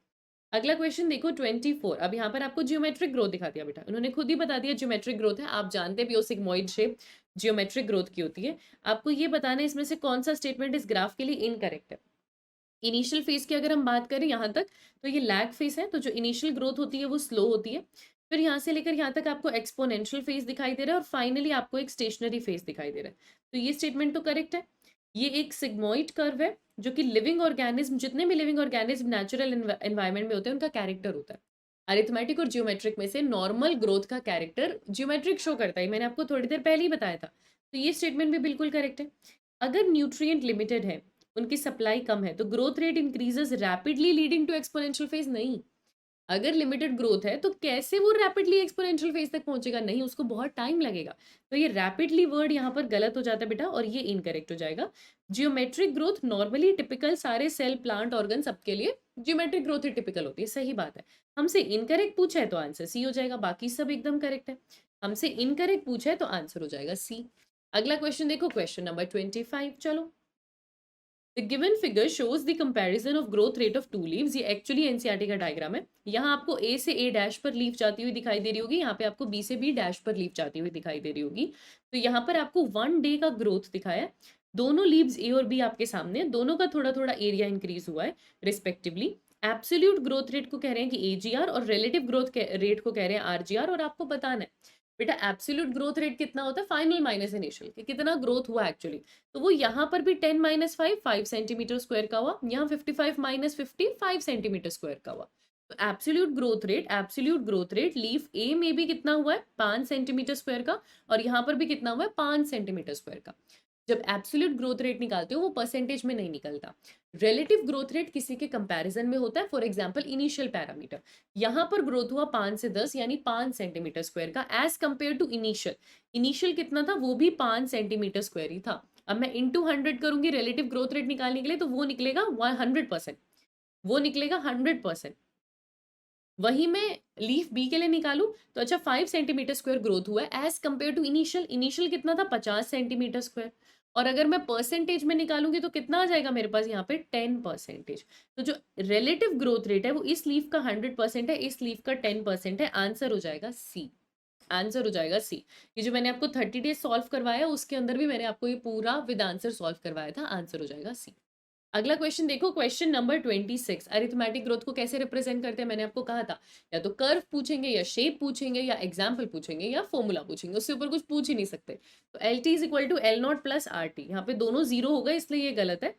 अगला क्वेश्चन देखो 24। अब यहाँ पर आपको जियोमेट्रिक ग्रोथ दिखा दिया बेटा, उन्होंने खुद ही बता दिया जियोमेट्रिक ग्रोथ है, आप जानते भी हो सिग्मोइड शेप जियोमेट्रिक ग्रोथ की होती है। आपको ये बताना है इसमें से कौन सा स्टेटमेंट इस ग्राफ के लिए इनकरेक्ट है। इनिशियल फेज की अगर हम बात करें यहाँ तक, तो ये लैग फेज है, तो जो इनिशियल ग्रोथ होती है वो स्लो होती है। फिर यहाँ से लेकर यहाँ तक आपको एक्सपोनेंशियल फेज दिखाई दे रहा है, और फाइनली आपको एक स्टेशनरी फेज दिखाई दे रहा है। तो ये स्टेटमेंट तो करेक्ट है। ये एक सिग्मोइड कर्व है जो कि लिविंग ऑर्गेनिज्म, जितने भी लिविंग ऑर्गेनिज्म नेचुरल एनवायरनमेंट में होते हैं उनका कैरेक्टर होता है। अरिथमेटिक और जियोमेट्रिक में से नॉर्मल ग्रोथ का कैरेक्टर जियोमेट्रिक शो करता है, मैंने आपको थोड़ी देर पहले ही बताया था। तो ये स्टेटमेंट भी बिल्कुल करेक्ट है। अगर न्यूट्रिएंट लिमिटेड है, उनकी सप्लाई कम है, तो growth rate increases rapidly leading to exponential phase? नहीं। अगर लिमिटेड ग्रोथ है तो कैसे वो रैपिडली एक्सपोनेंशियल फेज तक पहुंचेगा? नहीं, उसको बहुत टाइम लगेगा। तो ये रैपिडली वर्ड यहाँ पर गलत हो जाता है बेटा, और ये इनकरेक्ट हो जाएगा। जियोमेट्रिक ग्रोथ नॉर्मली टिपिकल सारे सेल, प्लांट, ऑर्गन सबके लिए जियोमेट्रिक ग्रोथ ही टिपिकल होती है, सही बात है। हमसे इनकरेक्ट पूछा है तो आंसर सी हो जाएगा, बाकी सब एकदम करेक्ट है। हमसे इनकरेक्ट पूछा है तो आंसर हो जाएगा सी। अगला क्वेश्चन देखो, क्वेश्चन नंबर 25। चलो, The given figure shows the comparison of growth rate of two leaves। ये एक्चुअली एनसीईआरटी का डायग्राम है। यहाँ आपको ए से ए डैश पर लीफ जाती हुई दिखाई दे रही होगी, यहाँ पे आपको बी से बी डैश पर लीफ जाती हुई दिखाई दे रही होगी। तो यहाँ पर आपको 1 डे का ग्रोथ दिखाया है। दोनों लीव्स ए और बी आपके सामने, दोनों का थोड़ा थोड़ा एरिया इंक्रीज हुआ है रिस्पेक्टिवली। एब्सोल्यूट ग्रोथ रेट को कह रहे हैं कि एजीआर, और रिलेटिव ग्रोथ रेट को कह रहे हैं आरजीआर। और आपको बताना है बेटा एब्सोल्यूट ग्रोथ रेट कितना होता है, फाइनल माइनस इनिशियल, कि कितना ग्रोथ हुआ एक्चुअली। तो वो यहाँ पर भी 10 माइनस 5 सेंटीमीटर स्क्वायर का हुआ, यहाँ 55 माइनस 50 5 सेंटीमीटर स्क्वायर का हुआ। तो एब्सोल्यूट ग्रोथ रेट लीफ ए में भी कितना हुआ है, 5 सेंटीमीटर स्क्वायर का, और यहाँ पर भी कितना हुआ है, 5 सेंटीमीटर स्क्वायर का। जब एब्सोल्यूट ग्रोथ रेट निकालते हो वो परसेंटेज में नहीं निकलता, रिलेटिव ग्रोथ रेट किसी के कंपैरिजन में होता है। फॉर एग्जांपल इनिशियल पैरामीटर, यहाँ पर ग्रोथ हुआ 5 से 10 यानी 5 सेंटीमीटर स्क्वायर का, एज कंपेयर टू इनिशियल कितना था, वो भी 5 सेंटीमीटर स्क्वायर ही था। अब मैं इंटू 100 करूंगी रिलेटिव ग्रोथ रेट निकालने के लिए, तो वो निकलेगा 100%, वो निकलेगा 100%। वही मैं लीफ बी के लिए निकालूं तो अच्छा 5 सेंटीमीटर स्क्वायर ग्रोथ हुआ है एज कंपेयर टू इनिशियल कितना था, 50 सेंटीमीटर स्क्वायर। और अगर मैं परसेंटेज में निकालूंगी तो कितना आ जाएगा मेरे पास यहाँ पे 10%। तो जो रिलेटिव ग्रोथ रेट है वो इस लीफ का 100% है, इस लीफ का 10% है। आंसर हो जाएगा सी, आंसर हो जाएगा सी। ये जो मैंने आपको 30 डेज सॉल्व करवाया उसके अंदर भी मैंने आपको ये पूरा विद आंसर सॉल्व करवाया था, आंसर हो जाएगा सी। अगला क्वेश्चन देखो, क्वेश्चन नंबर 26। अरिथमेटिक ग्रोथ को कैसे रिप्रेजेंट करते हैं, मैंने आपको कहा था या तो कर्व पूछेंगे, या शेप पूछेंगे, या एग्जाम्पल पूछेंगे, या फॉर्मूला पूछेंगे, उससे ऊपर कुछ पूछ ही नहीं सकते। तो L T is equal to L naught plus R T, यहाँ पे दोनों जीरो हो गए इसलिए ये गलत है,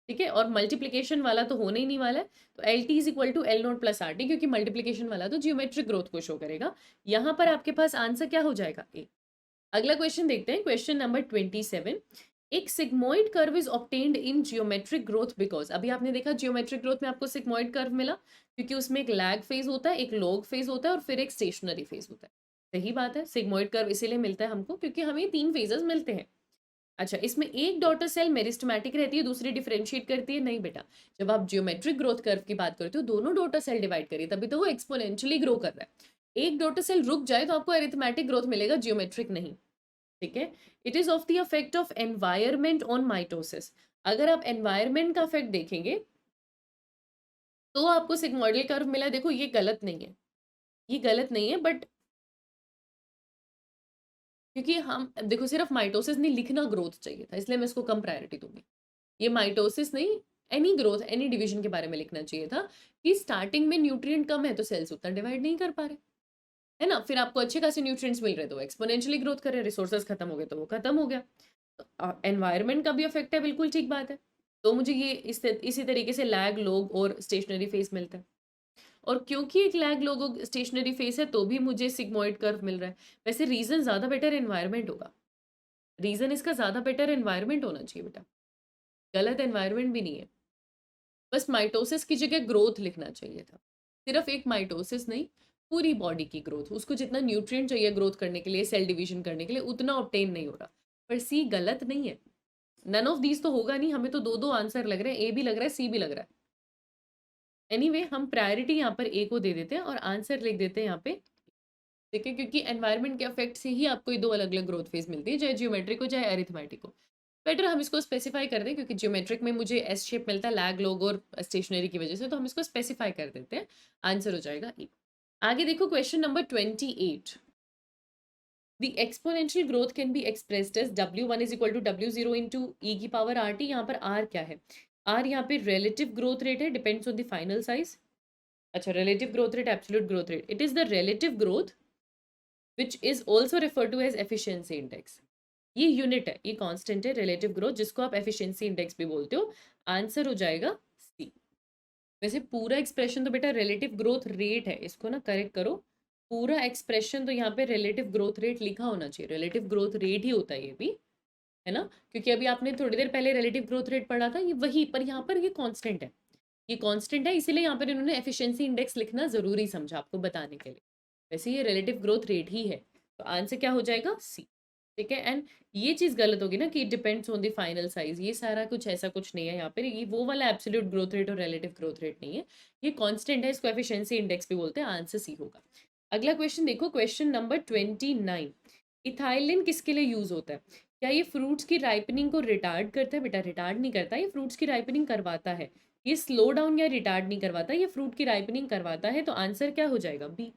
ठीक है। और मल्टीप्लीकेशन वाला तो होने ही नहीं वाला है, तो L T is equal to L naught plus R T, क्योंकि मल्टीप्लीकेशन वाला तो जियोमेट्रिक ग्रोथ को शो करेगा। यहाँ पर आपके पास आंसर क्या हो जाएगा, ए। अगला क्वेश्चन देखते हैं, क्वेश्चन नंबर 27। एक sigmoid curve is obtained in geometric growth because, अभी आपने देखा जियोमेट्रिक ग्रोथ में आपको सिग्मोइड कर्व मिला क्योंकि उसमें एक लैग फेज होता है, एक लॉग फेज होता है, और फिर एक स्टेशनरी फेज होता है। सही बात है, सिग्मोइड कर्व इसीलिए मिलता है हमको क्योंकि हमें 3 फेजेस मिलते हैं। अच्छा, इसमें एक डॉटर सेल मेरिस्टेमेटिक रहती है, दूसरी डिफरेंशिएट करती है? नहीं बेटा, जब आप जियोमेट्रिक ग्रोथ कर्व की बात करते हो दोनों डॉटर सेल डिवाइड करिए, तभी तो वो एक्सपोनेंशियली ग्रो कर रहा है। एक डॉटर सेल रुक जाए तो आपको अरिथमेटिक ग्रोथ मिलेगा, जियोमेट्रिक नहीं, ठीक है। It is of the effect of environment on mitosis. अगर आप एनवायरमेंट का इफेक्ट देखेंगे तो आपको सिग्मोइडल कर्व मिला। देखो ये गलत नहीं है, ये गलत नहीं है, बट क्योंकि हम देखो सिर्फ माइटोसिस नहीं लिखना ग्रोथ चाहिए था, इसलिए मैं इसको कम प्रायोरिटी दूंगी। ये माइटोसिस नहीं, एनी ग्रोथ, एनी डिवीजन के बारे में लिखना चाहिए था कि स्टार्टिंग में न्यूट्रिएंट कम है तो सेल्स उतना डिवाइड नहीं कर पा रहे, है ना। फिर आपको अच्छे खासे न्यूट्रिएंट्स मिल रहे तो एक्सपोनेंशियली ग्रोथ कर रहे, रिसोर्सेज खत्म हो गए तो वो खत्म हो गया। तो एनवायरनमेंट का भी इफेक्ट है, बिल्कुल ठीक बात है। तो मुझे ये इसी तरीके से लैग, लोग और स्टेशनरी फेस मिलता है। और क्योंकि एक लैग, लोग और स्टेशनरी फेस है तो भी मुझे सिग्मोइड कर्व मिल रहा है। वैसे रीजन ज़्यादा बेटर एनवायरनमेंट होगा, रीजन इसका ज़्यादा बेटर एनवायरनमेंट होना चाहिए बेटा, गलत एनवायरनमेंट भी नहीं है। बस माइटोसिस की जगह ग्रोथ लिखना चाहिए था। सिर्फ एक माइटोसिस नहीं, पूरी बॉडी की ग्रोथ, उसको जितना न्यूट्रिएंट चाहिए ग्रोथ करने के लिए, सेल डिवीजन करने के लिए, उतना ऑब्टेन नहीं हो रहा। पर सी गलत नहीं है, नन ऑफ दीज तो होगा नहीं। हमें तो दो दो आंसर लग रहे हैं, ए भी लग रहा है, सी भी लग रहा है। एनीवे हम प्रायोरिटी यहाँ पर ए को दे देते हैं और आंसर लिख देते हैं यहाँ पे, ठीक है, क्योंकि एनवायरनमेंट के इफेक्ट से ही आपको ये दो अलग अलग ग्रोथ फेज मिलती है, चाहे जियोमेट्रिक हो चाहे अरिथमेटिक हो। बेटर हम इसको स्पेसिफाई कर दें, क्योंकि जियोमेट्रिक में मुझे एस शेप मिलता है लैग, लोग और स्टेशनरी की वजह से, तो हम इसको स्पेसिफाई कर देते हैं, आंसर हो जाएगा ए। आगे देखो question number 28। The exponential growth can be expressed as W1 is equal to W0 into e की पावर RT। यहाँ पर R क्या है, R यहाँ पे relative growth rate है, depends on the final size। अच्छा, relative growth rate, absolute growth rate, it is the relative growth which is also referred to as efficiency index। ये unit है, ये कांस्टेंट है रिलेटिव ग्रोथ, जिसको आप efficiency index भी बोलते हो। आंसर हो जाएगा सी। वैसे पूरा एक्सप्रेशन तो बेटा रिलेटिव ग्रोथ रेट है, इसको ना करेक्ट करो। पूरा एक्सप्रेशन तो यहाँ पे रिलेटिव ग्रोथ रेट लिखा होना चाहिए, रिलेटिव ग्रोथ रेट ही होता है ये भी, है ना, क्योंकि अभी आपने थोड़ी देर पहले रिलेटिव ग्रोथ रेट पढ़ा था, ये वही, पर यहाँ पर ये कांस्टेंट है, ये कांस्टेंट है, इसीलिए यहाँ पर इन्होंने एफिशिएंसी इंडेक्स लिखना जरूरी समझा आपको बताने के लिए। वैसे ये रिलेटिव ग्रोथ रेट ही है, तो आंसर क्या हो जाएगा सी। ठीक है, एंड ये चीज गलत होगी ना कि depends on the final size, ये सारा कुछ ऐसा कुछ नहीं है यहाँ पे, ये वो वाला एब्सोल्यूट ग्रोथ रेट और रिलेटिव ग्रोथ रेट नहीं है, ये कांस्टेंट है, इसको एफिशिएंसी इंडेक्स भी बोलते हैं। आंसर सी होगा। अगला क्वेश्चन देखो, क्वेश्चन नंबर 29। इथाइलिन किसके लिए यूज होता है? क्या ये फ्रूट्स की राइपनिंग को रिटार्ड करता है? बेटा रिटार्ड नहीं करता, ये फ्रूट्स की राइपनिंग करवाता है। ये स्लो डाउन या रिटार्ड नहीं करवाता, ये फ्रूट की राइपनिंग करवाता है, तो आंसर क्या हो जाएगा? बी।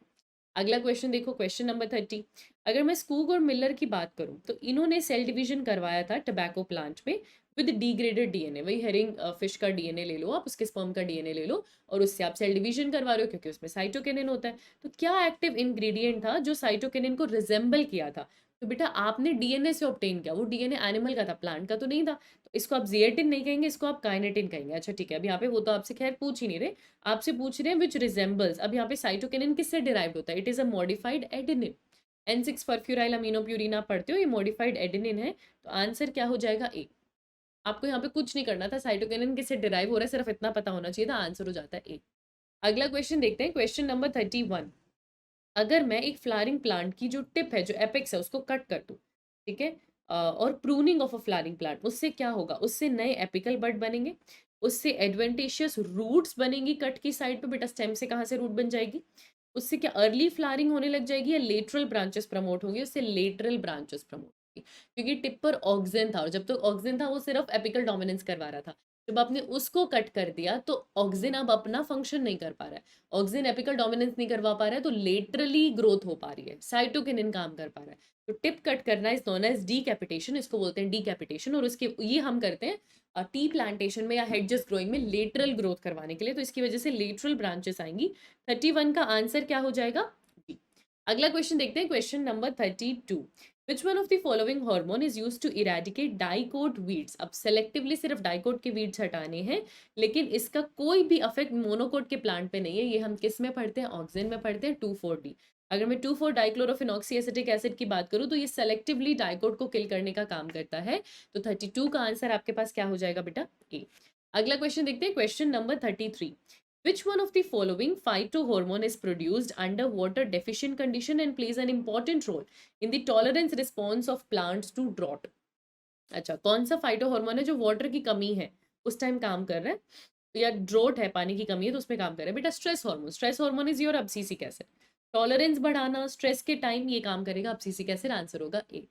अगला क्वेश्चन देखो, क्वेश्चन नंबर 30। अगर मैं स्कूग और मिलर की बात करूं तो इन्होंने सेल डिवीजन करवाया था टबैको प्लांट में विद डिग्रेडेड डीएनए। वही हेरिंग फिश का डीएनए ले लो, आप उसके स्पर्म का डीएनए ले लो और उससे आप सेल डिवीजन करवा रहे हो, क्योंकि उसमें साइटोकिनिन होता है। तो क्या एक्टिव इंग्रेडिएंट था जो साइटोकिनिन को रिजेंबल किया था? तो बेटा आपने डीएनए से ऑब्टेन किया, वो डीएनए एनिमल का था, प्लांट का तो नहीं था, तो इसको आप जिएटिन नहीं कहेंगे, इसको आप काइनेटिन कहेंगे। अच्छा ठीक है, अब यहाँ पे वो तो आपसे खैर पूछ ही नहीं रहे, आपसे पूछ रहे हैं विच रिजेंबल्स। अब यहाँ पे साइटोकिनिन किससे डिराइव्ड होता है? It is a modified adenine. N6 परफ्यूराइल aminopurine आप पढ़ते हो, ये मॉडिफाइड एडेनिन है, तो आंसर क्या हो जाएगा? ए। आपको यहाँ पे कुछ नहीं करना था, साइटोकिनिन किससे डिराइव हो रहा है सिर्फ इतना पता होना चाहिए था, आंसर हो जाता है ए। अगला क्वेश्चन देखते हैं, क्वेश्चन नंबर 31। अगर मैं एक फ्लावरिंग प्लांट की जो टिप है, जो एपेक्स है, उसको कट कर दूं, ठीक है, और pruning of a flowering plant, उससे क्या होगा? उससे नए एपिकल बड बनेंगे, उससे एडवेंटेशियस रूट्स बनेंगी कट की साइड पे। बेटा स्टेम से कहाँ से रूट बन जाएगी? उससे क्या अर्ली फ्लावरिंग होने लग जाएगी या लेटरल ब्रांचेस प्रमोट होंगे? उससे लेटरल ब्रांचेस प्रमोट होंगी, क्योंकि टिप पर ऑक्सिन था, और जब तक ऑक्सिन था वो सिर्फ एपिकल डोमिनेंस करवा रहा था। जब आपने उसको कट कर दिया तो ऑक्सिन अब अपना फंक्शन नहीं कर पा रहा है, ऑक्सिन एपिकल डोमिनेंस नहीं करवा पा रहा है, तो लेटरली ग्रोथ हो पा रही है, साइटोकिनिन काम कर पा रहा है। तो टिप कट करना इज नोन एज डीकैपिटेशन, इसको बोलते हैं डीकैपिटेशन, और उसके ये हम करते हैं टी प्लांटेशन में या हेडजेस ग्रोइंग में लेटरल ग्रोथ करवाने के लिए, तो इसकी वजह से लेटरल ब्रांचेस आएंगी। 31 का आंसर क्या हो जाएगा? डी। अगला क्वेश्चन देखते हैं, question number 32। Which one of the following hormone is used to eradicate dicot weeds? अब सेलेक्टिवली सिर्फ डाइकोट के वीड्स हटाने हैं, लेकिन इसका कोई भी अफेक्ट मोनोकोट के प्लांट पे नहीं है। ये हम किस में पढ़ते हैं? ऑक्सिन में पढ़ते हैं, 2,4-D। अगर मैं 2,4-डाइक्लोरोफिनॉक्सी एसिटिक एसिड की बात करूँ तो ये सेलेक्टिवली डाइकोट को किल करने का काम करता है, तो 32 का आंसर आपके पास क्या हो जाएगा बेटा? ए। अगला क्वेश्चन देखते हैं, question number 33। Which one of the following phytohormone is produced under water deficient condition and plays an important role in the tolerance response of plants to drought? अच्छा, कौन सा फाइटोहॉर्मोन है जो वाटर की कमी है उस टाइम काम कर रहा है, या ड्रोट है, पानी की कमी है तो उसमें काम कर रहा है? बेटा stress hormone. Stress hormone is your abscisic acid. Tolerance बढ़ाना स्ट्रेस के टाइम, ये काम करेगा अब्सिसिक एसिड। आंसर होगा ए।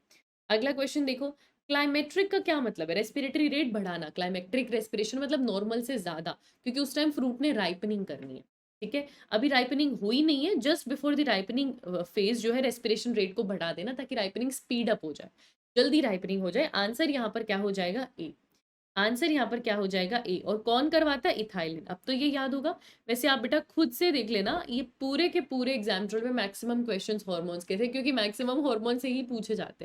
अगला क्वेश्चन देखो, क्लाइमेट्रिक का क्या मतलब है? रेस्पिरेटरी रेट बढ़ाना। क्लाइमेट्रिक रेस्पिरेशन मतलब नॉर्मल से ज्यादा, क्योंकि उस टाइम फ्रूट ने राइपनिंग करनी है। ठीक है, अभी राइपनिंग हुई नहीं है, just before the ripening phase जो है रेस्पिरेशन रेट को बढ़ा देना, ताकि राइपनिंग स्पीड अप हो जाए, जल्दी राइपनिंग हो जाए। आंसर यहाँ पर क्या हो जाएगा? ए। आंसर यहाँ पर क्या हो जाएगा? ए। और कौन करवाता है? इथाइलिन। अब तो ये याद होगा। वैसे आप बेटा खुद से देख लेना, ये पूरे के पूरे एग्जाम में मैक्सिमम क्वेश्चंस हार्मोन्स के थे, क्योंकि मैक्सिमम हार्मोन से ही पूछे जाते हैं।